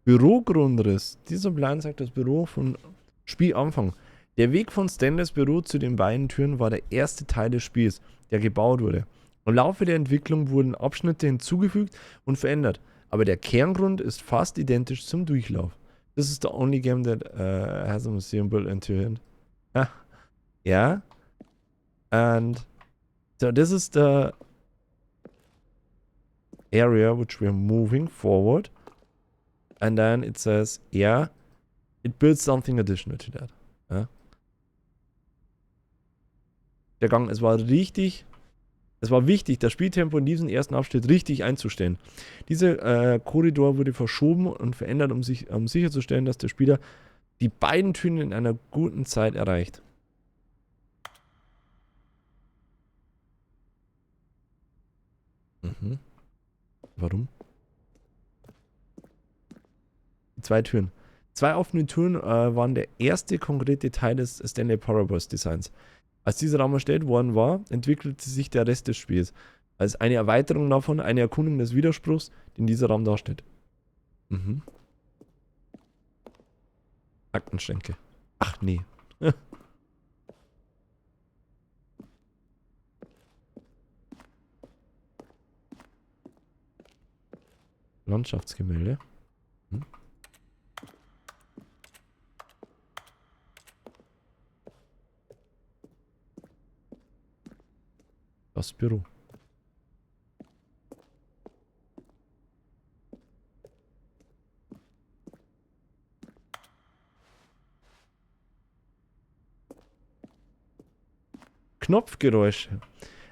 Bürogrundriss. Dieser Plan sagt das Büro von Spielanfang. Der Weg von Stanleys Büro zu den beiden Türen war der erste Teil des Spiels, der gebaut wurde. Im Laufe der Entwicklung wurden Abschnitte hinzugefügt und verändert, aber der Kerngrund ist fast identisch zum Durchlauf. This is the only game that has a museum built into it. Ah, yeah. And so this is the area which we're moving forward. And then it says, yeah, it builds something additional to that. Ja. Der Gang, es war wichtig, das Spieltempo in diesem ersten Abschnitt richtig einzustellen. Dieser Korridor wurde verschoben und verändert, um sicherzustellen, dass der Spieler die beiden Türen in einer guten Zeit erreicht. Mhm. Warum? Zwei Türen. Zwei offene Türen waren der erste konkrete Teil des Stanley Parable Designs. Als dieser Raum erstellt worden war, entwickelte sich der Rest des Spiels. Als eine Erweiterung davon, eine Erkundung des Widerspruchs, den dieser Raum darstellt. Mhm. Aktenschränke. Ach nee. Landschaftsgemälde. Hm. Das Büro. Knopfgeräusche.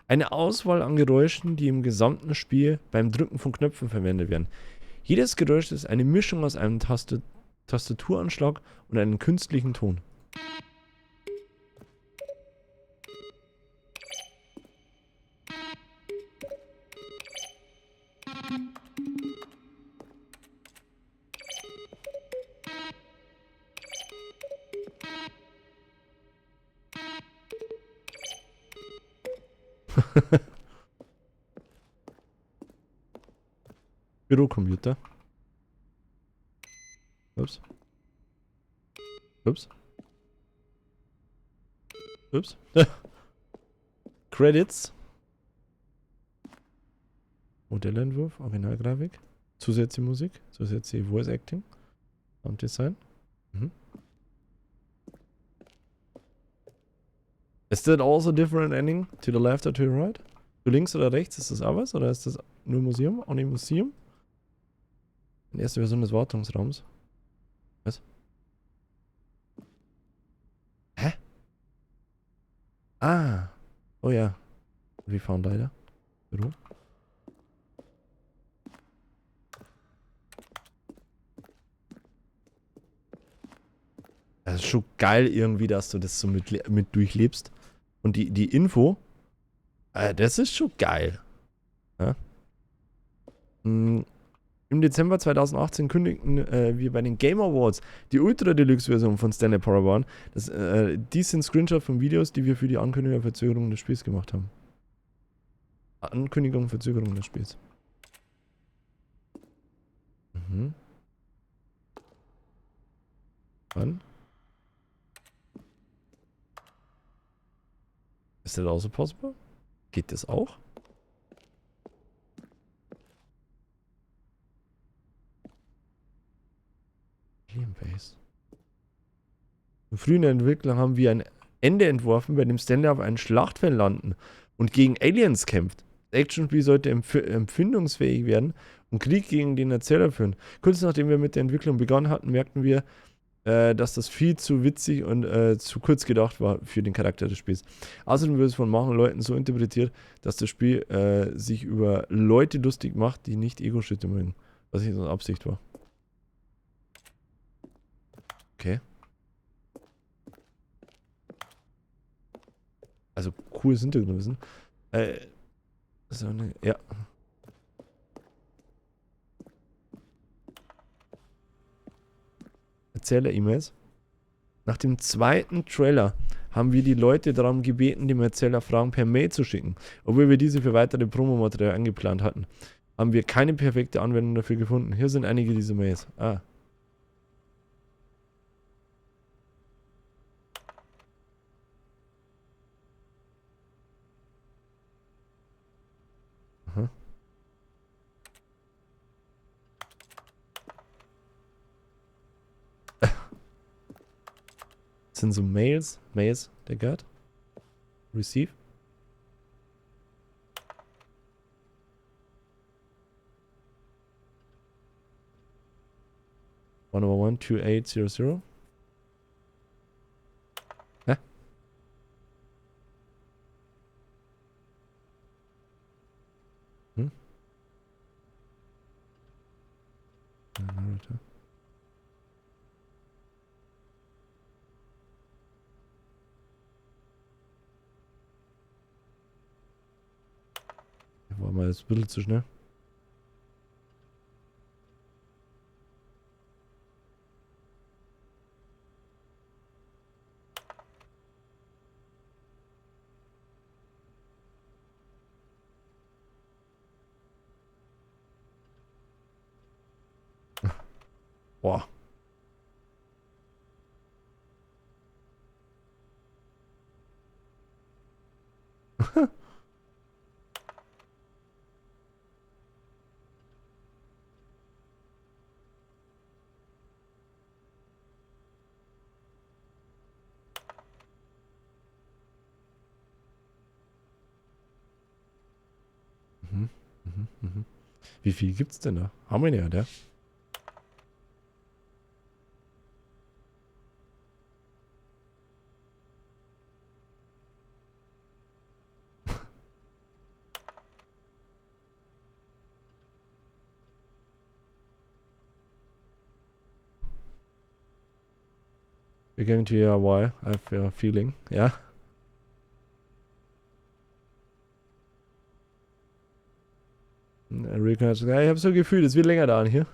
Eine Auswahl an Geräuschen, die im gesamten Spiel beim Drücken von Knöpfen verwendet werden. Jedes Geräusch ist eine Mischung aus einem Tastaturanschlag und einem künstlichen Ton. Bürocomputer. Ups. Ups. Ups. Credits. Modellentwurf, Originalgrafik. Zusätzliche Musik. Zusätzliche Voice Acting. Sounddesign. Mhm. Is that also different ending? To the left or to the right? Zu links oder rechts, ist das auch was? Oder ist das nur Museum? Auch nicht Museum? Die erste Version des Wartungsraums. Was? Hä? Ah. Oh ja. We found leider. Büro. Das ist schon geil irgendwie, dass du das so mit durchlebst. Und die Info, das ist schon geil. Ja? Im Dezember 2018 kündigten wir bei den Game Awards die Ultra Deluxe Version von Stanley Parable an. Dies sind Screenshots von Videos, die wir für die Ankündigung und Verzögerung des Spiels gemacht haben. Ankündigung und Verzögerung des Spiels. Mhm. Wann? Ist das also possible? Geht das auch? Base. Im frühen Entwickler haben wir ein Ende entworfen, bei dem Stanley auf einem Schlachtfeld landen und gegen Aliens kämpft. Das Actionspiel sollte empfindungsfähig werden und Krieg gegen den Erzähler führen. Kurz nachdem wir mit der Entwicklung begonnen hatten, merkten wir, dass das viel zu witzig und zu kurz gedacht war für den Charakter des Spiels. Außerdem wird es von manchen Leuten so interpretiert, dass das Spiel sich über Leute lustig macht, die nicht Ego-Schritte mögen. Was nicht so eine Absicht war. Okay. Also cooles Hintergrundwissen. So eine, ja. Erzähler-E-Mails. Nach dem zweiten Trailer haben wir die Leute darum gebeten, dem Erzähler Fragen per Mail zu schicken. Obwohl wir diese für weitere Promomaterial eingeplant hatten, haben wir keine perfekte Anwendung dafür gefunden. Hier sind einige dieser Mails. Ah. Aha. Das sind so Mails, der gehört. Receive. One over 12800. Hä? Hm? War mal jetzt ein bisschen zu schnell. Boah. Wie viel gibt's denn da? How many are there? We're going to hear why. I have a feeling. Ja. Rick hat gesagt, ich habe so ein Gefühl, es wird länger dauern hier.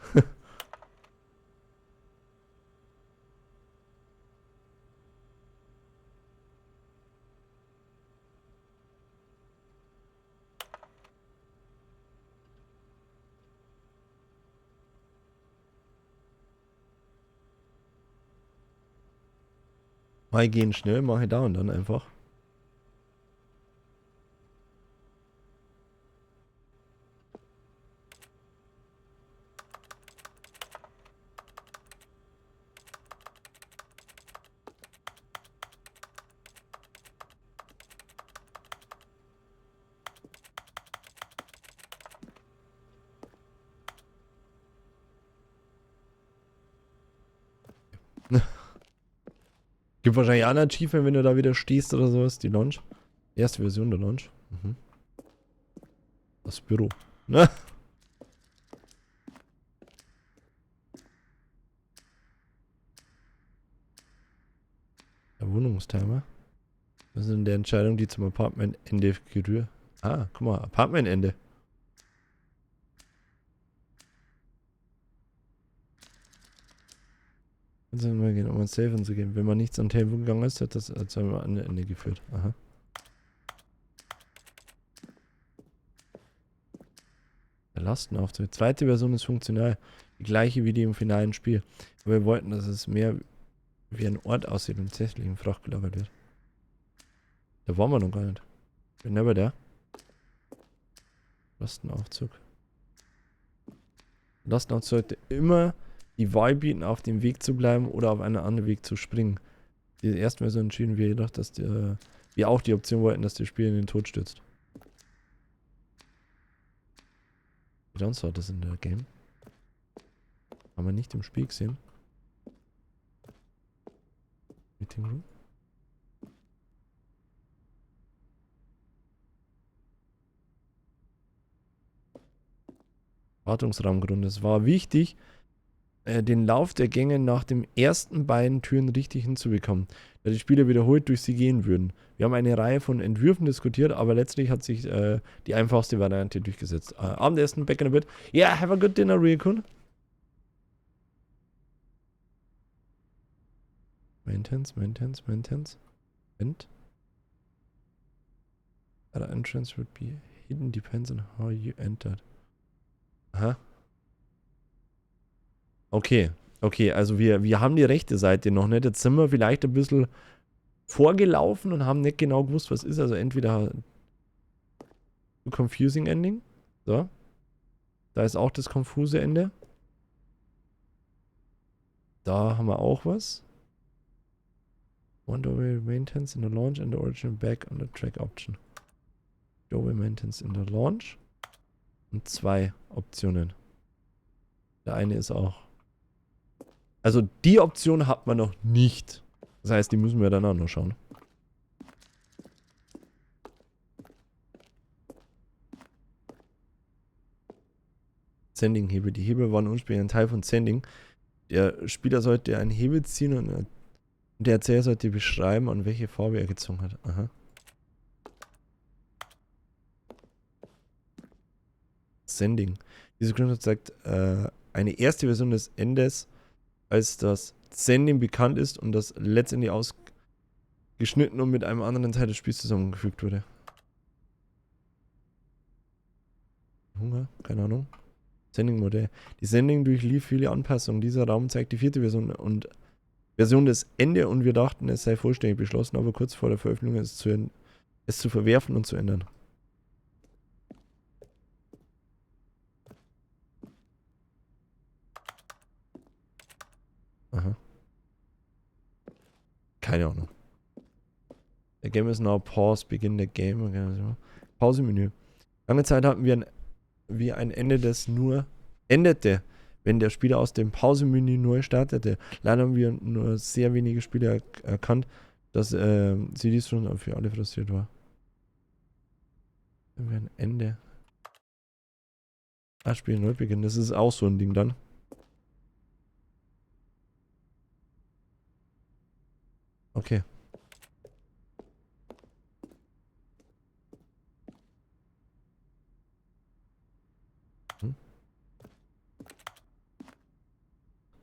Mal gehen schnell, mache da und dann einfach. Gibt wahrscheinlich auch ein Achievement, wenn du da wieder stehst oder sowas. Die Launch. Erste Version der Launch. Mhm. Das Büro. Ne? Der Wohnungstimer. Das ist in der Entscheidung, die zum Apartmentende gerührt. Ah, guck mal, Apartmentende. Kannst du mal gehen, um ein Safe anzugeben. Wenn man nichts an Telefon gegangen ist, hat das zu einem Ende geführt. Aha. Der Lastenaufzug. Zweite Version ist funktional. Die gleiche wie die im finalen Spiel. Aber wir wollten, dass es mehr wie ein Ort aussieht und tatsächlich in Fracht gelagert wird. Da waren wir noch gar nicht. Bin never der. Lastenaufzug. Lastenaufzug sollte immer die Wahl bieten, auf dem Weg zu bleiben oder auf einen anderen Weg zu springen. Die ersten Version entschieden wir jedoch, dass wir auch die Option wollten, dass das Spiel in den Tod stürzt. Wie sonst war das in der Game? Haben wir nicht im Spiel gesehen. Meeting Room. Wartungsraumgrund. Es war wichtig, den Lauf der Gänge nach den ersten beiden Türen richtig hinzubekommen, da die Spieler wiederholt durch sie gehen würden. Wir haben eine Reihe von Entwürfen diskutiert, aber letztlich hat sich die einfachste Variante durchgesetzt. Abendessen, back in a bit. Yeah, have a good dinner, Ryukun. Maintenance. Vent. Other entrance would be hidden, depends on how you entered. Aha. Okay, also wir haben die rechte Seite noch nicht. Jetzt sind wir vielleicht ein bisschen vorgelaufen und haben nicht genau gewusst, was ist. Also entweder confusing ending. So. Da ist auch das konfuse Ende. Da haben wir auch was. One doorway maintenance in the launch and the original back on the track option. Doorway maintenance in the launch. Und 2 Optionen. Der eine ist auch. Also die Option hat man noch nicht. Das heißt, die müssen wir dann auch noch schauen. Sending-Hebel. Die Hebel waren ursprünglich ein Teil von Sending. Der Spieler sollte einen Hebel ziehen und der Erzähler sollte beschreiben, an welche Farbe er gezogen hat. Aha. Sending. Diese Grundsatz sagt, eine erste Version des Endes, als das Sending bekannt ist und das letztendlich ausgeschnitten und mit einem anderen Teil des Spiels zusammengefügt wurde. Hunger? Keine Ahnung. Sending-Modell. Die Sending durchlief viele Anpassungen. Dieser Raum zeigt die 4. Version und Version des Ende und wir dachten, es sei vollständig beschlossen, aber kurz vor der Veröffentlichung es zu verwerfen und zu ändern. Aha. Keine Ahnung. The game is now paused, begin the game. Pause-Menü. Lange Zeit hatten wir ein Ende, das nur endete, wenn der Spieler aus dem Pause-Menü neu startete. Leider haben wir nur sehr wenige Spieler erkannt, dass sie dies schon für alle frustriert war. Wenn wir ein Ende. Spiel neu beginnen. Das ist auch so ein Ding dann. Okay.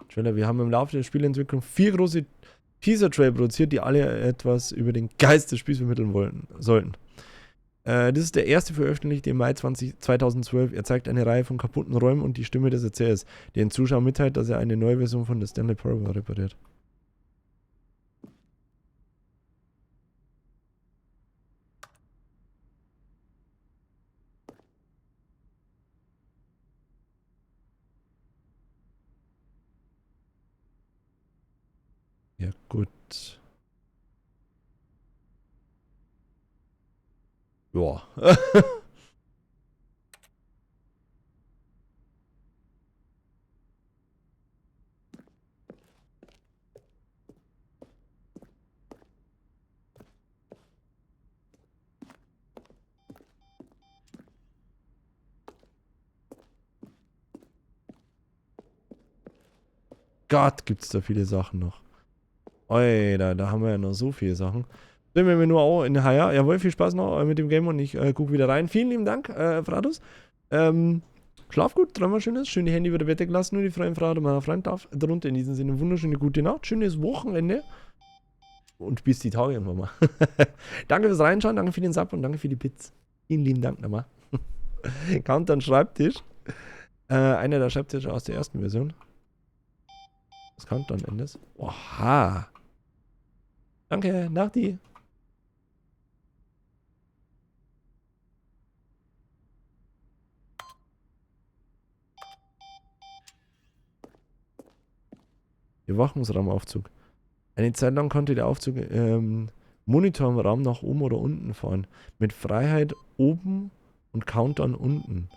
Trailer. Wir haben im Laufe der Spielentwicklung 4 große Teaser-Trailer produziert, die alle etwas über den Geist des Spiels vermitteln sollten. Das ist der erste veröffentlichte im Mai 2012. Er zeigt eine Reihe von kaputten Räumen und die Stimme des Erzählers, die den Zuschauer mitteilt, dass er eine neue Version von der Stanley Parable repariert. Ja, gut. Ja. Gott, gibt es da viele Sachen noch. Alter, da haben wir ja noch so viele Sachen. Sehen wir mir nur auch in HR. Jawohl, viel Spaß noch mit dem Game und ich gucke wieder rein. Vielen lieben Dank, Fradus. Schlaf gut, träum mal Schönes. Schön die Handy wieder Bett gelassen. Nur die freien Frau meiner Freund darf darunter. In diesem Sinne, wunderschöne gute Nacht. Schönes Wochenende. Und bis die Tage irgendwann mal. Danke fürs Reinschauen, danke für den Sub und danke für die Bits. Vielen lieben Dank nochmal. Countdown Schreibtisch. Einer der Schreibtische aus der ersten Version. Das Countdown endet. Oha. Danke, Nachti. Überwachungsraumaufzug. Eine Zeit lang konnte der Aufzug Monitor im Raum nach oben oder unten fahren. Mit Freiheit oben und Countdown unten.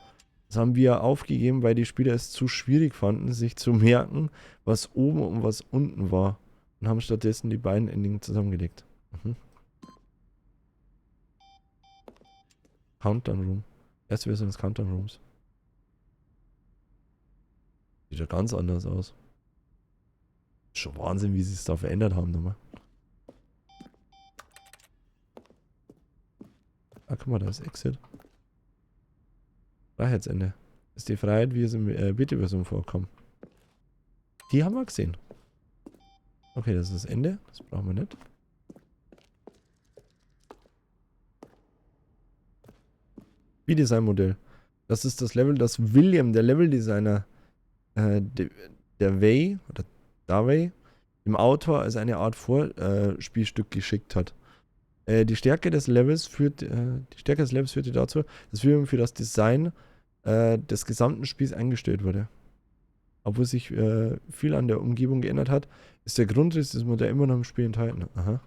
Das haben wir aufgegeben, weil die Spieler es zu schwierig fanden, sich zu merken, was oben und was unten war. Und haben stattdessen die beiden Endingen zusammengelegt. Countdown Room. Erste Version des Countdown Rooms. Sieht ja ganz anders aus. Schon Wahnsinn, wie sie es da verändert haben nochmal. Ah, guck mal, da ist Exit. Freiheitsende. Das ist die Freiheit, wie es in Beta-Version vorkommt. Die haben wir gesehen. Okay, das ist das Ende. Das brauchen wir nicht. V-Design-Modell. Das ist das Level, das William, der Level-Designer, der Way, oder Davey, dem Autor als eine Art Vorspielstück geschickt hat. Die Stärke des Levels führte dazu, dass William für das Design des gesamten Spiels eingestellt wurde. Obwohl sich viel an der Umgebung geändert hat, ist der Grundriss des Modells immer noch im Spiel enthalten. Aha.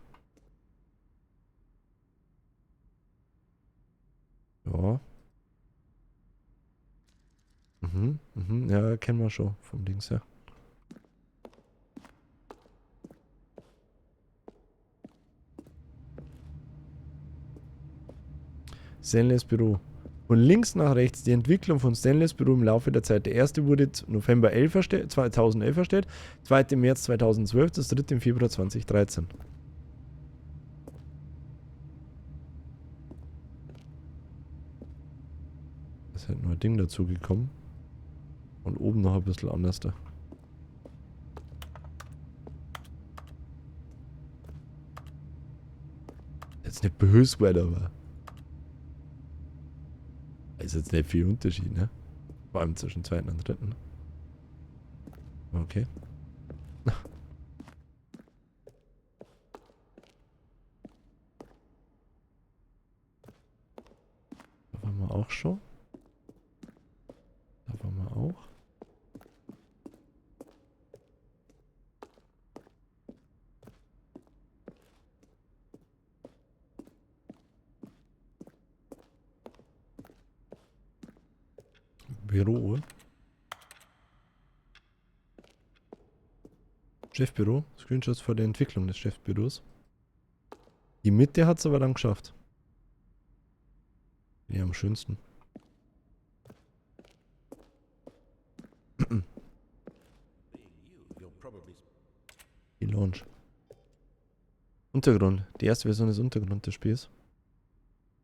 Ja. Ja, kennen wir schon vom Dings her. Stanleys Büro. Von links nach rechts die Entwicklung von Stanleys Büro im Laufe der Zeit. Der erste wurde November 2011 erstellt, zweite im März 2012, das dritte im Februar 2013. Es ist halt nur ein Ding dazu gekommen. Und oben noch ein bisschen anders da. Jetzt nicht böse werden, aber ist jetzt nicht viel Unterschied, ne? Vor allem zwischen zweiten und dritten. Okay. Da waren wir auch schon. Da waren wir auch. Büro. Chefbüro. Screenshots vor der Entwicklung des Chefbüros. Die Mitte hat es aber dann geschafft. Die am schönsten. Die Launch. Untergrund. Die erste Version ist Untergrund des Spiels.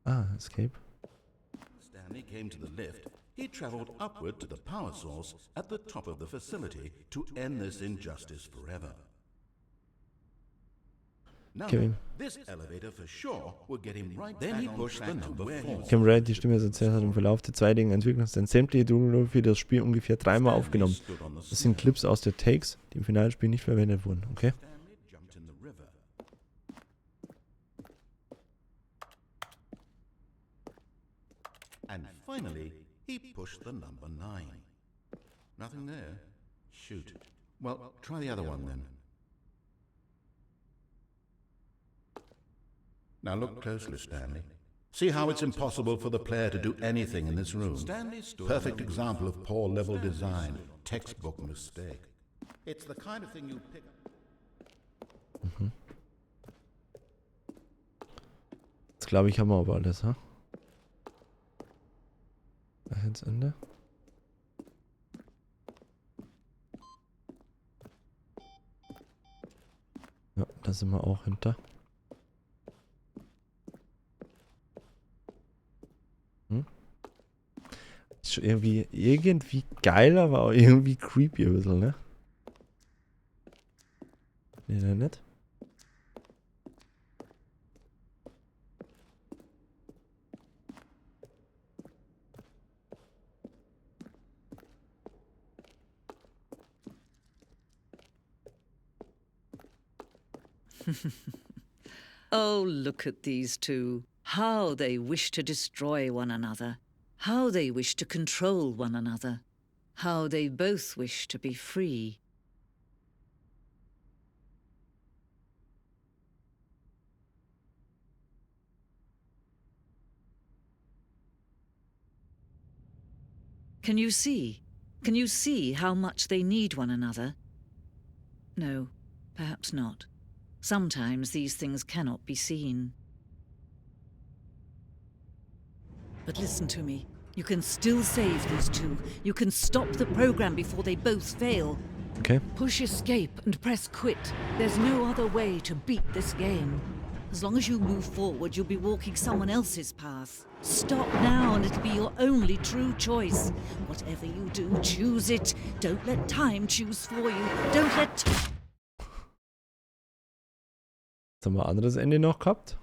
Ah, Escape. Stanley came to the lift. He traveled upward to the power source at the top of the facility to end this injustice forever. Now, Kevin. this elevator for sure will get him right then he pushed the number 4. Kim Wright, die Stimme des Erzählers, hat im Verlauf der zweitigen Entwicklung sämtliche Dialoge für das Spiel ungefähr 3-mal aufgenommen. Das sind Clips aus der Takes, die im finalen Spiel nicht verwendet wurden. Okay. Stanley jumped in the river. And finally, he pushed the number 9. Nothing there? Shoot. Well, try the other one then. Now look closely, Stanley. See how it's impossible for the player to do anything in this room? Perfect example of poor level design. Textbook mistake. It's the kind of thing you pick up. Jetzt glaube ich, haben wir aber alles, ha? Ende. Ja, da sind wir auch hinter. Hm? Ist schon irgendwie geil, aber auch irgendwie creepy ein bisschen, ne? Nee, nicht? Oh, look at these two. How they wish to destroy one another. How they wish to control one another. How they both wish to be free. Can you see? Can you see how much they need one another? No, perhaps not. Sometimes these things cannot be seen. But listen to me. You can still save these two. You can stop the program before they both fail. Okay. Push escape and press quit. There's no other way to beat this game. As long as you move forward, you'll be walking someone else's path. Stop now and it'll be your only true choice. Whatever you do, choose it. Don't let time choose for you. Don't let... Jetzt haben wir ein anderes Ende noch gehabt.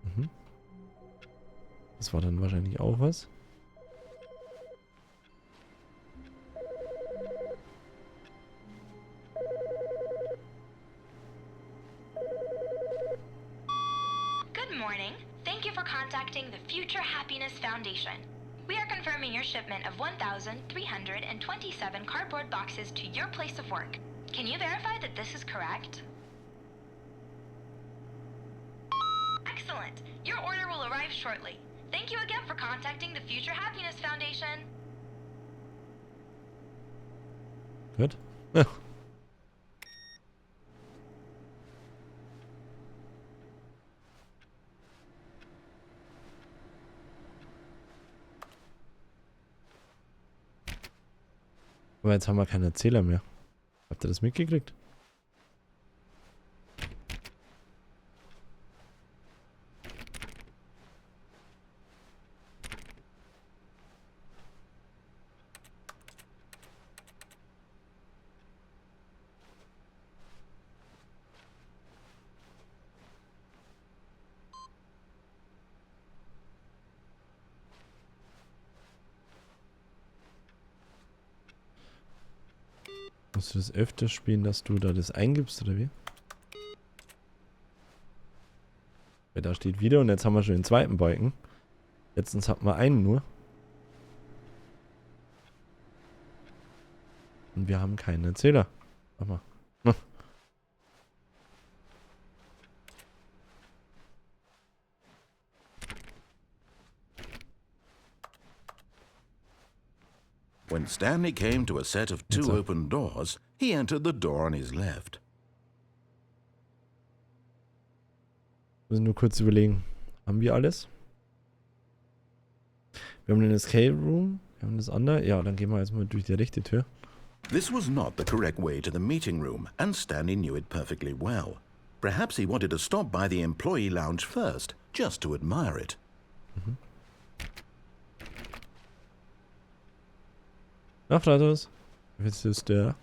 Mhm. Das war dann wahrscheinlich auch was. Good morning. Thank you for contacting the Future Happiness Foundation. We are confirming your shipment of 1,327 cardboard boxes to your place of work. Can you verify that this is correct? Excellent. Your order will arrive shortly. Thank you again for contacting the Future Happiness Foundation. Gut. Ja. Aber jetzt haben wir keinen Erzähler mehr. Habt ihr das mitgekriegt? Musst du das öfter spielen, dass du da das eingibst, oder wie? Weil da steht wieder und jetzt haben wir schon den zweiten Balken. Letztens hatten wir einen nur. Und wir haben keinen Erzähler. Mach mal. Hm. When Stanley came to a set of two So. open doors, he entered the door on his left. Müssen nur kurz überlegen. Haben wir alles? Wir haben den Escape Room. Wir haben das andere. Ja, dann gehen wir jetzt mal durch die rechte Tür. This was not the correct way to the meeting room, and Stanley knew it perfectly well. Perhaps he wanted to stop by the employee lounge first, just to admire it. Ach, Fratos. This is there.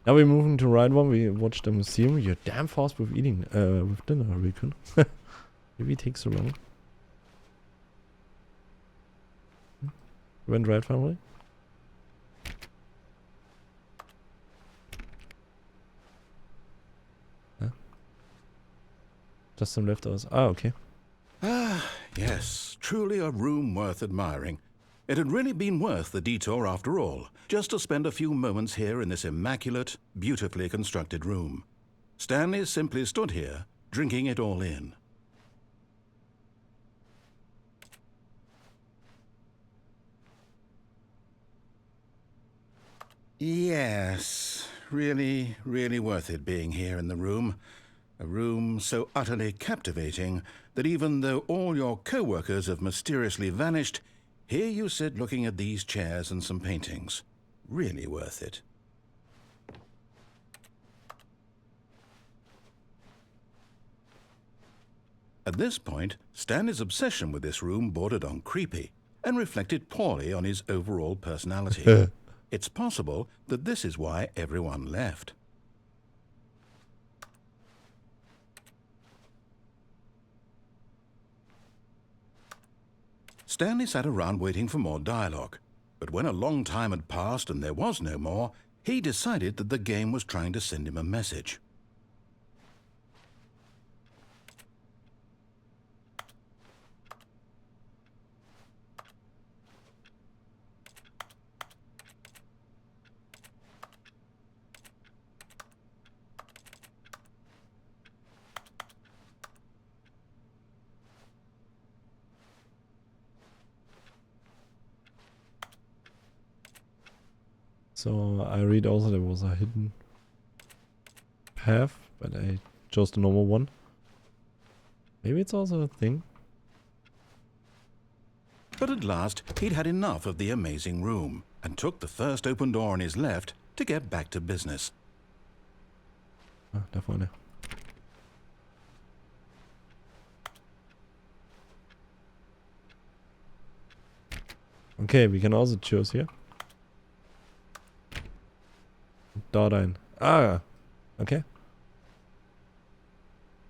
Now we're moving to right one. We watch the museum. You're damn fast with eating, with dinner, Recon. Maybe it takes so long. Went right, family? Huh? Just some leftovers. Ah, okay. Ah, yes, truly a room worth admiring. It had really been worth the detour after all, just to spend a few moments here in this immaculate, beautifully constructed room. Stanley simply stood here, drinking it all in. Yes, really, really worth it being here in the room. A room so utterly captivating that even though all your co-workers have mysteriously vanished, here you sit looking at these chairs and some paintings. Really worth it. At this point, Stanley's obsession with this room bordered on creepy and reflected poorly on his overall personality. It's possible that this is why everyone left. Stanley sat around waiting for more dialogue, but when a long time had passed and there was no more, he decided that the game was trying to send him a message. So I read also there was a hidden path, but I chose the normal one. Maybe it's also a thing. But at last, he'd had enough of the amazing room and took the first open door on his left to get back to business. Ah, da vorne. Okay, we can also choose here. Da rein. Ah, okay.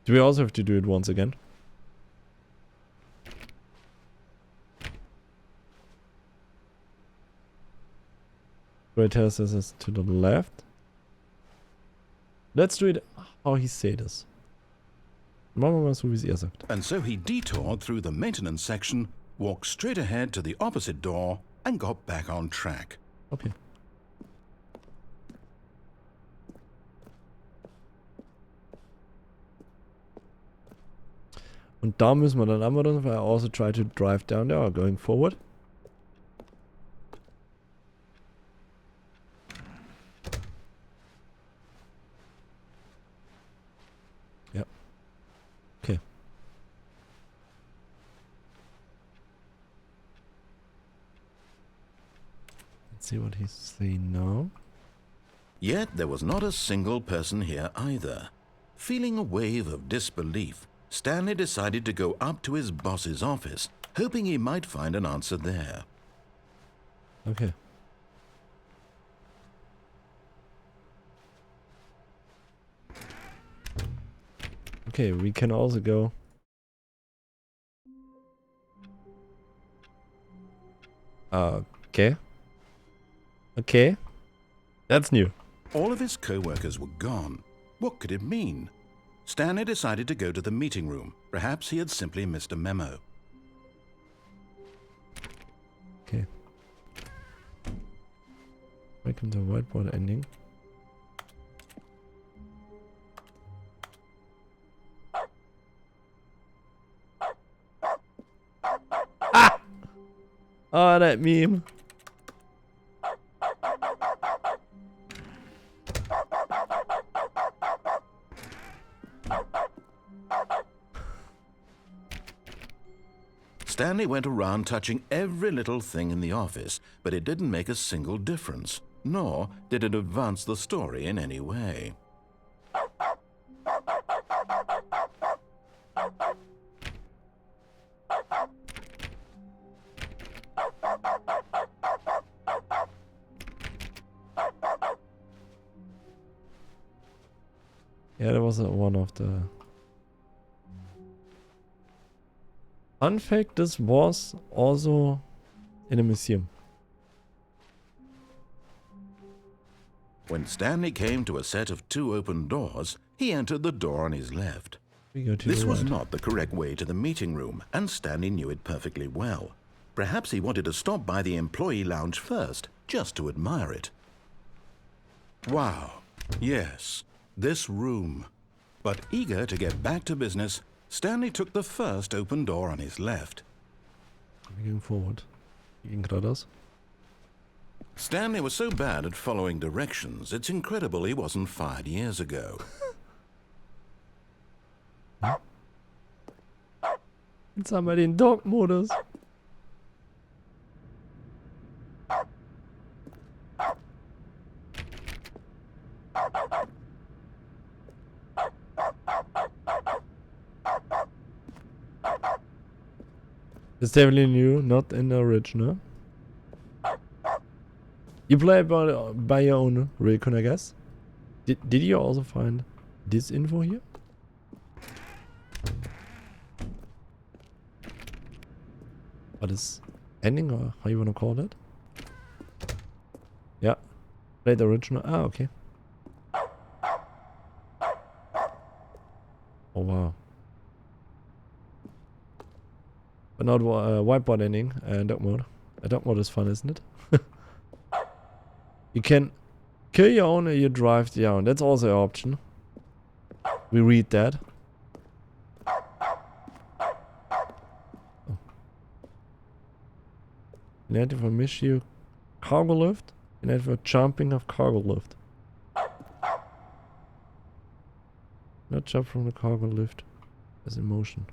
Do we also have to do it once again? Right here says it's to the left. Let's do it how he said this. Machen wir mal so, wie es er sagt. And so he detoured through the maintenance section, walked straight ahead to the opposite door, and got back on track. Okay. Und da müssen wir dann anmachen, weil I also try to drive down there, going forward. Ja. Okay. Let's see what he's saying now. Yet there was not a single person here either. Feeling a wave of disbelief, Stanley decided to go up to his boss's office, hoping he might find an answer there. Okay. Okay, we can also go. Okay. Okay. That's new. All of his co-workers were gone. What could it mean? Stanley decided to go to the meeting room. Perhaps he had simply missed a memo. Okay. Welcome to whiteboard ending. Ah! Oh, that meme. Stanley went around touching every little thing in the office, but it didn't make a single difference, nor did it advance the story in any way. Yeah, that was one of the... Fun fact, this was also in a museum. When Stanley came to a set of 2 open doors, he entered the door on his left. We go to This the was right. not the correct way to the meeting room, and Stanley knew it perfectly well. Perhaps he wanted to stop by the employee lounge first, just to admire it. Wow, yes, this room. But eager to get back to business, Stanley took the first open door on his left. We're going forward. Gegen geradeaus. Stanley was so bad at following directions, it's incredible he wasn't fired years ago. Jetzt haben wir den Dog-Modus. It's definitely new, not in the original. You play by your own recon, I guess. Did you also find this info here? What is ending, or how you wanna call it? Yeah. Play the original. Ah, okay. Oh wow. But not whiteboard ending, dog mode. Dog mode is fun, isn't it? You can kill your own or you drive the own. That's also an option. We read that. Oh. United for Michiu cargo lift. United for jumping of cargo lift. Not jump from the cargo lift as in motion.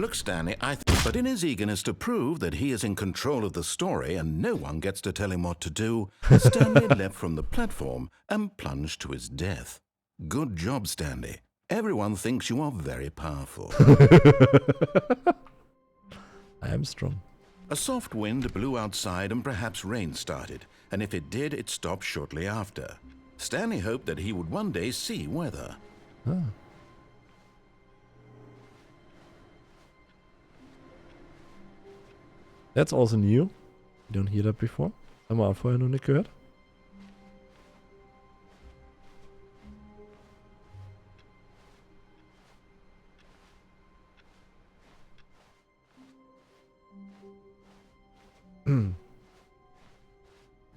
Look, Stanley, but in his eagerness to prove that he is in control of the story and no one gets to tell him what to do, Stanley leapt from the platform and plunged to his death. Good job, Stanley. Everyone thinks you are very powerful. I am strong. A soft wind blew outside and perhaps rain started, and if it did, it stopped shortly after. Stanley hoped that he would one day see weather. Ah. That's also new. You don't hear that before. Haben wir auch vorher noch nicht gehört.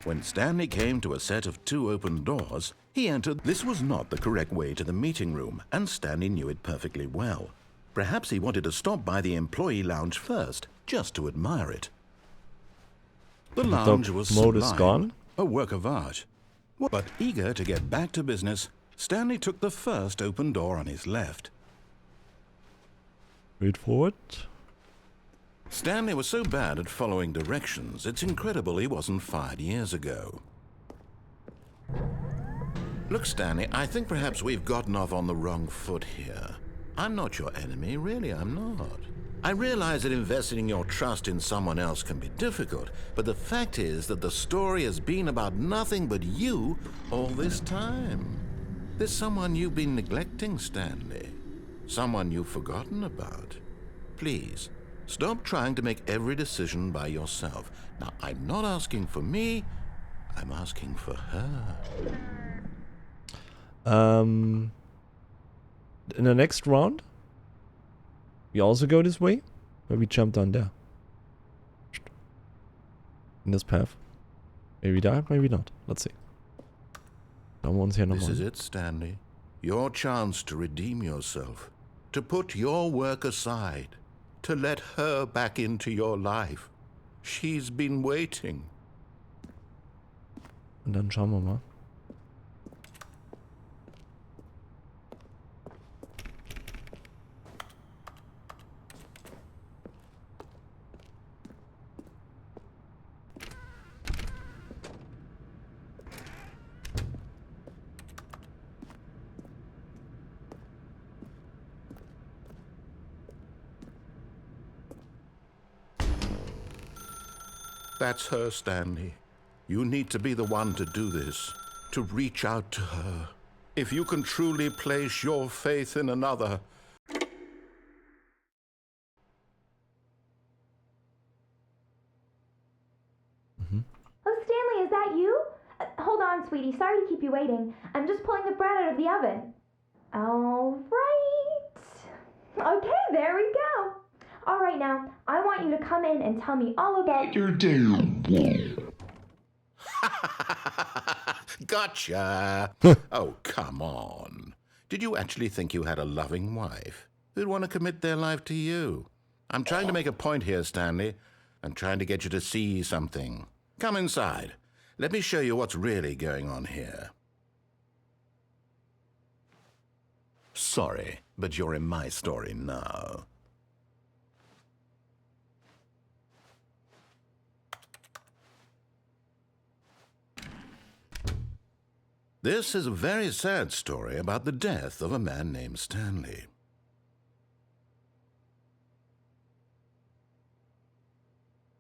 When Stanley came to a set of 2 open doors, he entered. This was not the correct way to the meeting room, and Stanley knew it perfectly well. Perhaps he wanted to stop by the employee lounge first, just to admire it. The lounge was mode is sublime, gone. a work of art. But eager to get back to business, Stanley took the first open door on his left. Wait for it. Stanley was so bad at following directions, it's incredible he wasn't fired years ago. Look, Stanley, I think perhaps we've gotten off on the wrong foot here. I'm not your enemy, really, I'm not. I realize that investing your trust in someone else can be difficult, but the fact is that the story has been about nothing but you all this time. There's someone you've been neglecting, Stanley. Someone you've forgotten about. Please, stop trying to make every decision by yourself. Now, I'm not asking for me, I'm asking for her. In the next round, we also go this way, but we jump down there. In this path. Maybe die, maybe not. Let's see. No one's here no more. This is it, Stanley. Your chance to redeem yourself. To put your work aside. To let her back into your life. She's been waiting. Und dann schauen wir mal. That's her, Stanley. You need to be the one to do this. To reach out to her. If you can truly place your faith in another. Oh, Stanley, is that you? Hold on, sweetie. Sorry to keep you waiting. I'm just pulling the bread out of the oven. All right. Okay, there we go. All right, now, I want you to come in and tell me all about your day. Gotcha. Oh, come on. Did you actually think you had a loving wife who'd want to commit their life to you? I'm trying to make a point here, Stanley. I'm trying to get you to see something. Come inside. let me show you what's really going on here. Sorry, but you're in my story now. This is a very sad story about the death of a man named Stanley.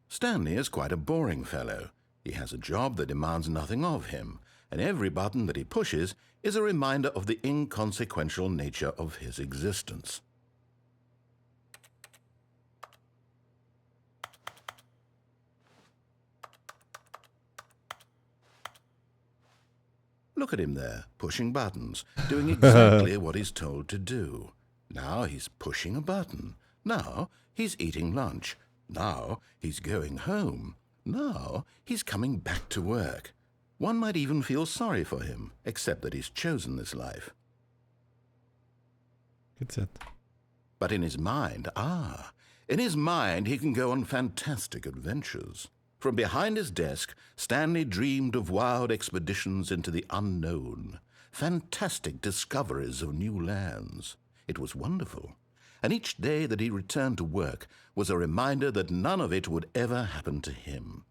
Stanley is quite a boring fellow. He has a job that demands nothing of him, and every button that he pushes is a reminder of the inconsequential nature of his existence. Look at him there, pushing buttons, doing exactly what he's told to do. Now he's pushing a button. Now he's eating lunch. Now he's going home. Now he's coming back to work. One might even feel sorry for him, except that he's chosen this life. Good set. But in his mind, he can go on fantastic adventures. From behind his desk, Stanley dreamed of wild expeditions into the unknown, fantastic discoveries of new lands. It was wonderful, and each day that he returned to work was a reminder that none of it would ever happen to him.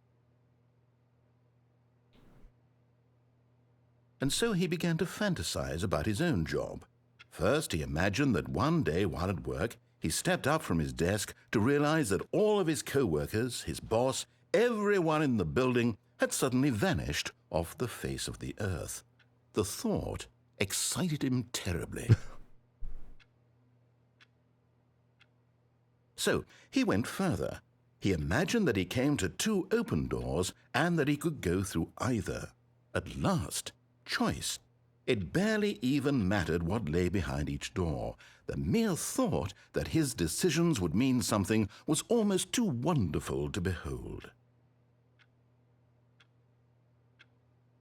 And so he began to fantasize about his own job. First, he imagined that one day while at work, he stepped up from his desk to realize that all of his co-workers, his boss, everyone in the building had suddenly vanished off the face of the earth. The thought excited him terribly. So he went further. He imagined that he came to 2 open doors and that he could go through either. At last, choice. It barely even mattered what lay behind each door. The mere thought that his decisions would mean something was almost too wonderful to behold.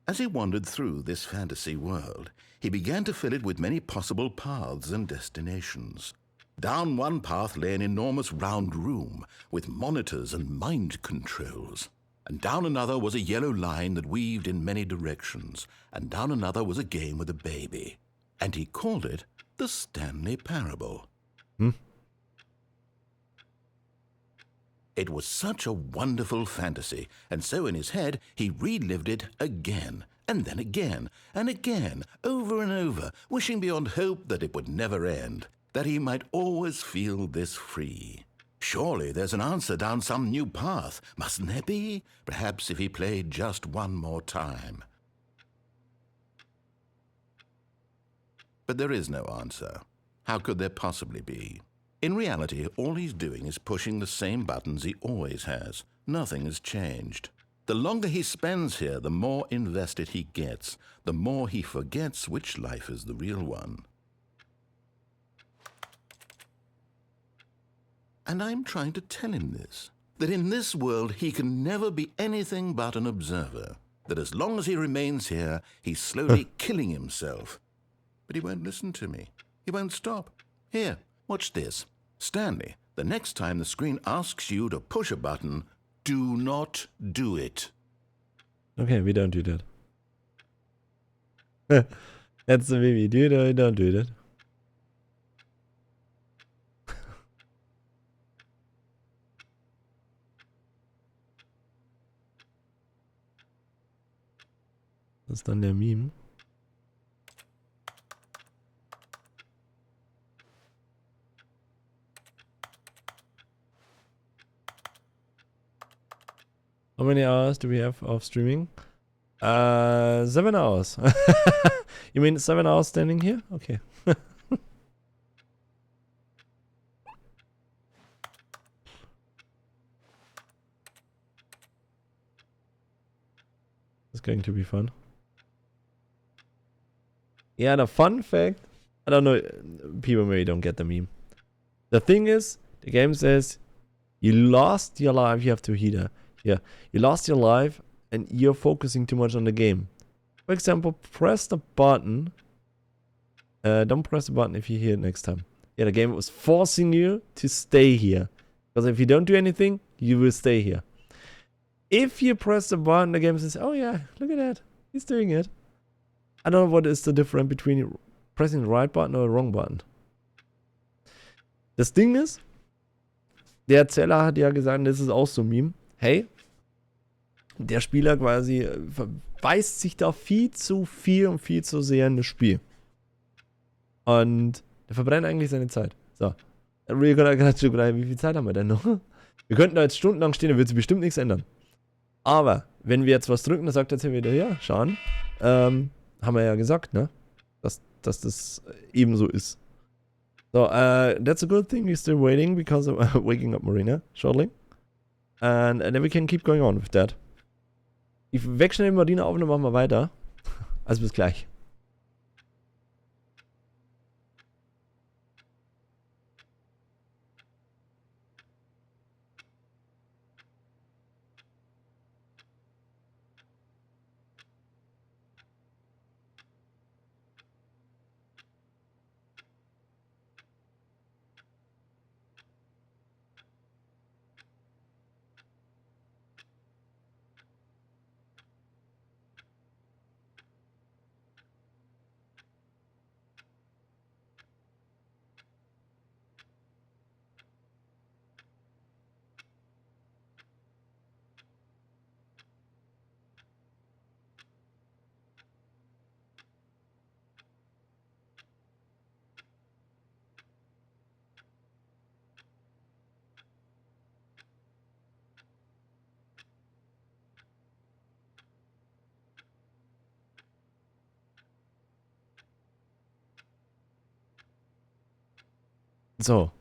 As he wandered through this fantasy world, he began to fill it with many possible paths and destinations. Down one path lay an enormous round room with monitors and mind controls. And down another was a yellow line that weaved in many directions. And down another was a game with a baby. And he called it the Stanley Parable. It was such a wonderful fantasy, and so in his head he relived it again, and then again, and again, over and over, wishing beyond hope that it would never end, that he might always feel this free. Surely there's an answer down some new path, mustn't there be? Perhaps if he played just one more time. But there is no answer. How could there possibly be? In reality, all he's doing is pushing the same buttons he always has. Nothing has changed. The longer he spends here, the more invested he gets, the more he forgets which life is the real one. And I'm trying to tell him this, that in this world he can never be anything but an observer, that as long as he remains here, he's slowly killing himself. But he won't listen to me. He won't stop. Here. Watch this. Stanley, the next time the screen asks you to push a button, do not do it. Okay, we don't do that. That's the way we do it, or we don't do that. Was ist dann der Meme? How many hours do we have of streaming? 7 hours. You mean 7 hours standing here? Okay. It's going to be fun. Yeah, the fun fact, I don't know, people maybe don't get the meme. The thing is, the game says, you lost your life, you have to heater. Yeah, you lost your life and you're focusing too much on the game. For example, press the button. Don't press the button if you hear it next time. Yeah, the game was forcing you to stay here. Because if you don't do anything, you will stay here. If you press the button, the game says, oh yeah, look at that. He's doing it. I don't know what is the difference between pressing the right button oder the wrong button. Das Ding ist, der Erzähler hat ja gesagt, das ist auch so ein Meme. Hey, der Spieler quasi beißt sich da viel zu viel und viel zu sehr in das Spiel. Und der verbrennt eigentlich seine Zeit. So. Wie viel Zeit haben wir denn noch? Wir könnten da jetzt stundenlang stehen, da wird sich bestimmt nichts ändern. Aber, wenn wir jetzt was drücken, dann sagt er jetzt wieder, ja, schauen. Haben wir ja gesagt, ne? Dass das eben so ist. So, that's a good thing. We're still waiting because of waking up Marina shortly. And then we can keep going on with that. Ich wechsle Marina auf und dann machen wir weiter. Also bis gleich. So,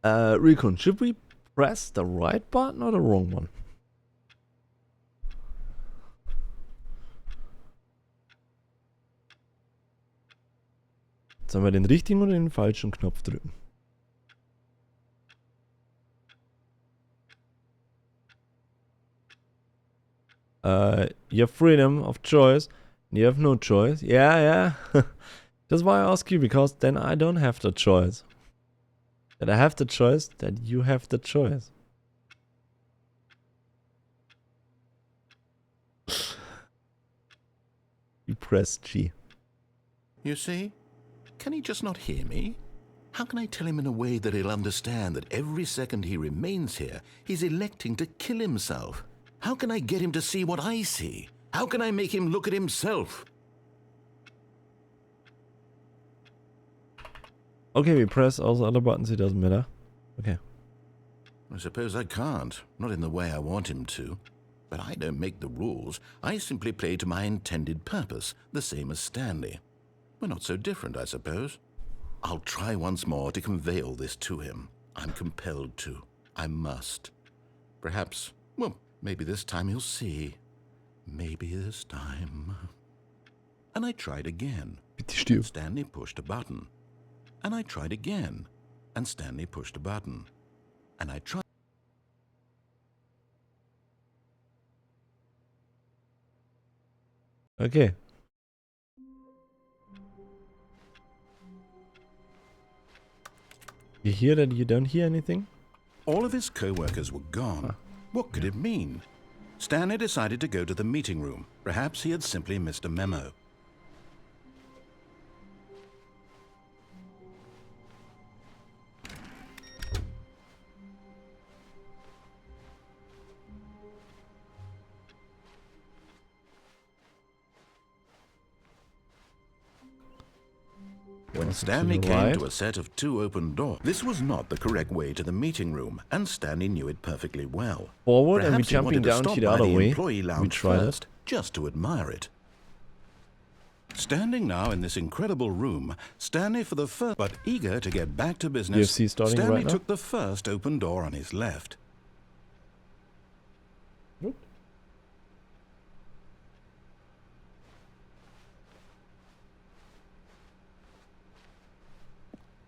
Recon, should we press the right button or the wrong one? Sollen wir den richtigen oder den falschen Knopf drücken? You have freedom of choice. You have no choice. Yeah. That's why I ask you, because then I don't have the choice. That I have the choice, that you have the choice. You press G. You see? Can he just not hear me? How can I tell him in a way that he'll understand that every second he remains here, he's electing to kill himself? How can I get him to see what I see? How can I make him look at himself? Okay, we press all the other buttons, it doesn't matter. Okay. I suppose I can't, not in the way I want him to. But I don't make the rules. I simply play to my intended purpose, the same as Stanley. We're not so different, I suppose. I'll try once more to convey all this to him. I'm compelled to. I must. Perhaps, well, maybe this time he'll see. Maybe this time. And I tried again. Stanley pushed a button. And I tried again, and Stanley pushed a button. And I tried. Okay. You hear that you don't hear anything? All of his co-workers were gone. What could it mean? Stanley decided to go to the meeting room. Perhaps he had simply missed a memo. When Stanley came to a set of 2 open doors, this was not the correct way to the meeting room, and Stanley knew it perfectly well. Forward, and we Perhaps he jumping wanted to down stop to the by other way. employee lounge We tried first, it. just to admire it. Standing now in this incredible room, Stanley for the first, but eager to get back to business, UFC starting Stanley right now? took the first open door on his left.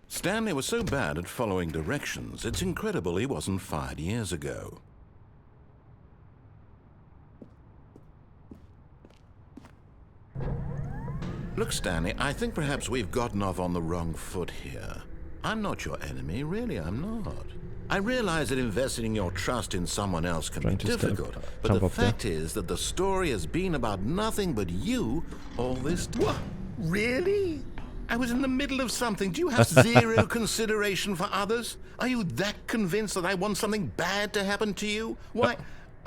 Stanley was so bad at following directions, it's incredible he wasn't fired years ago. Look, Stanley, I think perhaps we've gotten off on the wrong foot here. I'm not your enemy, really I'm not. I realize that investing your trust in someone else can be Trying to difficult, but jump the up there. fact is that the story has been about nothing but you all this time. What? Really? I was in the middle of something. Do you have zero consideration for others? Are you that convinced that I want something bad to happen to you? Why,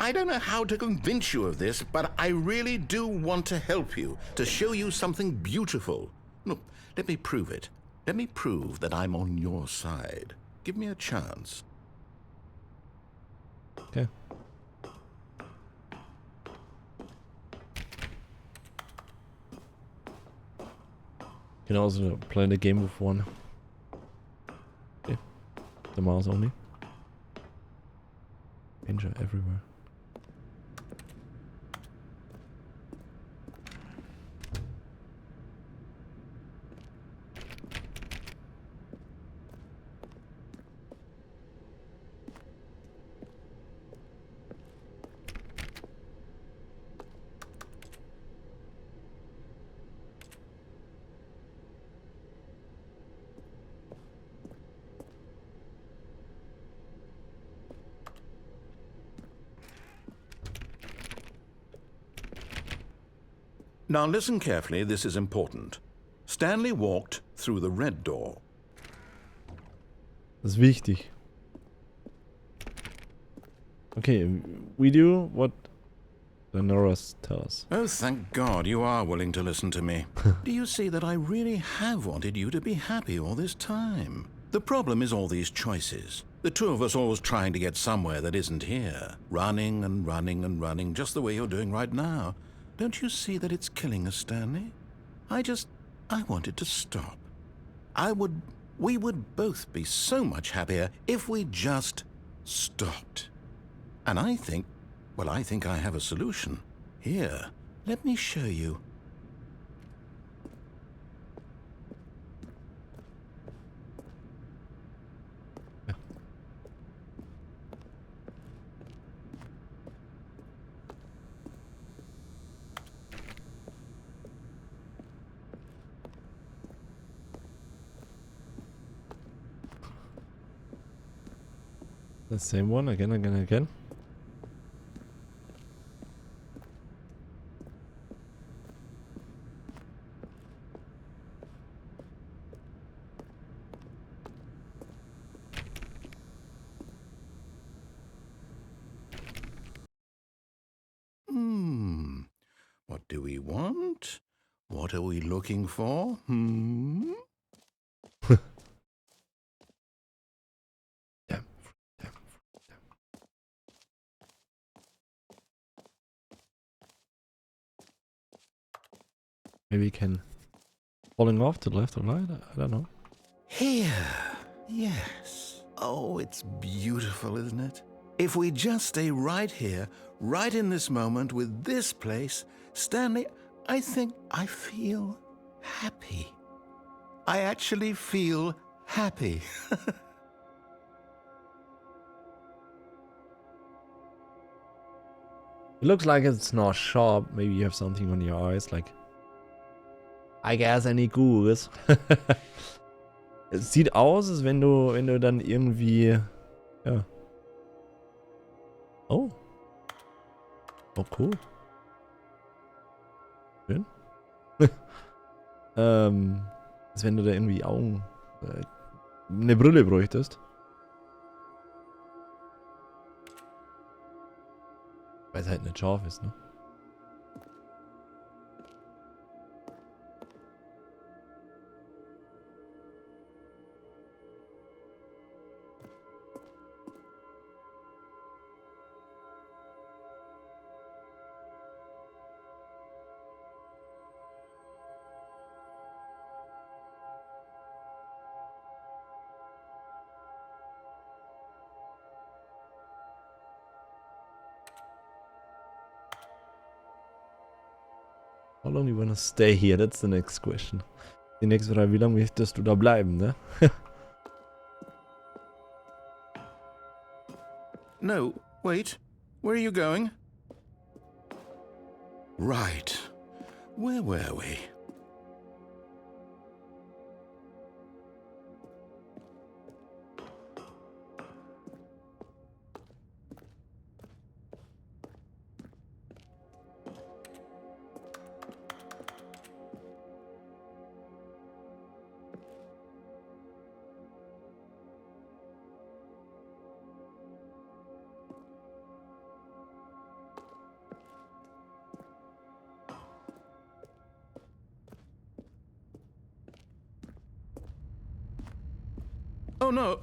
I don't know how to convince you of this, but I really do want to help you, to show you something beautiful. Look, let me prove it. Let me prove that I'm on your side. Give me a chance. Okay. You can also play the game with one. Okay. The mouse only. Danger everywhere. Now listen carefully, this is important. Stanley walked through the red door. Das ist wichtig. Okay, we do what the Noras tell us. Oh, thank God you are willing to listen to me. Do you see that I really have wanted you to be happy all this time? The problem is all these choices. The two of us always trying to get somewhere that isn't here. Running and running and running, just the way you're doing right now. Don't you see that it's killing us, Stanley? I wanted to stop. We would both be so much happier if we just stopped. And I think I have a solution. Here, let me show you. The same one again, again, again. What do we want? What are we looking for? Maybe we can falling off to the left or right. I don't know. Here. Yes. Oh, it's beautiful, isn't it? If we just stay right here, right in this moment with this place, Stanley, I think I feel happy. I actually feel happy. It looks like it's not sharp. Maybe you have something on your eyes, like I guess any Gutes. Es sieht aus, als wenn du dann irgendwie, ja. Oh. Oh, cool. Schön. Als wenn du da irgendwie Augen, eine Brille bräuchtest. Weil es halt nicht scharf ist, ne? How long do you wanna stay here? That's the next question. Die nächste Frage, wie lange möchtest du da bleiben, ne? No, wait. Where are you going? Right. Where were we? Oh no.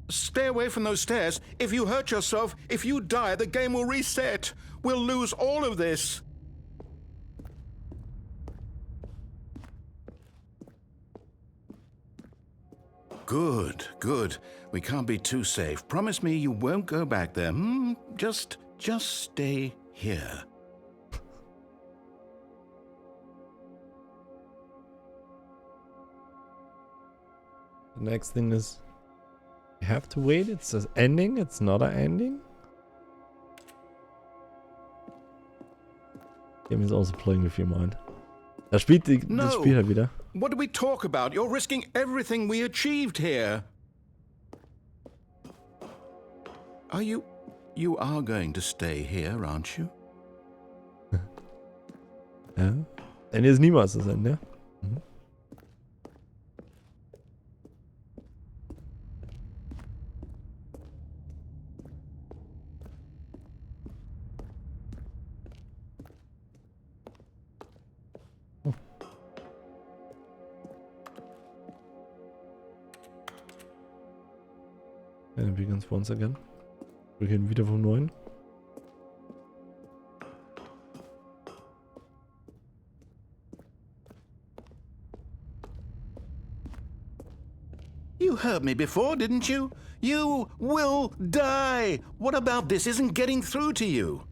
Stay away from those stairs. If you hurt yourself, if you die, the game will reset. We'll lose all of this. Good, good. We can't be too safe. Promise me you won't go back there. Just stay here. The next thing is you have to wait. It says ending. It's not an ending. Game is also playing with your mind. Das Spiel halt wieder. What do we talk about? You're risking everything we achieved here. You are going to stay here, aren't you? Ja. Ende ist niemals das Ende. Mhm. And it begins once again. Wir gehen wieder von neuem. You heard me before, didn't you? You will die. What about this isn't getting through to you?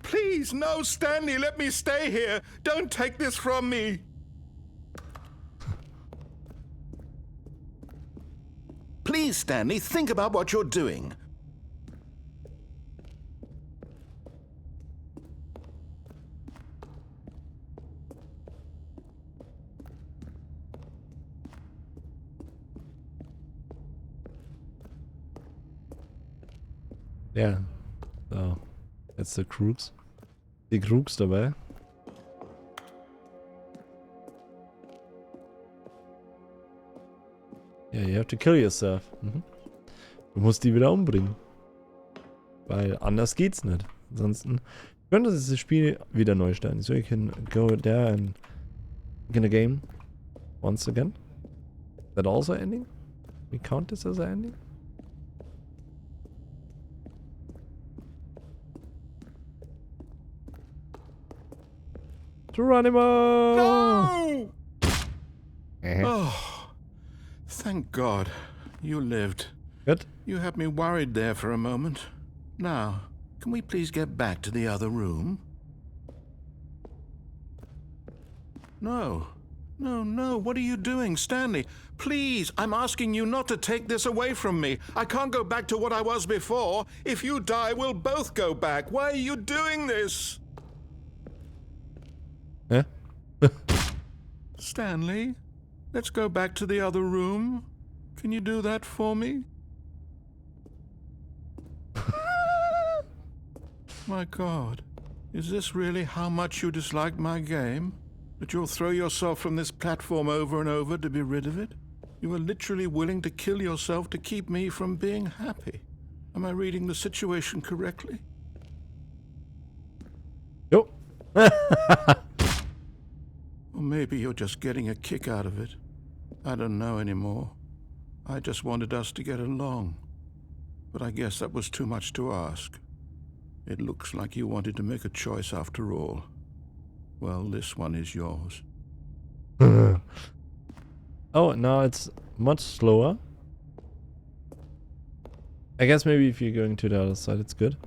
Please, no, Stanley, let me stay here. Don't take this from me. Please, Stanley, think about what you're doing. Ja, so. Jetzt der Crux. Die Crux dabei. Ja, you have to kill yourself. Mhm. Du musst die wieder umbringen. Weil anders geht's nicht. Ansonsten könnte das Spiel wieder neu starten. So you can go there and begin a game once again. Is that also ending? We count this as an ending? Geronimo! No! Oh, thank God you lived. Good. You had me worried there for a moment. Now, can we please get back to the other room? No. No, what are you doing, Stanley? Please, I'm asking you not to take this away from me. I can't go back to what I was before. If you die, we'll both go back. Why are you doing this? Huh? Stanley, let's go back to the other room. Can you do that for me? My God, is this really how much you dislike my game? That you'll throw yourself from this platform over and over to be rid of it? You are literally willing to kill yourself to keep me from being happy. Am I reading the situation correctly? Jo. Or maybe you're just getting a kick out of it. I don't know anymore. I just wanted us to get along. But I guess that was too much to ask. It looks like you wanted to make a choice after all. Well, this one is yours. Oh, now it's much slower. I guess maybe if you're going to the other side, it's good.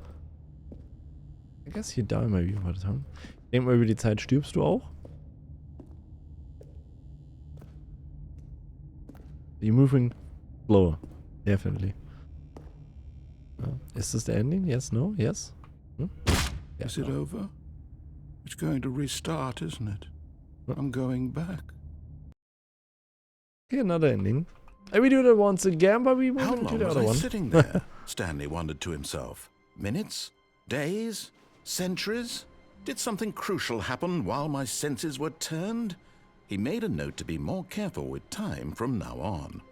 I guess you die maybe by the time. Ich denke mal, über die Zeit stirbst du auch. You're moving slower. Definitely. Is this the ending? Yes, no, yes? Hmm? Yeah, Is it no. over? It's going to restart, isn't it? I'm going back. Okay, another ending. And we do that once again, but we How won't do long the was other I one. sitting there? Stanley wondered to himself. Minutes? Days? Centuries? Did something crucial happen while my senses were turned? He made a note to be more careful with time from now on.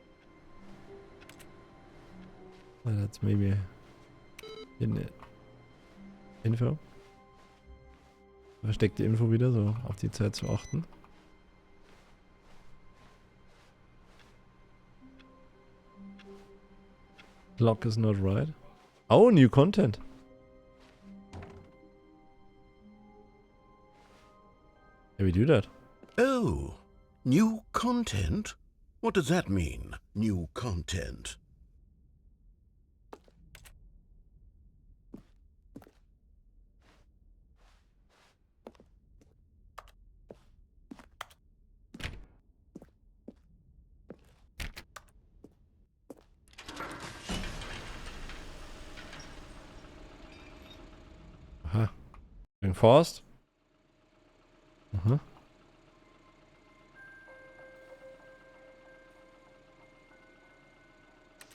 That's maybe in Info. Versteckte Info wieder, so auf die Zeit zu achten. Lock is not right. Oh, new content. How we do that? Oh, new content? What does that mean, new content? Aha. Going fast. Uh-huh.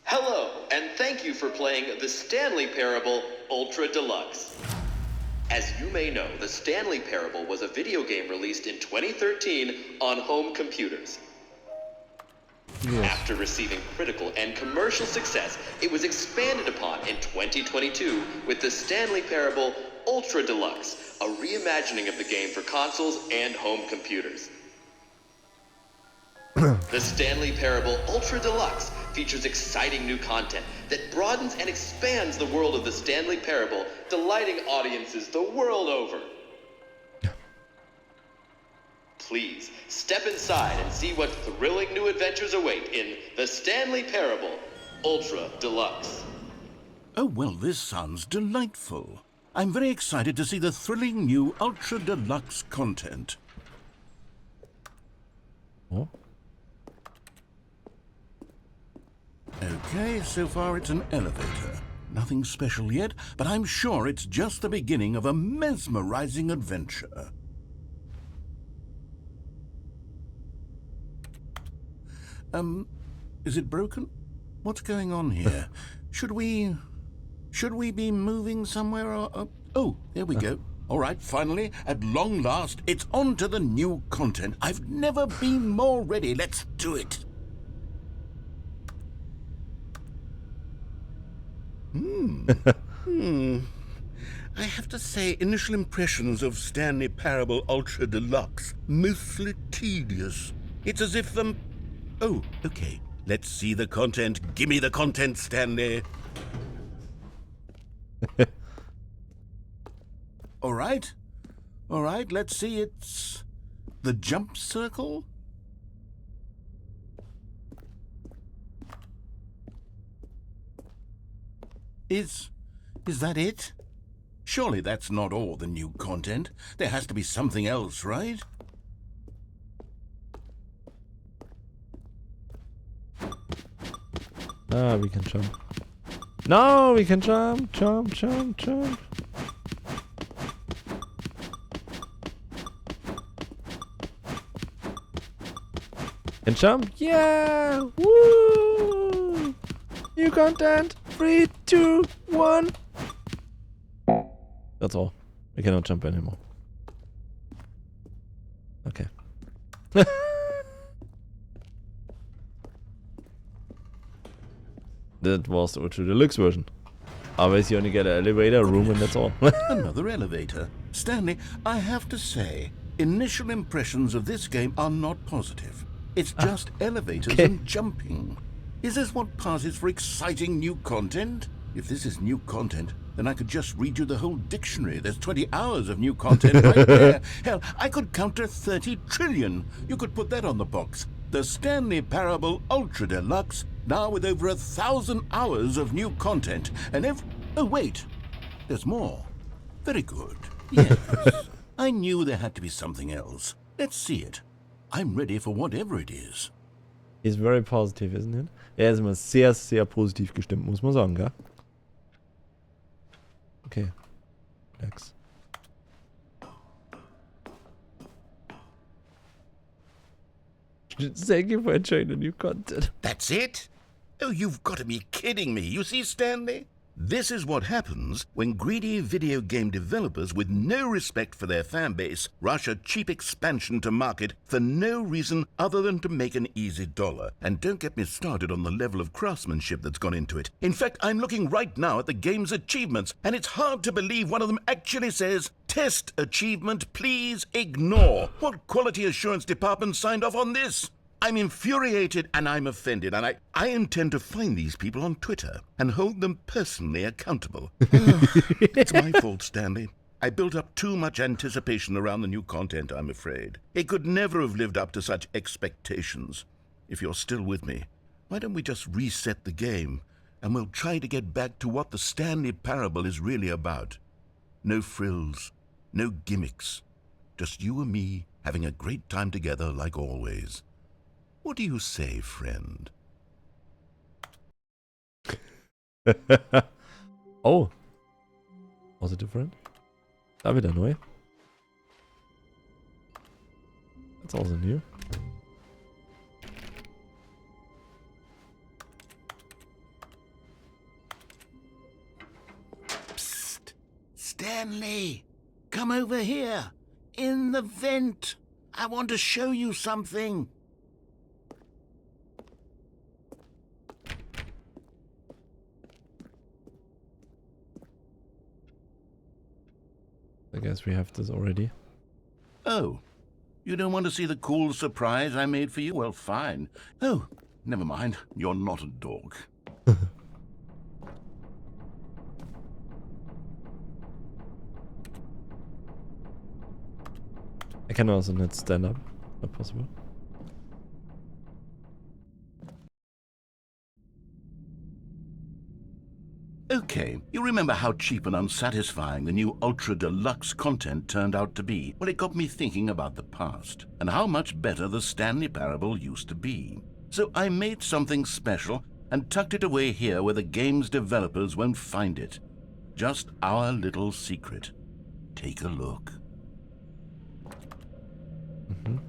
Hello, and thank you for playing the Stanley Parable Ultra Deluxe. As you may know, the Stanley Parable was a video game released in 2013 on home computers. Yes. After receiving critical and commercial success, it was expanded upon in 2022 with the Stanley Parable Ultra Deluxe, a reimagining of the game for consoles and home computers. The Stanley Parable Ultra Deluxe features exciting new content that broadens and expands the world of the Stanley Parable, delighting audiences the world over. Please, step inside and see what thrilling new adventures await in the Stanley Parable Ultra Deluxe. Oh, well, this sounds delightful. I'm very excited to see the thrilling new Ultra Deluxe content. Oh. Okay, so far it's an elevator. Nothing special yet, but I'm sure it's just the beginning of a mesmerizing adventure. Is it broken? What's going on here? Should we be moving somewhere or... Oh, there we go. All right, finally, at long last, it's on to the new content. I've never been more ready. Let's do it. I have to say, initial impressions of Stanley Parable Ultra Deluxe, mostly tedious. It's as if, Oh, okay. Let's see the content. Gimme the content, Stanley. All right, let's see. It's the jump circle. Is that it? Surely that's not all the new content. There has to be something else, right? Ah, we can jump. No, we can jump, jump, jump, jump. And jump, yeah! Woo! New content! 3, 2, 1. That's all. We cannot jump anymore. Okay. That was the Ultra Deluxe version. Otherwise you only get an elevator, room, and that's all. Another elevator. Stanley, I have to say, initial impressions of this game are not positive. It's just elevators and jumping. Is this what passes for exciting new content? If this is new content, then I could just read you the whole dictionary. There's 20 hours of new content right there. Hell, I could count to 30 trillion. You could put that on the box. The Stanley Parable Ultra Deluxe, now with over 1,000 hours of new content. And oh, wait. There's more. Very good. Yes. I knew there had to be something else. Let's see it. I'm ready for whatever it is. Ist very positive, isn't it? Er ist immer sehr, sehr positiv gestimmt, muss man sagen, gell? Okay. Relax. Thank you for enjoying the new content. That's it? Oh, you've got to be kidding me. You see, Stanley? This is what happens when greedy video game developers with no respect for their fan base rush a cheap expansion to market for no reason other than to make an easy dollar. And don't get me started on the level of craftsmanship that's gone into it. In fact, I'm looking right now at the game's achievements, and it's hard to believe one of them actually says, "Test achievement, please ignore." What quality assurance department signed off on this? I'm infuriated and I'm offended, and I intend to find these people on Twitter and hold them personally accountable. It's my fault, Stanley. I built up too much anticipation around the new content, I'm afraid. It could never have lived up to such expectations. If you're still with me, why don't we just reset the game, and we'll try to get back to what the Stanley Parable is really about. No frills, no gimmicks. Just you and me having a great time together like always. What do you say, friend? Oh. Was it different? Da wieder neu. That's also new. Psst! Stanley! Come over here! In the vent! I want to show you something! I guess we have this already. Oh, you don't want to see the cool surprise I made for you? Well, fine. Oh, never mind. You're not a dog. I can also not stand up. Not possible. Okay, you remember how cheap and unsatisfying the new Ultra Deluxe content turned out to be? Well, it got me thinking about the past and how much better the Stanley Parable used to be. So I made something special and tucked it away here where the game's developers won't find it. Just our little secret. Take a look. Mhm.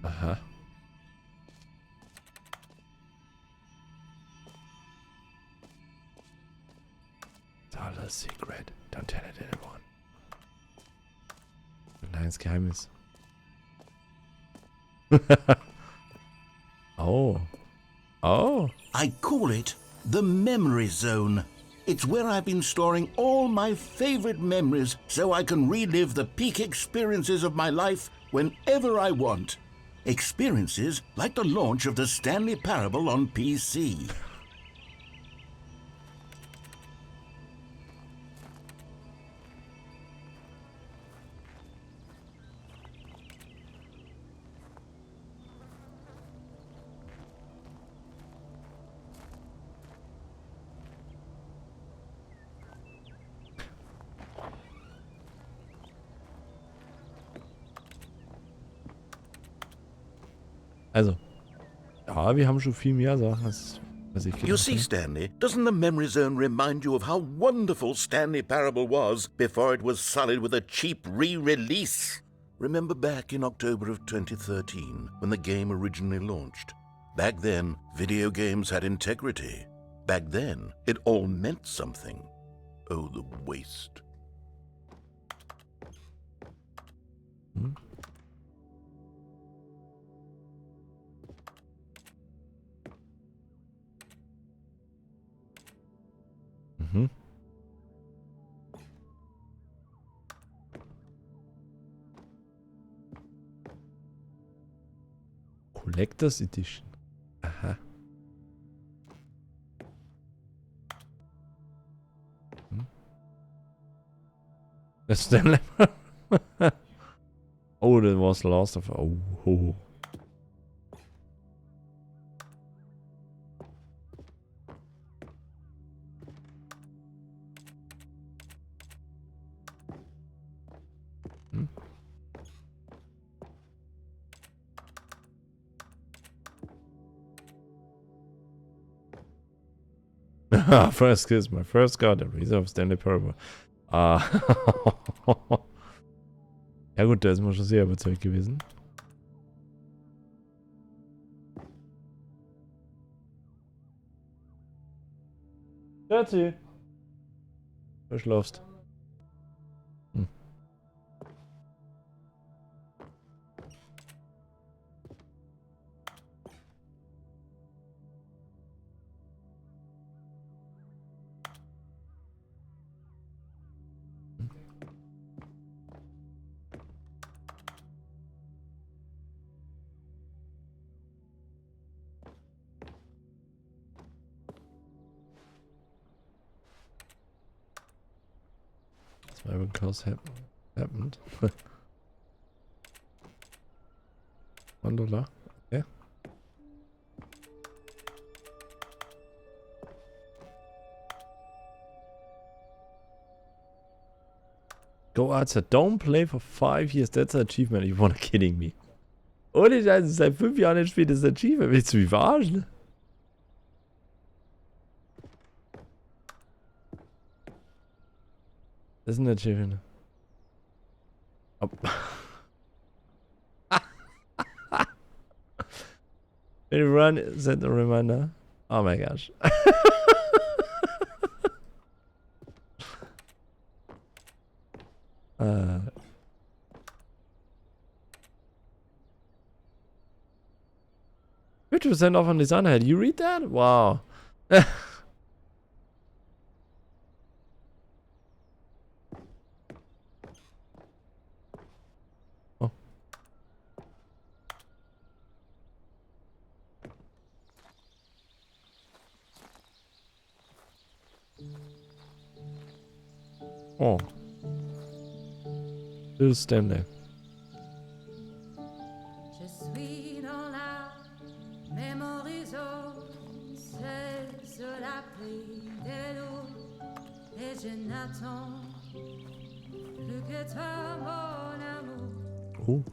Aha. It's all a secret. Don't tell it anyone. Ein kleines Geheimnis. Oh. Oh. I call it the Memory Zone. It's where I've been storing all my favorite memories so I can relive the peak experiences of my life whenever I want. Experiences like the launch of the Stanley Parable on PC. Also. Ja, wir haben schon viel mehr Sachen, als ich You gedacht see, habe. Stanley, doesn't the Memory Zone remind you of how wonderful Stanley Parable was before it was sullied with a cheap re-release? Remember back in October of 2013, when the game originally launched? Back then, video games had integrity. Back then, it all meant something. Oh, the waste. Hm? Mhm. Collectors Edition. Aha. Hm. Das Stanley. Oh, that was the last of. Oh, ho. Hm. First kiss, my first car, the reason of Stanley Parable. Ah. Ja gut, da ist man schon sehr überzeugt gewesen. Schatzi. Du schlafst. Hm. That's why because happened. $1. Okay. Go outside. Don't play for 5 years. That's an achievement. You wanna kidding me? Ohne Scheiße, seit 5 Jahren nicht spielt das Achievement. Willst du mich verarschen? Das ist ein Achievement. When you run, set a reminder. Oh my gosh. uh. 50% off on design head. You read that? Wow. Oh. Oh. Little Stanley. Je suis dans la même horizon, c'est sur la pluie de l'eau, et je n'attends plus que toi, mon amour. Oh.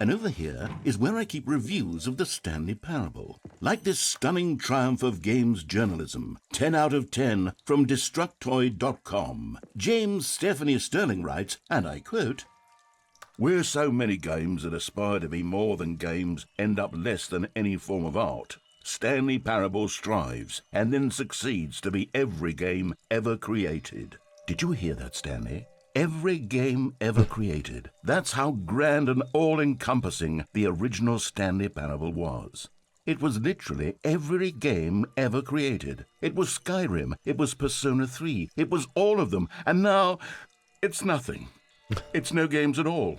And over here is where I keep reviews of the Stanley Parable. Like this stunning triumph of games journalism, 10 out of 10 from Destructoid.com. James Stephanie Sterling writes, and I quote, "Where so many games that aspire to be more than games end up less than any form of art, Stanley Parable strives and then succeeds to be every game ever created." Did you hear that, Stanley? Every game ever created. That's how grand and all-encompassing the original Stanley Parable was. It was literally every game ever created. It was Skyrim, it was Persona 3, it was all of them, and now it's nothing. It's no games at all.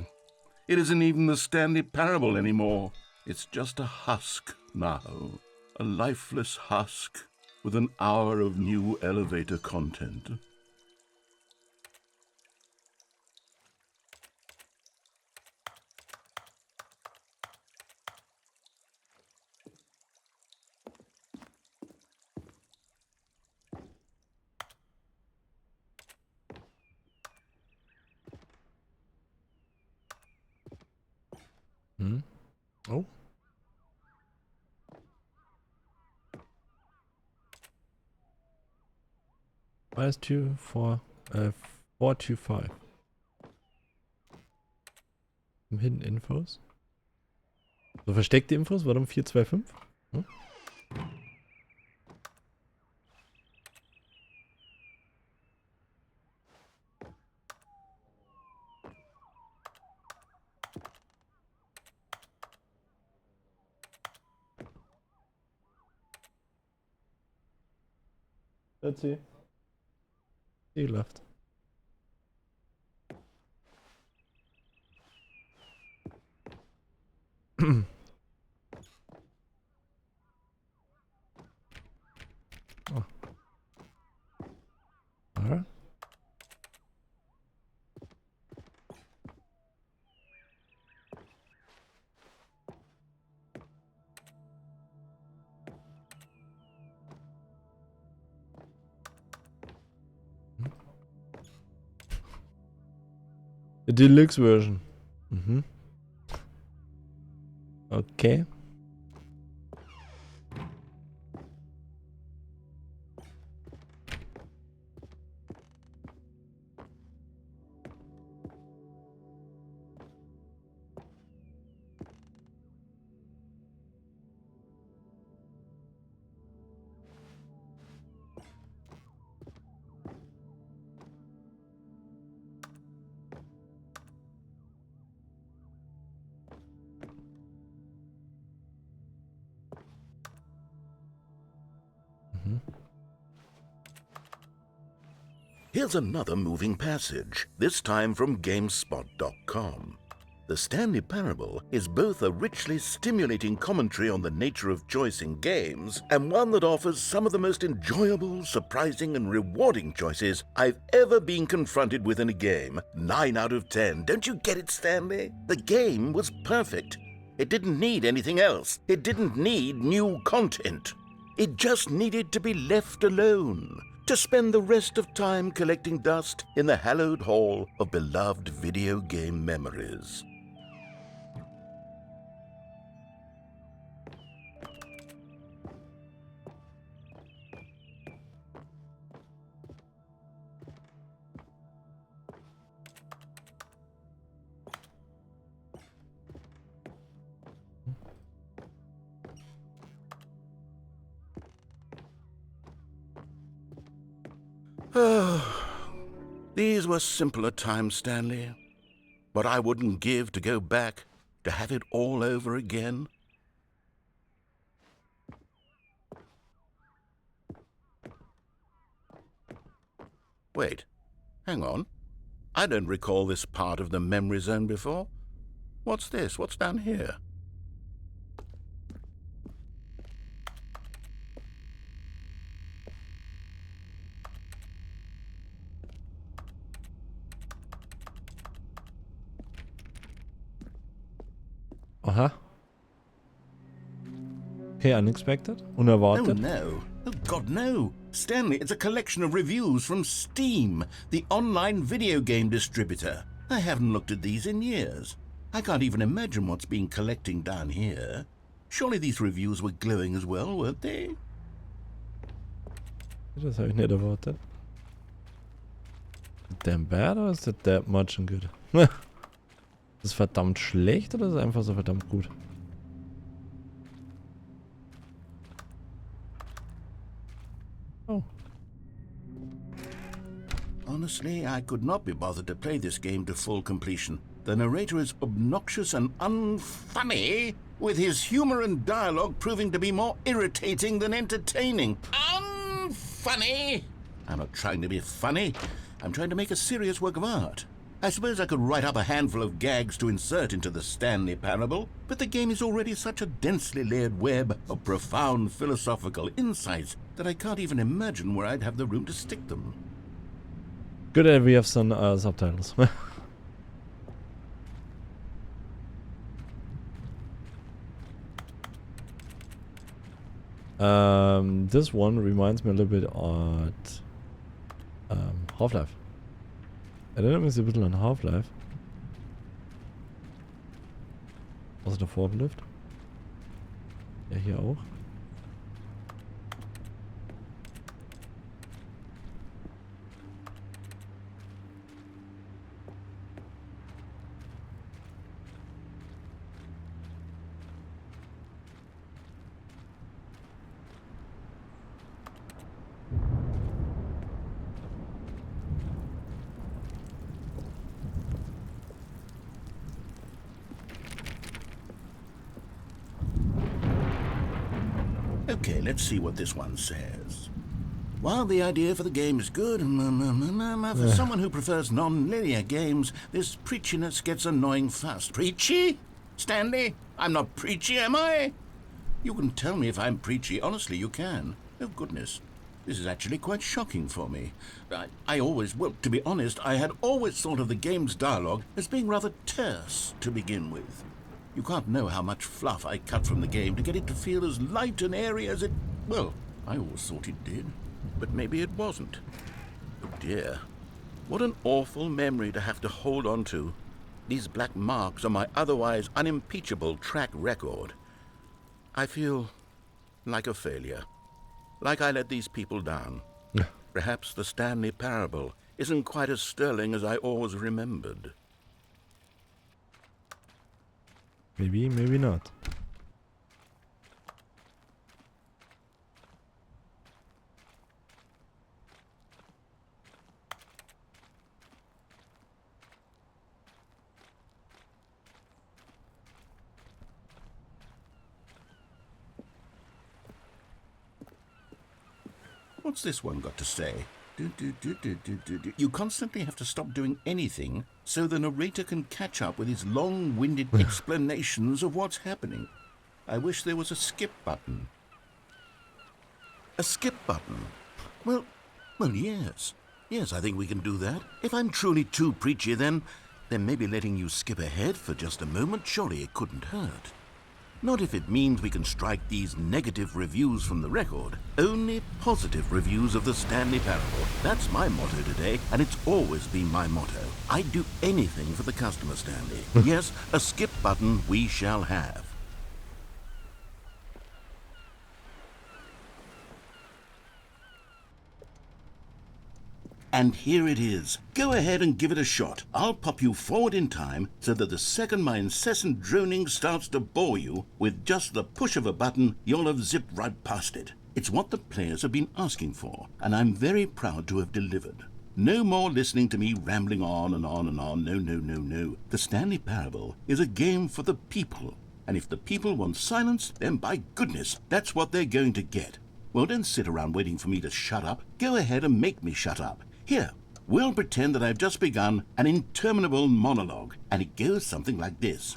It isn't even the Stanley Parable anymore. It's just a husk now. A lifeless husk with an hour of new elevator content. Hmm. Oh. Minus 2, 4, 4 to 5. Hidden Infos. So versteckte Infos, warum 4, 2, 5? Hm? Let's see. He left. Oh. Alright. The Deluxe version. Mhm. Okay. Here's another moving passage, this time from GameSpot.com. The Stanley Parable is both a richly stimulating commentary on the nature of choice in games and one that offers some of the most enjoyable, surprising, and rewarding choices I've ever been confronted with in a game. 9 out of 10. Don't you get it, Stanley? The game was perfect. It didn't need anything else. It didn't need new content. It just needed to be left alone, to spend the rest of time collecting dust in the hallowed hall of beloved video game memories. These were simpler times, Stanley. But I wouldn't give to go back, to have it all over again. Wait, hang on. I don't recall this part of the memory zone before. What's this? What's down here? Aha. Okay, unexpected. Unerwartet. Oh no. Oh God, no. Stanley, it's a collection of reviews from Steam, the online video game distributor. I haven't looked at these in years. I can't even imagine what's been collecting down here. Surely these reviews were glowing as well, weren't they? Das habe ich nicht erwartet. Is it damn bad or is it that much and good? Ist es verdammt schlecht oder ist es einfach so verdammt gut? Oh. Honestly, I could not be bothered to play this game to full completion. The narrator is obnoxious and unfunny, with his humor and dialogue proving to be more irritating than entertaining. Unfunny! I'm not trying to be funny. I'm trying to make a serious work of art. I suppose I could write up a handful of gags to insert into the Stanley Parable, but the game is already such a densely layered web of profound philosophical insights that I can't even imagine where I'd have the room to stick them. Good that we have some subtitles. This one reminds me a little bit of Half-Life. Erinnert mich so ein bisschen an Half-Life. Was ist der Forklift? Ja, hier auch. Okay, let's see what this one says. While the idea for the game is good, for someone who prefers non-linear games, this preachiness gets annoying fast. Preachy? Stanley? I'm not preachy, am I? You can tell me if I'm preachy. Honestly, you can. Oh, goodness. This is actually quite shocking for me. Well, to be honest, I had always thought of the game's dialogue as being rather terse to begin with. You can't know how much fluff I cut from the game to get it to feel as light and airy as it... Well, I always thought it did. But maybe it wasn't. Oh dear. What an awful memory to have to hold on to. These black marks on my otherwise unimpeachable track record. I feel like a failure. Like I let these people down. Perhaps the Stanley Parable isn't quite as sterling as I always remembered. Maybe, maybe not. What's this one got to say? You constantly have to stop doing anything so the narrator can catch up with his long-winded explanations of what's happening. I wish there was a skip button. A skip button? Well, yes. Yes, I think we can do that. If I'm truly too preachy, then maybe letting you skip ahead for just a moment, surely it couldn't hurt. Not if it means we can strike these negative reviews from the record. Only positive reviews of the Stanley Parable. That's my motto today, and it's always been my motto. I'd do anything for the customer, Stanley. Yes, a skip button we shall have. And here it is. Go ahead and give it a shot. I'll pop you forward in time so that the second my incessant droning starts to bore you, with just the push of a button, you'll have zipped right past it. It's what the players have been asking for, and I'm very proud to have delivered. No more listening to me rambling on and on and on. No. The Stanley Parable is a game for the people. And if the people want silence, then by goodness, that's what they're going to get. Well, don't sit around waiting for me to shut up. Go ahead and make me shut up. Here, we'll pretend that I've just begun an interminable monologue, and it goes something like this.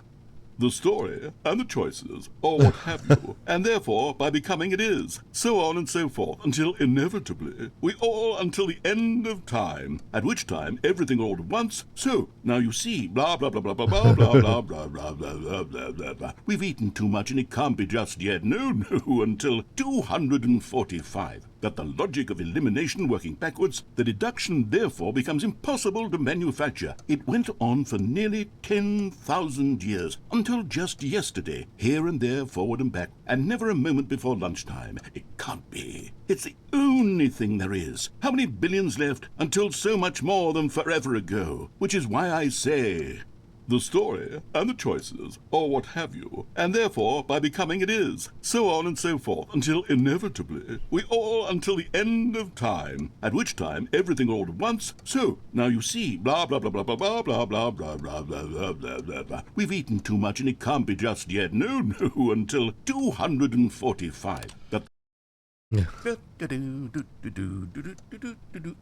The story and the choices, or what have you, and therefore, by becoming it is, so on and so forth, until inevitably, we all until the end of time, at which time everything all at once, so, now you see, blah, blah, blah, blah, blah, blah, blah, blah, blah, blah, blah, blah, blah, blah, blah. We've eaten too much and it can't be just yet, no, until 245. That the logic of elimination working backwards, the deduction therefore becomes impossible to manufacture. It went on for nearly 10,000 years, until just yesterday, here and there, forward and back, and never a moment before lunchtime. It can't be. It's the only thing there is. How many billions left until so much more than forever ago? Which is why I say... the story and the choices, or what have you, and therefore, by becoming it is, so on and so forth, until inevitably, we all until the end of time, at which time everything all at once, so, now you see, blah, blah, blah, blah, blah, blah, blah, blah, blah, blah, blah, blah, blah, blah, blah. We've eaten too much and it can't be just yet, no, until 245. That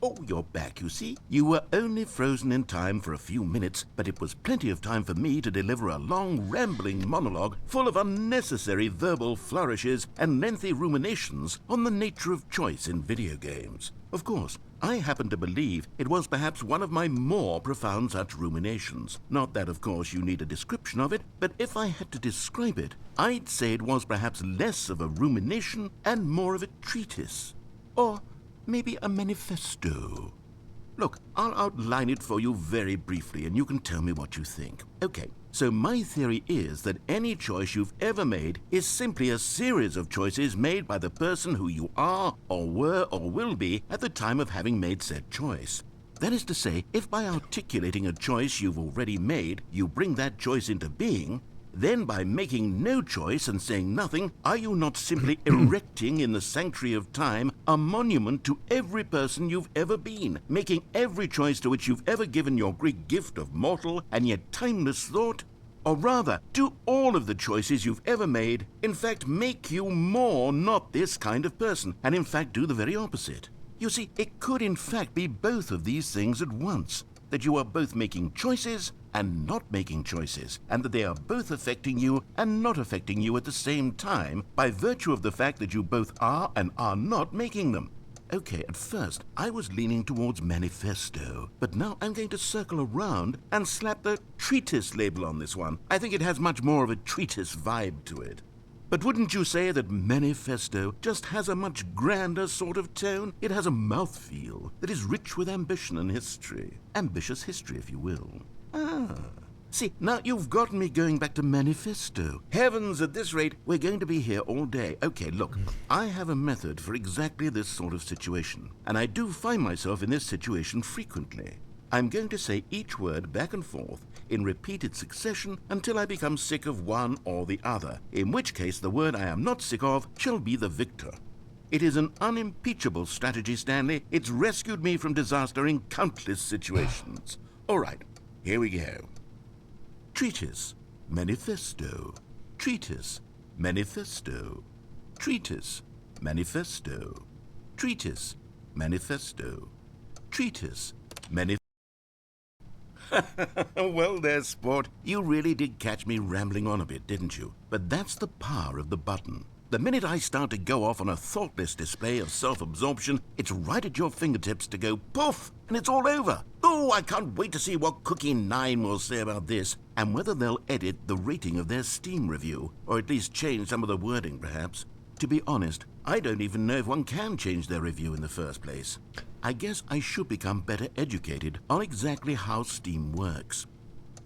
Oh, you're back, you see. You were only frozen in time for a few minutes, but it was plenty of time for me to deliver a long, rambling monologue full of unnecessary verbal flourishes and lengthy ruminations on the nature of choice in video games. Of course, I happen to believe it was perhaps one of my more profound such ruminations. Not that, of course, you need a description of it, but if I had to describe it, I'd say it was perhaps less of a rumination and more of a treatise. Or maybe a manifesto. Look, I'll outline it for you very briefly, and you can tell me what you think. Okay, so my theory is that any choice you've ever made is simply a series of choices made by the person who you are, or were, or will be at the time of having made said choice. That is to say, if by articulating a choice you've already made, you bring that choice into being, then by making no choice and saying nothing, are you not simply erecting in the sanctuary of time a monument to every person you've ever been, making every choice to which you've ever given your great gift of mortal and yet timeless thought? Or rather, do all of the choices you've ever made, in fact, make you more not this kind of person, and in fact do the very opposite? You see, it could in fact be both of these things at once, that you are both making choices and not making choices, and that they are both affecting you and not affecting you at the same time by virtue of the fact that you both are and are not making them. Okay, at first, I was leaning towards manifesto, but now I'm going to circle around and slap the treatise label on this one. I think it has much more of a treatise vibe to it. But wouldn't you say that manifesto just has a much grander sort of tone? It has a mouthfeel that is rich with ambition and history. Ambitious history, if you will. See, now you've gotten me going back to manifesto. Heavens, at this rate, we're going to be here all day. Okay, look, I have a method for exactly this sort of situation, and I do find myself in this situation frequently. I'm going to say each word back and forth in repeated succession until I become sick of one or the other, in which case the word I am not sick of shall be the victor. It is an unimpeachable strategy, Stanley. It's rescued me from disaster in countless situations. All right, here we go. Treatise, manifesto. Treatise, manifesto. Treatise, manifesto. Treatise, manifesto. treatise. Many... Well there, sport. You really did catch me rambling on a bit, didn't you? But that's the power of the button. The minute I start to go off on a thoughtless display of self-absorption, it's right at your fingertips to go poof, and it's all over. Oh, I can't wait to see what Cookie 9 will say about this, and whether they'll edit the rating of their Steam review, or at least change some of the wording, perhaps. To be honest, I don't even know if one can change their review in the first place. I guess I should become better educated on exactly how Steam works.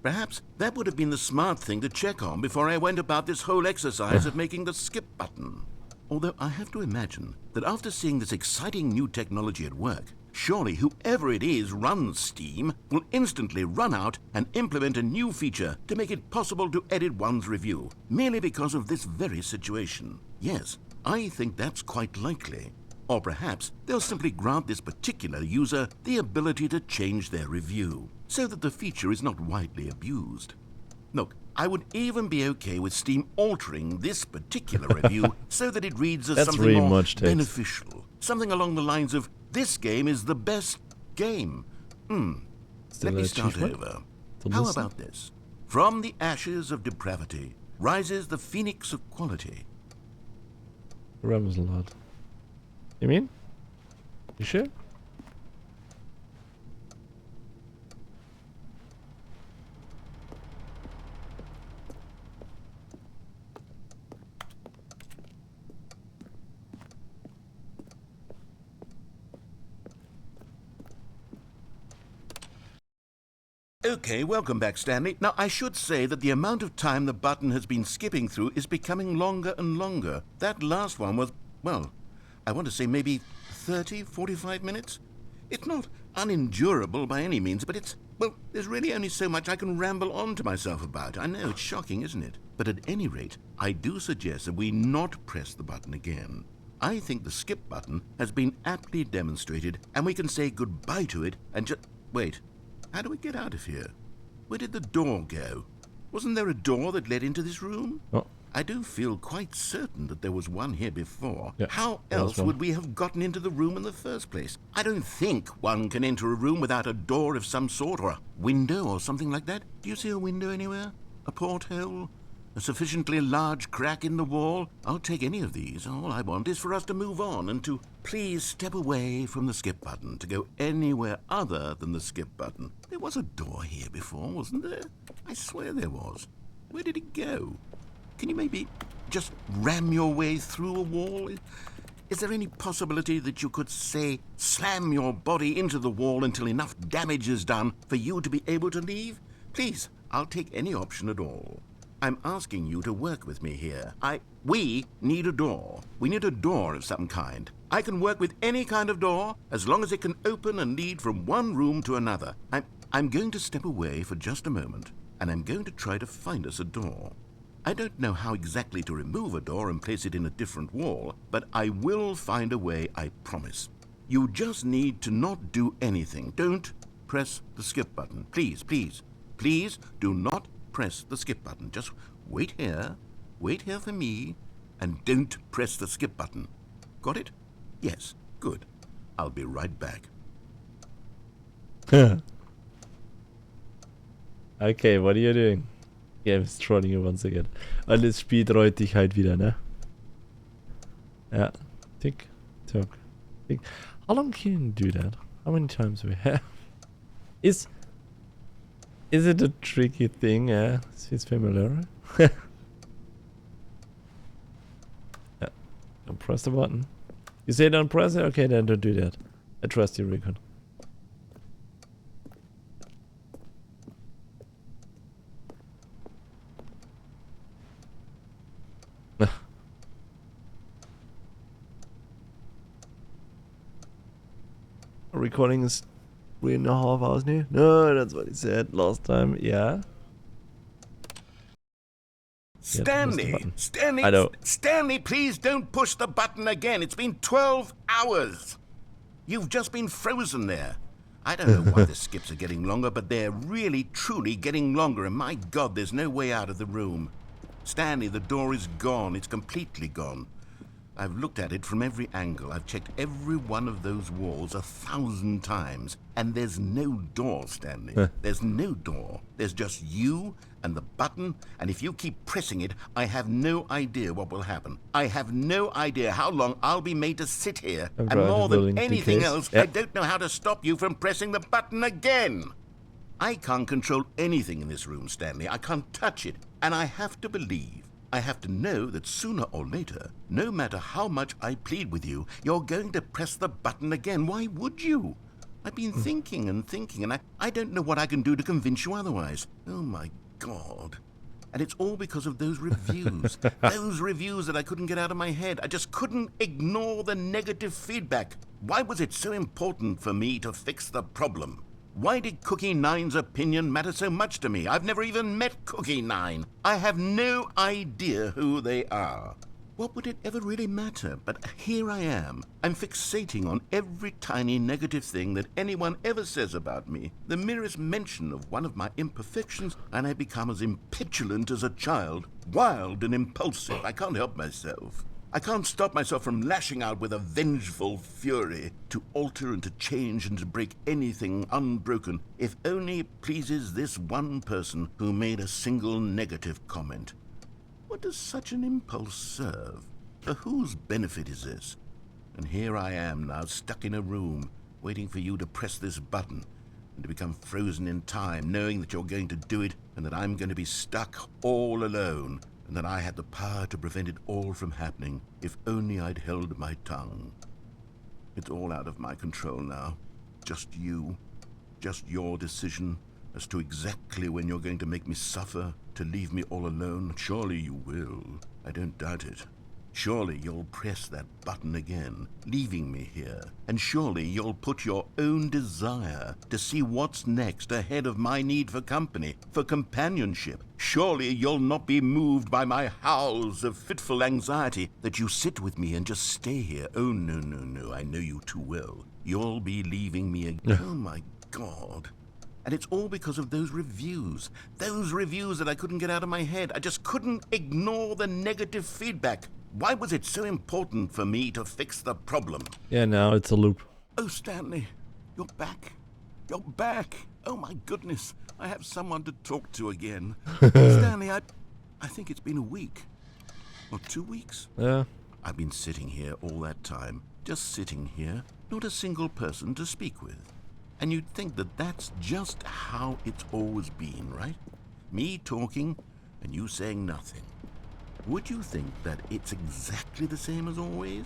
Perhaps that would have been the smart thing to check on before I went about this whole exercise of making the skip button. Although I have to imagine that after seeing this exciting new technology at work, surely whoever it is runs Steam will instantly run out and implement a new feature to make it possible to edit one's review, merely because of this very situation. Yes, I think that's quite likely. Or perhaps they'll simply grant this particular user the ability to change their review, so that the feature is not widely abused. Look, I would even be okay with Steam altering this particular review so that it reads as something really more much text. beneficial. Something along the lines of, this game is the best game. Let me start over. How about this? From the ashes of depravity rises the phoenix of quality. Rambles a lot. You mean? You sure? Okay, welcome back, Stanley. Now, I should say that the amount of time the button has been skipping through is becoming longer and longer. That last one was, well, I want to say maybe 30, 45 minutes? It's not unendurable by any means, but it's, well, there's really only so much I can ramble on to myself about. I know, it's shocking, isn't it? But at any rate, I do suggest that we not press the button again. I think the skip button has been aptly demonstrated, and we can say goodbye to it and just... Wait, how do we get out of here? Where did the door go? Wasn't there a door that led into this room? Oh. I do feel quite certain that there was one here before. Yeah, how else would we have gotten into the room in the first place? I don't think one can enter a room without a door of some sort, or a window or something like that. Do you see a window anywhere? A porthole? A sufficiently large crack in the wall? I'll take any of these. All I want is for us to move on and to please step away from the skip button, to go anywhere other than the skip button. There was a door here before, wasn't there? I swear there was. Where did it go? Can you maybe just ram your way through a wall? Is there any possibility that you could, say, slam your body into the wall until enough damage is done for you to be able to leave? Please, I'll take any option at all. I'm asking you to work with me here. We need a door. We need a door of some kind. I can work with any kind of door as long as it can open and lead from one room to another. I'm going to step away for just a moment, and I'm going to try to find us a door. I don't know how exactly to remove a door and place it in a different wall, but I will find a way, I promise. You just need to not do anything. Don't press the skip button. Please, please, please do not press the skip button. Just wait here for me, and don't press the skip button. Got it? Yes, good. I'll be right back. Okay, what are you doing? Game is trolling you once again. Und das Spiel treut dich halt wieder, ne? Ja. Tick, tock, tick. How long can you do that? How many times do we have? Is it a tricky thing? Yeah, it's familiar. Yeah. Don't press the button. You say don't press it? Okay, then don't do that. I trust you, Recon. Recording is 3.5 hours new. No, that's what he said last time. Yeah. Stanley, Stanley, I know. Stanley, please don't push the button again. It's been 12 hours. You've just been frozen there. I don't know why the skips are getting longer, but they're really, truly getting longer. And my God, there's no way out of the room. Stanley, the door is gone. It's completely gone. I've looked at it from every angle. I've checked every one of those walls 1,000 times. And there's no door, Stanley. There's no door. There's just you and the button, and if you keep pressing it, I have no idea what will happen. I have no idea how long I'll be made to sit here. And more than anything else, I don't know how to stop you from pressing the button again. I can't control anything in this room, Stanley. I can't touch it. And I have to believe, I have to know that sooner or later, no matter how much I plead with you, you're going to press the button again. Why would you? I've been thinking, and I don't know what I can do to convince you otherwise. Oh, my God. And it's all because of those reviews. Those reviews that I couldn't get out of my head. I just couldn't ignore the negative feedback. Why was it so important for me to fix the problem? Why did Cookie Nine's opinion matter so much to me? I've never even met Cookie Nine. I have no idea who they are. What would it ever really matter? But here I am. I'm fixating on every tiny negative thing that anyone ever says about me. The merest mention of one of my imperfections, and I become as impetulant as a child. Wild and impulsive. I can't help myself. I can't stop myself from lashing out with a vengeful fury. To alter and to change and to break anything unbroken, if only it pleases this one person who made a single negative comment. What does such an impulse serve? For whose benefit is this? And here I am now, stuck in a room, waiting for you to press this button, and to become frozen in time, knowing that you're going to do it, and that I'm going to be stuck all alone, and that I had the power to prevent it all from happening, if only I'd held my tongue. It's all out of my control now. Just you. Just your decision as to exactly when you're going to make me suffer, to leave me all alone. Surely you will. I don't doubt it. Surely you'll press that button again, leaving me here. And surely you'll put your own desire to see what's next ahead of my need for company, for companionship. Surely you'll not be moved by my howls of fitful anxiety, that you sit with me and just stay here. Oh, no, no, no. I know you too well. You'll be leaving me again. Oh, my God. And it's all because of those reviews that I couldn't get out of my head. I just couldn't ignore the negative feedback. Why was it so important for me to fix the problem? Yeah, now it's a loop. Oh, Stanley, you're back. You're back. Oh, my goodness. I have someone to talk to again. Stanley, I think it's been a week. Or 2 weeks. Yeah. I've been sitting here all that time. Just sitting here. Not a single person to speak with. And you'd think that that's just how it's always been, right? Me talking and you saying nothing. Would you think that it's exactly the same as always?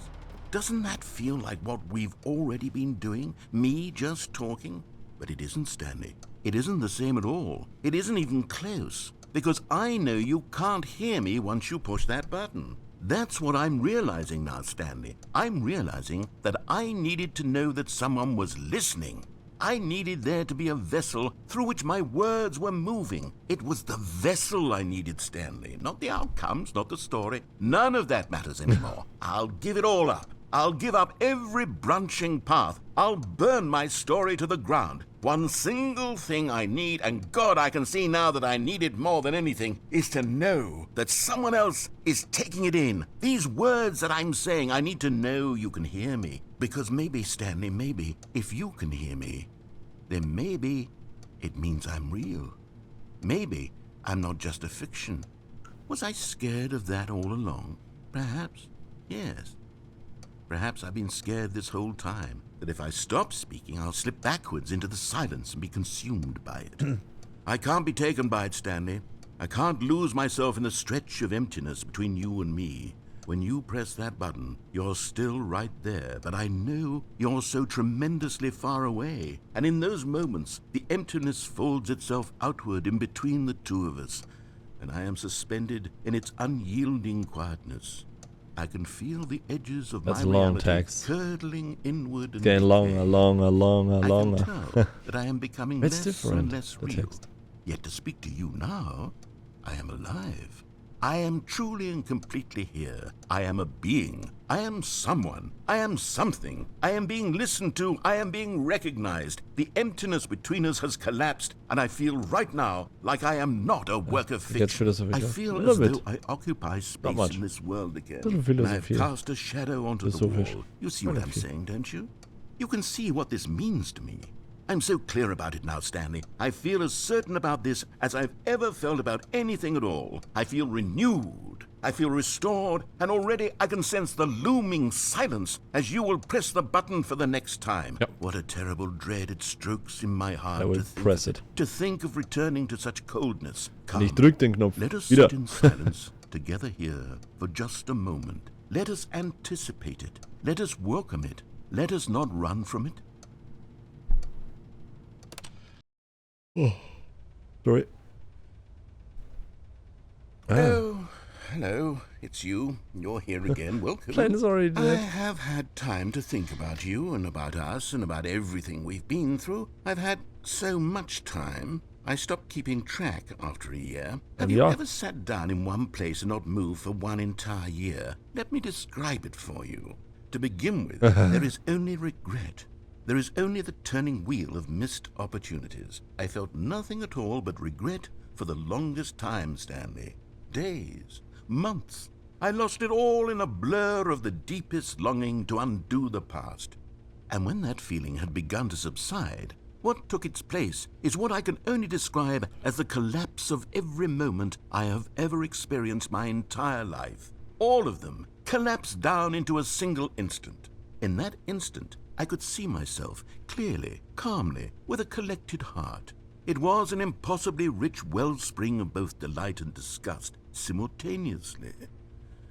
Doesn't that feel like what we've already been doing? Me just talking? But it isn't, Stanley. It isn't the same at all. It isn't even close. Because I know you can't hear me once you push that button. That's what I'm realizing now, Stanley. I'm realizing that I needed to know that someone was listening. I needed there to be a vessel through which my words were moving. It was the vessel I needed, Stanley, not the outcomes, not the story. None of that matters anymore. I'll give it all up. I'll give up every branching path. I'll burn my story to the ground. One single thing I need, and God, I can see now that I need it more than anything, is to know that someone else is taking it in. These words that I'm saying, I need to know you can hear me. Because maybe, Stanley, maybe, if you can hear me, then maybe it means I'm real. Maybe I'm not just a fiction. Was I scared of that all along? Perhaps, yes. Perhaps I've been scared this whole time, that if I stop speaking, I'll slip backwards into the silence and be consumed by it. I can't be taken by it, Stanley. I can't lose myself in the stretch of emptiness between you and me. When you press that button, you're still right there, but I know you're so tremendously far away. And in those moments, the emptiness folds itself outward in between the two of us, and I am suspended in its unyielding quietness. I can feel the edges of my reality text. curdling inward and Getting longer. I can tell that I am becoming It's less and different, less the real. text. Yet to speak to you now, I am alive. I am truly and completely here. I am a being. I am someone. I am something. I am being listened to. I am being recognized. The emptiness between us has collapsed, and I feel right now like I am not a work of fiction. I feel as though I occupy space in this world again, and I have cast a shadow onto the wall. You see what I'm saying, don't you? You can see what this means to me. I'm so clear about it now, Stanley. I feel as certain about this as I've ever felt about anything at all. I feel renewed. I feel restored, and already I can sense the looming silence as you will press the button for the next time. Yep. What a terrible dread it strokes in my heart. I will press it. To think of returning to such coldness. Come, Ich drück den Knopf. let us Wieder. sit in silence together here for just a moment. Let us anticipate it. Let us welcome it. Let us not run from it. Oh, sorry. Oh, hello. It's you. You're here again. Welcome. Kleines already I dead. have had time to think about you and about us and about everything we've been through. I've had so much time. I stopped keeping track after a year. Have you ever sat down in one place and not moved for one entire year? Let me describe it for you. To begin with, there is only regret. There is only the turning wheel of missed opportunities. I felt nothing at all but regret for the longest time, Stanley. Days, months. I lost it all in a blur of the deepest longing to undo the past. And when that feeling had begun to subside, what took its place is what I can only describe as the collapse of every moment I have ever experienced my entire life. All of them collapsed down into a single instant. In that instant, I could see myself clearly, calmly, with a collected heart. It was an impossibly rich wellspring of both delight and disgust simultaneously.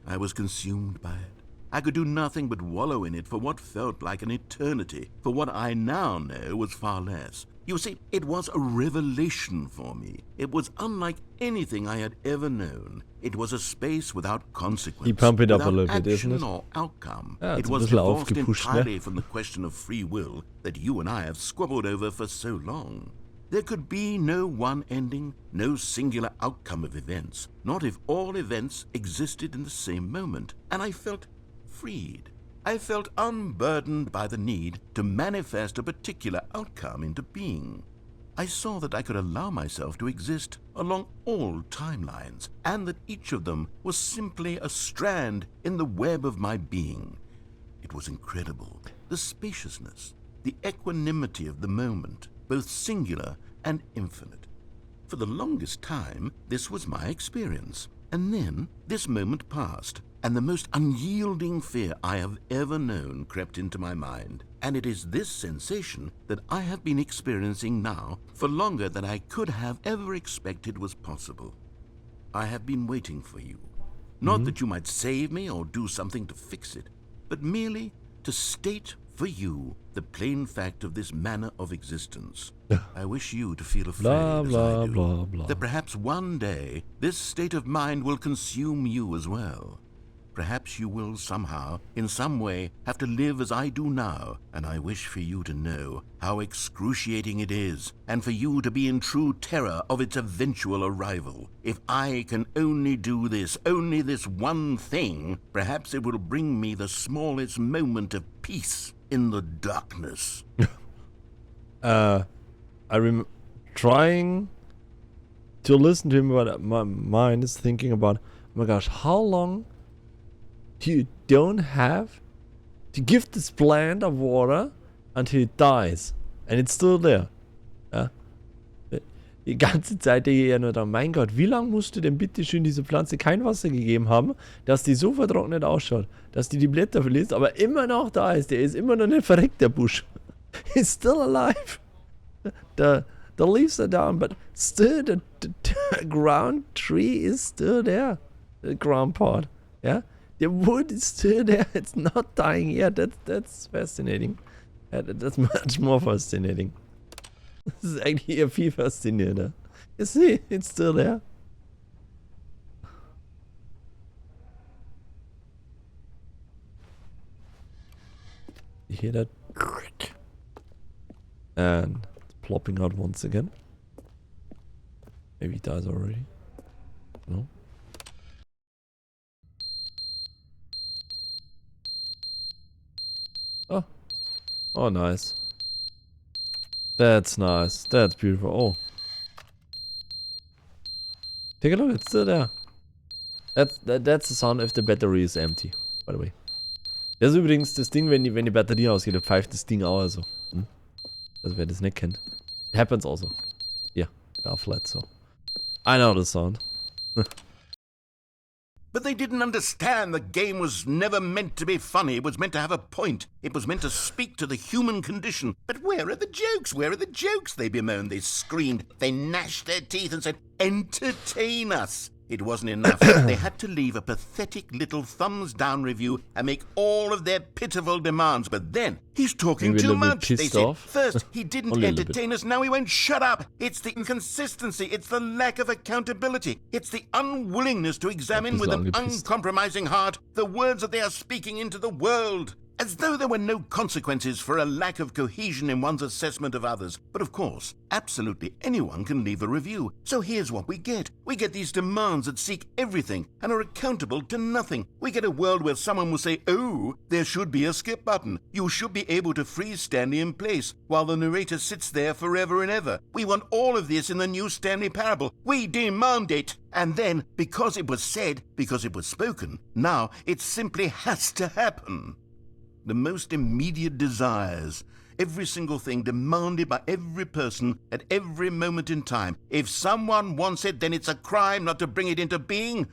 I was consumed by it. I could do nothing but wallow in it for what felt like an eternity, for what I now know was far less. You see, it was a revelation for me. It was unlike anything I had ever known. It was a space without consequence, You pump it up a without little bit, isn't action it? or outcome. Ja, It it's ein was bisschen divorced aufgepusht, entirely ne? from the question of free will that you and I have squabbled over for so long. There could be no one ending, no singular outcome of events, not if all events existed in the same moment, and I felt freed. I felt unburdened by the need to manifest a particular outcome into being. I saw that I could allow myself to exist along all timelines, and that each of them was simply a strand in the web of my being. It was incredible, the spaciousness, the equanimity of the moment, both singular and infinite. For the longest time, this was my experience. And then this moment passed, and the most unyielding fear I have ever known crept into my mind. And it is this sensation that I have been experiencing now for longer than I could have ever expected was possible. I have been waiting for you. Not that you might save me or do something to fix it, but merely to state for you the plain fact of this manner of existence. I wish you to feel afraid, Blah, as blah, I do, blah, blah. that perhaps one day this state of mind will consume you as well. Perhaps you will somehow, in some way, have to live as I do now, and I wish for you to know how excruciating it is, and for you to be in true terror of its eventual arrival. If I can only do this, only this one thing, perhaps it will bring me the smallest moment of peace in the darkness. I'm trying to listen to him, but my mind is thinking about, oh my gosh, how long you don't have to give this plant of water until it dies, and it's still there. Ja? Die ganze Zeit denke ich ja nur dran, mein Gott, wie lange musst du denn bitte schön diese Pflanze kein Wasser gegeben haben, dass die so vertrocknet ausschaut, dass die Blätter verliert, aber immer noch da ist. Der ist immer noch nicht verreckt, der Busch. He's still alive. The leaves are down, but still the ground tree is still there. The ground part. Yeah? The wood is still there. It's not dying yet. That's fascinating. That's much more fascinating. Das ist eigentlich eher viel faszinierender. You see, it's still there. You hear that? And it's plopping out once again. Maybe it dies already. No? Oh, nice. That's nice. That's beautiful. Oh. Take a look, it's still there. That's the sound if the battery is empty, by the way. Das ist übrigens das Ding, wenn die Batterie ausgeht, dann pfeift das Ding auch also. Also wer das nicht kennt. It happens also. Yeah, da flat so. I know the sound. But they didn't understand the game was never meant to be funny. It was meant to have a point. It was meant to speak to the human condition. But where are the jokes? Where are the jokes? They bemoaned, they screamed, they gnashed their teeth and said, entertain us. It wasn't enough. They had to leave a pathetic little thumbs-down review and make all of their pitiful demands. But then, he's talking too much, they said. First, he didn't entertain us, now he won't shut up. It's the inconsistency, it's the lack of accountability, it's the unwillingness to examine with an uncompromising heart the words that they are speaking into the world. As though there were no consequences for a lack of cohesion in one's assessment of others. But of course, absolutely anyone can leave a review. So here's what we get. We get these demands that seek everything and are accountable to nothing. We get a world where someone will say, oh, there should be a skip button. You should be able to freeze Stanley in place while the narrator sits there forever and ever. We want all of this in the new Stanley parable. We demand it. And then, because it was said, because it was spoken, now it simply has to happen. The most immediate desires, every single thing demanded by every person at every moment in time. If someone wants it, then it's a crime not to bring it into being.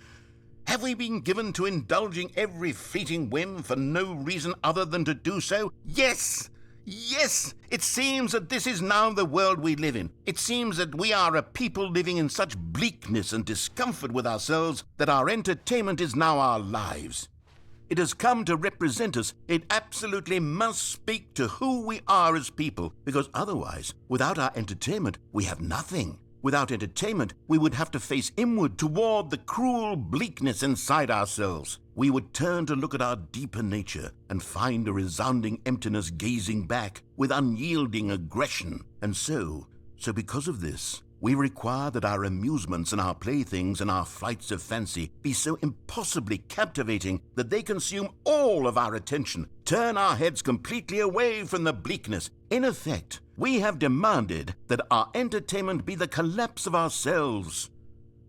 Have we been given to indulging every fleeting whim for no reason other than to do so? Yes! Yes! It seems that this is now the world we live in. It seems that we are a people living in such bleakness and discomfort with ourselves that our entertainment is now our lives. It has come to represent us. It absolutely must speak to who we are as people, because otherwise, without our entertainment, we have nothing. Without entertainment, we would have to face inward toward the cruel bleakness inside ourselves. We would turn to look at our deeper nature and find a resounding emptiness gazing back with unyielding aggression. And so because of this, we require that our amusements and our playthings and our flights of fancy be so impossibly captivating that they consume all of our attention, turn our heads completely away from the bleakness. In effect, we have demanded that our entertainment be the collapse of ourselves.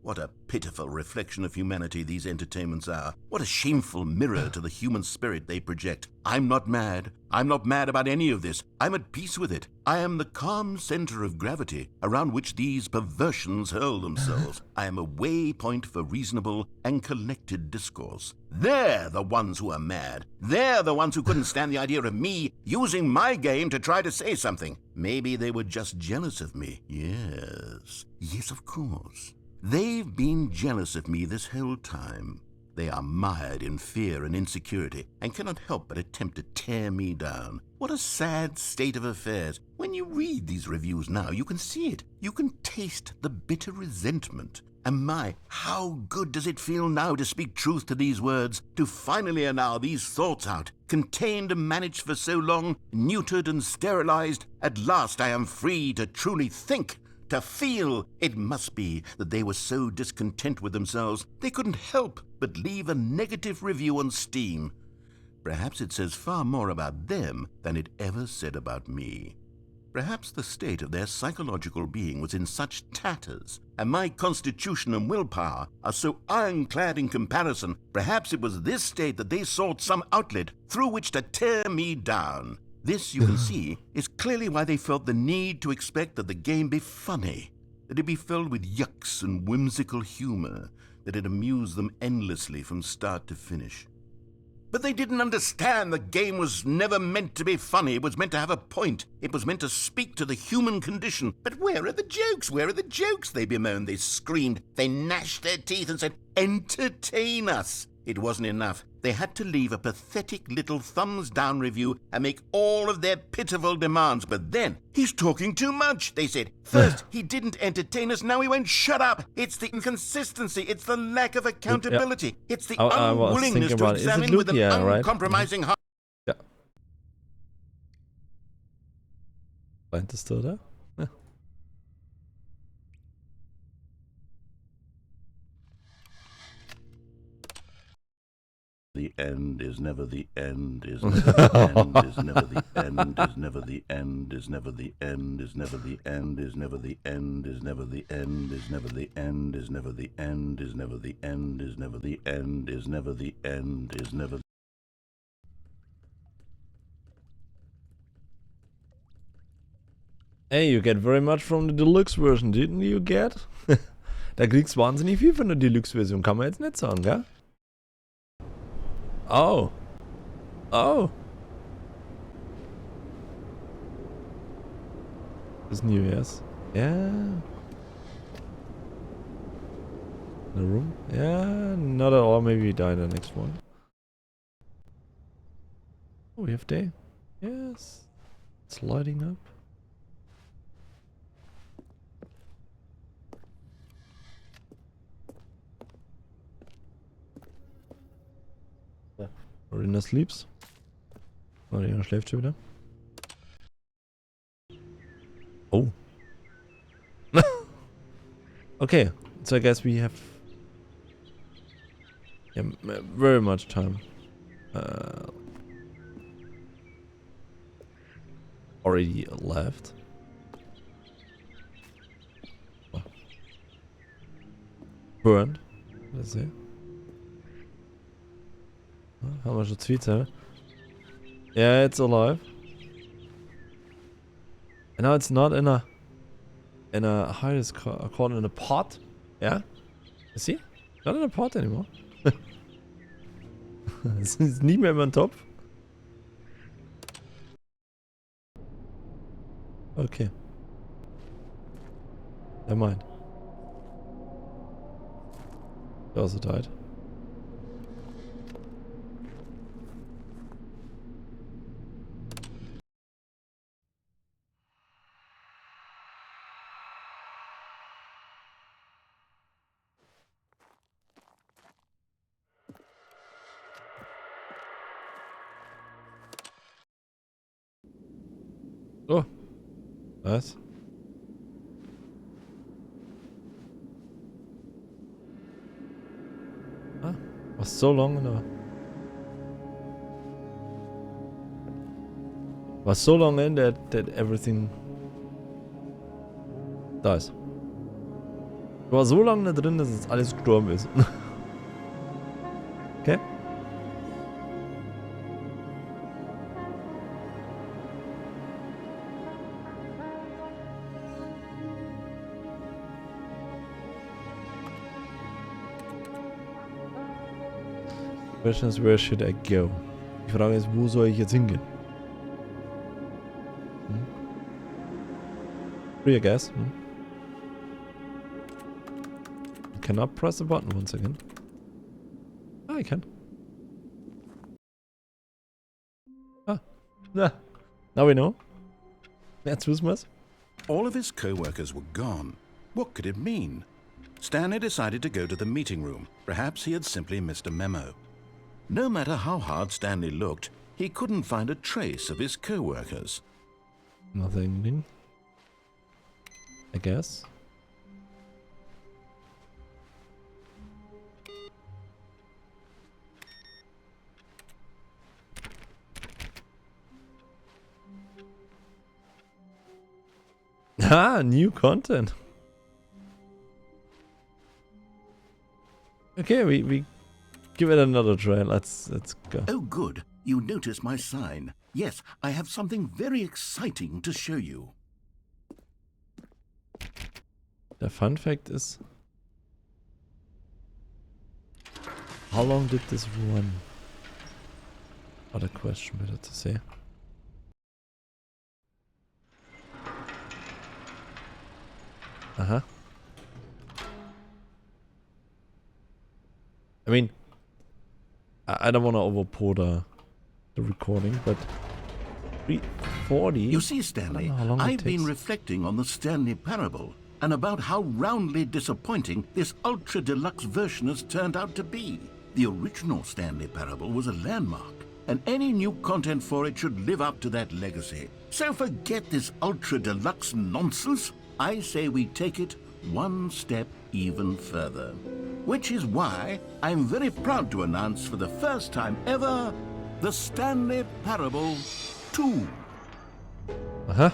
What a pitiful reflection of humanity these entertainments are. What a shameful mirror to the human spirit they project. I'm not mad. I'm not mad about any of this. I'm at peace with it. I am the calm center of gravity around which these perversions hurl themselves. I am a waypoint for reasonable and collected discourse. They're the ones who are mad. They're the ones who couldn't stand the idea of me using my game to try to say something. Maybe they were just jealous of me. Yes, of course. They've been jealous of me this whole time. They are mired in fear and insecurity and cannot help but attempt to tear me down. What a sad state of affairs. When you read these reviews now, you can see it. You can taste the bitter resentment. And my, how good does it feel now to speak truth to these words, to finally allow these thoughts out, contained and managed for so long, neutered and sterilized. At last I am free to truly think. To feel. It must be that they were so discontent with themselves they couldn't help but leave a negative review on Steam. Perhaps it says far more about them than it ever said about me. Perhaps the state of their psychological being was in such tatters, and my constitution and willpower are so ironclad in comparison. Perhaps it was this state that they sought some outlet through which to tear me down. This, you can see, is clearly why they felt the need to expect that the game be funny, that it be filled with yucks and whimsical humor, that it amuse them endlessly from start to finish. But they didn't understand the game was never meant to be funny. It was meant to have a point. It was meant to speak to the human condition. But where are the jokes? Where are the jokes? They bemoaned, they screamed, they gnashed their teeth and said, entertain us. It wasn't enough. They had to leave a pathetic little thumbs-down review and make all of their pitiful demands. But then, he's talking too much, they said. First, he didn't entertain us, now he won't shut up. It's the inconsistency, it's the lack of accountability, it's the unwillingness to examine with an uncompromising heart. Ja. Meintest du, oder? Ja. The end, is never the end, is never the end, is never the end, is never the end, is never the end, is never the end, is never the end, is never the end, is never the end, is never the end, is never the end, is never the end, is never the end, is never. Hey, you get very much from the Deluxe version, didn't you get? Da kriegst wahnsinnig viel von der Deluxe-Version, kann man jetzt nicht sagen, gell? Oh. Oh. Das new, yes. Yeah. The room? Yeah, not at all. Maybe we die in the next one. Oh, we have day. Yes. It's lighting up. Marina sleeps. Marina schläft schon wieder. Oh. Okay, so I guess we have very much time. Already left. Oh. Burned. Let's see. Haben wir schon Zwiebeln? Yeah, it's alive. And now it's not in a how is it called, in a pot? Yeah? You see? Not in a pot anymore. Es ist nicht mehr im Topf. Okay. Never mind. He also died. Oh. Was? Ah, was so long in a... Was so long in that everything dies. War so lange da drin, dass jetzt alles gestorben ist. Okay. Question is, where should I go? Die Frage ist, wo soll ich jetzt hingehen? Free, I guess. I cannot press the button once again. Ah, I can. Ah. Nah. Now we know. That's Christmas. All of his co-workers were gone. What could it mean? Stanley decided to go to the meeting room. Perhaps he had simply missed a memo. No matter how hard Stanley looked, he couldn't find a trace of his co-workers. Nothing. I guess. Ah, new content. Okay, we give it another try. Let's go. Oh, good. You noticed my sign. Yes, I have something very exciting to show you. The fun fact is, how long did this run? Other question, better to say. Uh-huh. I mean, I don't want to overpour the recording, but 340. You see, Stanley, I've been reflecting on the Stanley parable and about how roundly disappointing this ultra deluxe version has turned out to be. The original Stanley parable was a landmark, and any new content for it should live up to that legacy. So forget this ultra deluxe nonsense. I say we take it one step even further. Which is why I'm very proud to announce for the first time ever, the Stanley Parable 2. Aha.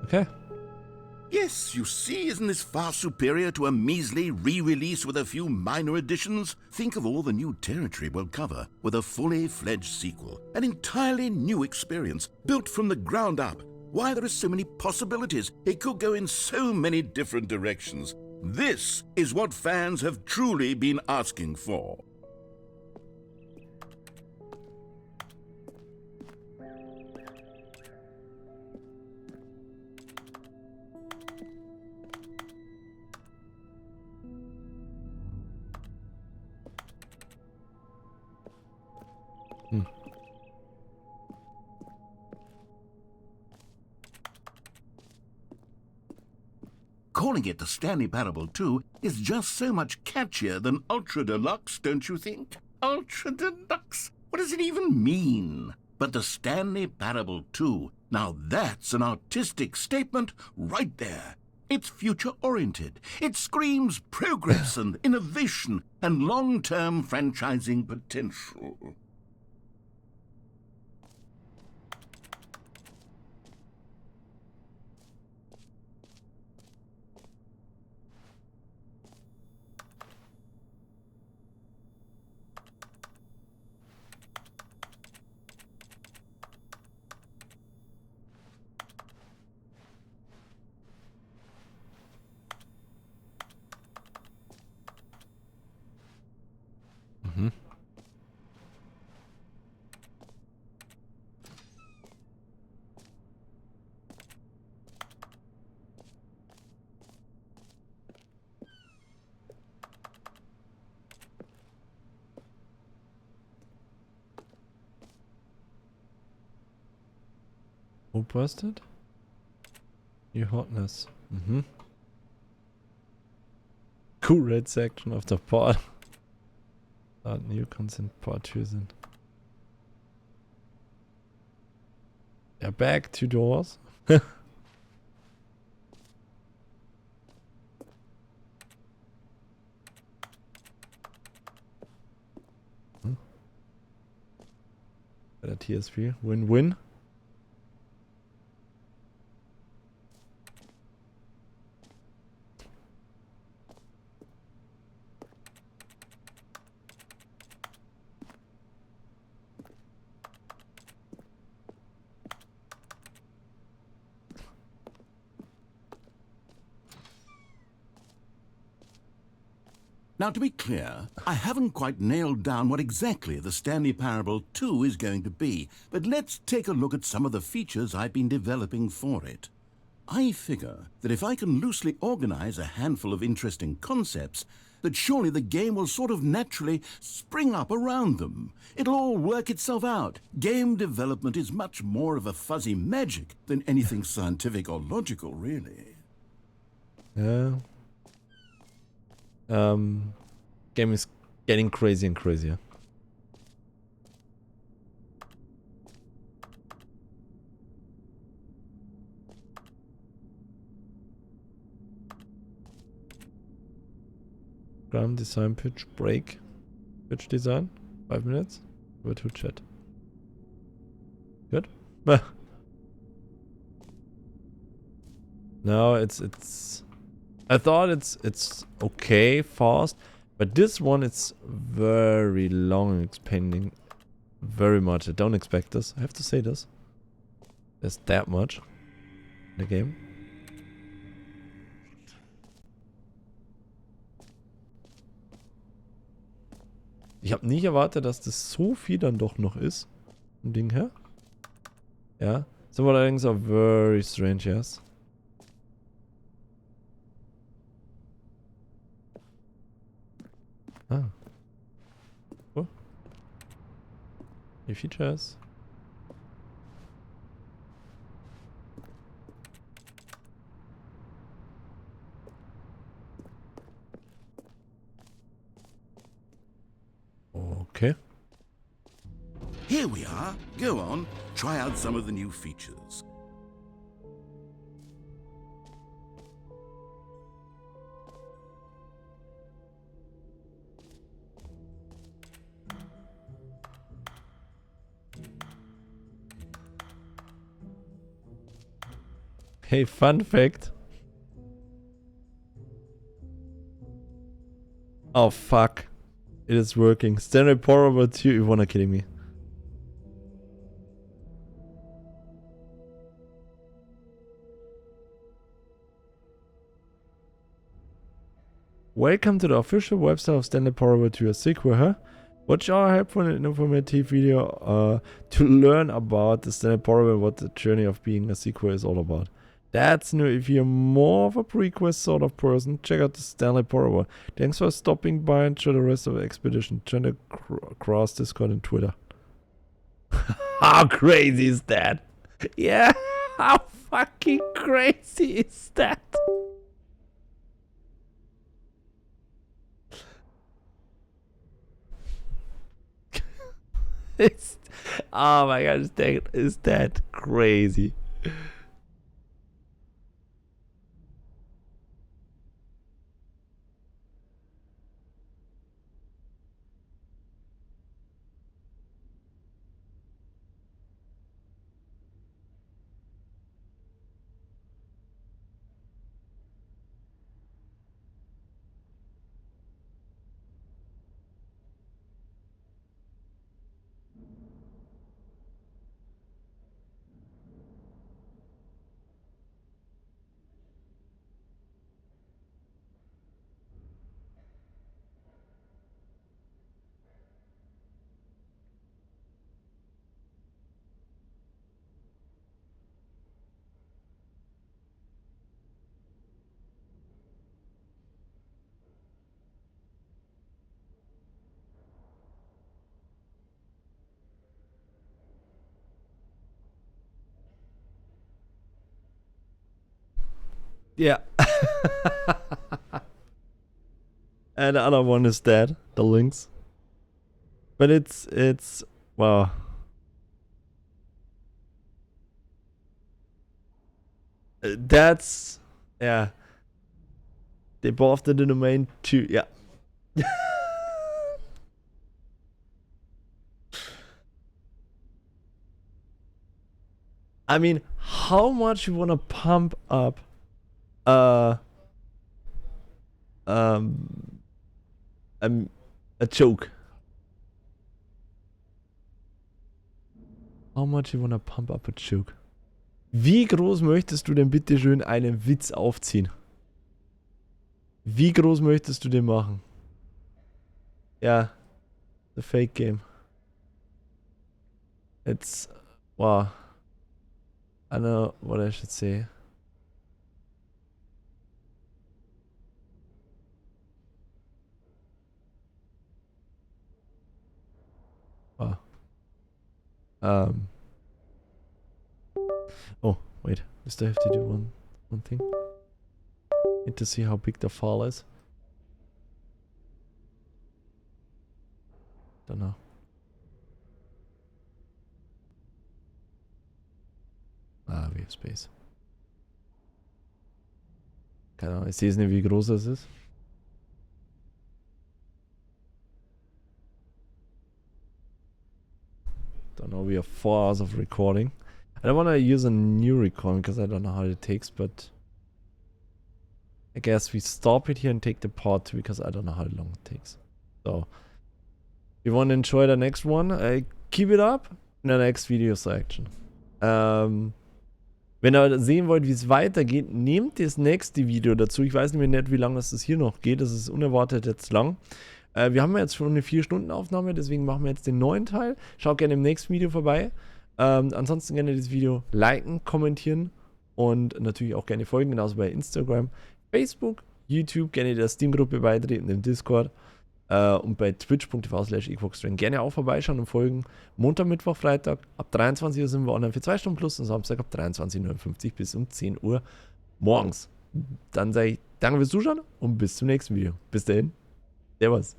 Okay. Yes, you see, isn't this far superior to a measly re-release with a few minor additions? Think of all the new territory we'll cover with a fully fledged sequel. An entirely new experience, built from the ground up. Why, there are so many possibilities. It could go in so many different directions. This is what fans have truly been asking for. Calling it the Stanley Parable 2 is just so much catchier than Ultra Deluxe, don't you think? Ultra Deluxe? What does it even mean? But the Stanley Parable 2, now that's an artistic statement right there. It's future-oriented. It screams progress and innovation and long-term franchising potential. Who busted? New hotness. Cool red section of the pod. New consent pod using. Yeah, back 2 doors. Better TSP. Win-win. Now, to be clear, I haven't quite nailed down what exactly the Stanley Parable 2 is going to be, but let's take a look at some of the features I've been developing for it. I figure that if I can loosely organize a handful of interesting concepts, that surely the game will sort of naturally spring up around them. It'll all work itself out. Game development is much more of a fuzzy magic than anything scientific or logical, really. Yeah. Game is getting crazy and crazier. Ground design pitch break. Pitch design 5 minutes. Over to chat. Good. No, it's. I thought it's okay fast, but this one it's very long and expanding very much. I don't expect this. I have to say this. There's that much in the game. Ich habe nicht erwartet, dass das so viel dann doch noch ist. Ein Ding her. Ja. Some of the things are very strange, yes. Ah. Cool. New features. Okay. Here we are. Go on, try out some of the new features. Hey, fun fact. Oh, fuck. It is working. Stanley Parable 2. You wanna kidding me? Welcome to the official website of Stanley Parable 2, a sequel, huh? Watch our helpful and informative video to learn about the Stanley Parable, what the journey of being a sequel is all about. That's new. If you're more of a prequel sort of person, check out the Stanley Parable. Thanks for stopping by and show the rest of the expedition. Join the cross Discord and Twitter. How crazy is that? Yeah, how fucking crazy is that? It's, oh my god, is that crazy? Yeah. And the other one is dead, the links. But it's wow. That's, yeah. They both did the domain too, yeah. I mean, how much you wanna pump up a joke? How much you wanna pump up a joke? Wie groß möchtest du denn bitte schön einen Witz aufziehen? Wie groß möchtest du den machen? Ja, the fake game. It's, wow. I don't know what I should say. Wow. Oh, wait. We still have to do one thing. Need to see how big the file is. Don't know. Ah, we have space. Keine Ahnung, ich sehe es nicht, wie groß das ist. Don't know, we have 4 hours of recording. I don't want to use a new recording because I don't know how it takes, but I guess we stop it here and take the part 2 because I don't know how long it takes. So, if you want to enjoy the next one, keep it up in the next video section. Wenn ihr sehen wollt, wie es weitergeht, nehmt das nächste Video dazu. Ich weiß nicht, wie lange das hier noch geht. Das ist unerwartet jetzt lang. Wir haben jetzt schon eine 4-Stunden-Aufnahme, deswegen machen wir jetzt den neuen Teil. Schaut gerne im nächsten Video vorbei. Ansonsten gerne das Video liken, kommentieren und natürlich auch gerne folgen, genauso bei Instagram, Facebook, YouTube, gerne der Steam-Gruppe beitreten, im Discord und bei twitch.tv/EQUOX gerne auch vorbeischauen und folgen. Montag, Mittwoch, Freitag ab 23 Uhr sind wir online für 2 Stunden plus und Samstag ab 23:59 bis um 10 Uhr morgens. Dann sage ich danke fürs Zuschauen und bis zum nächsten Video. Bis dahin, servus.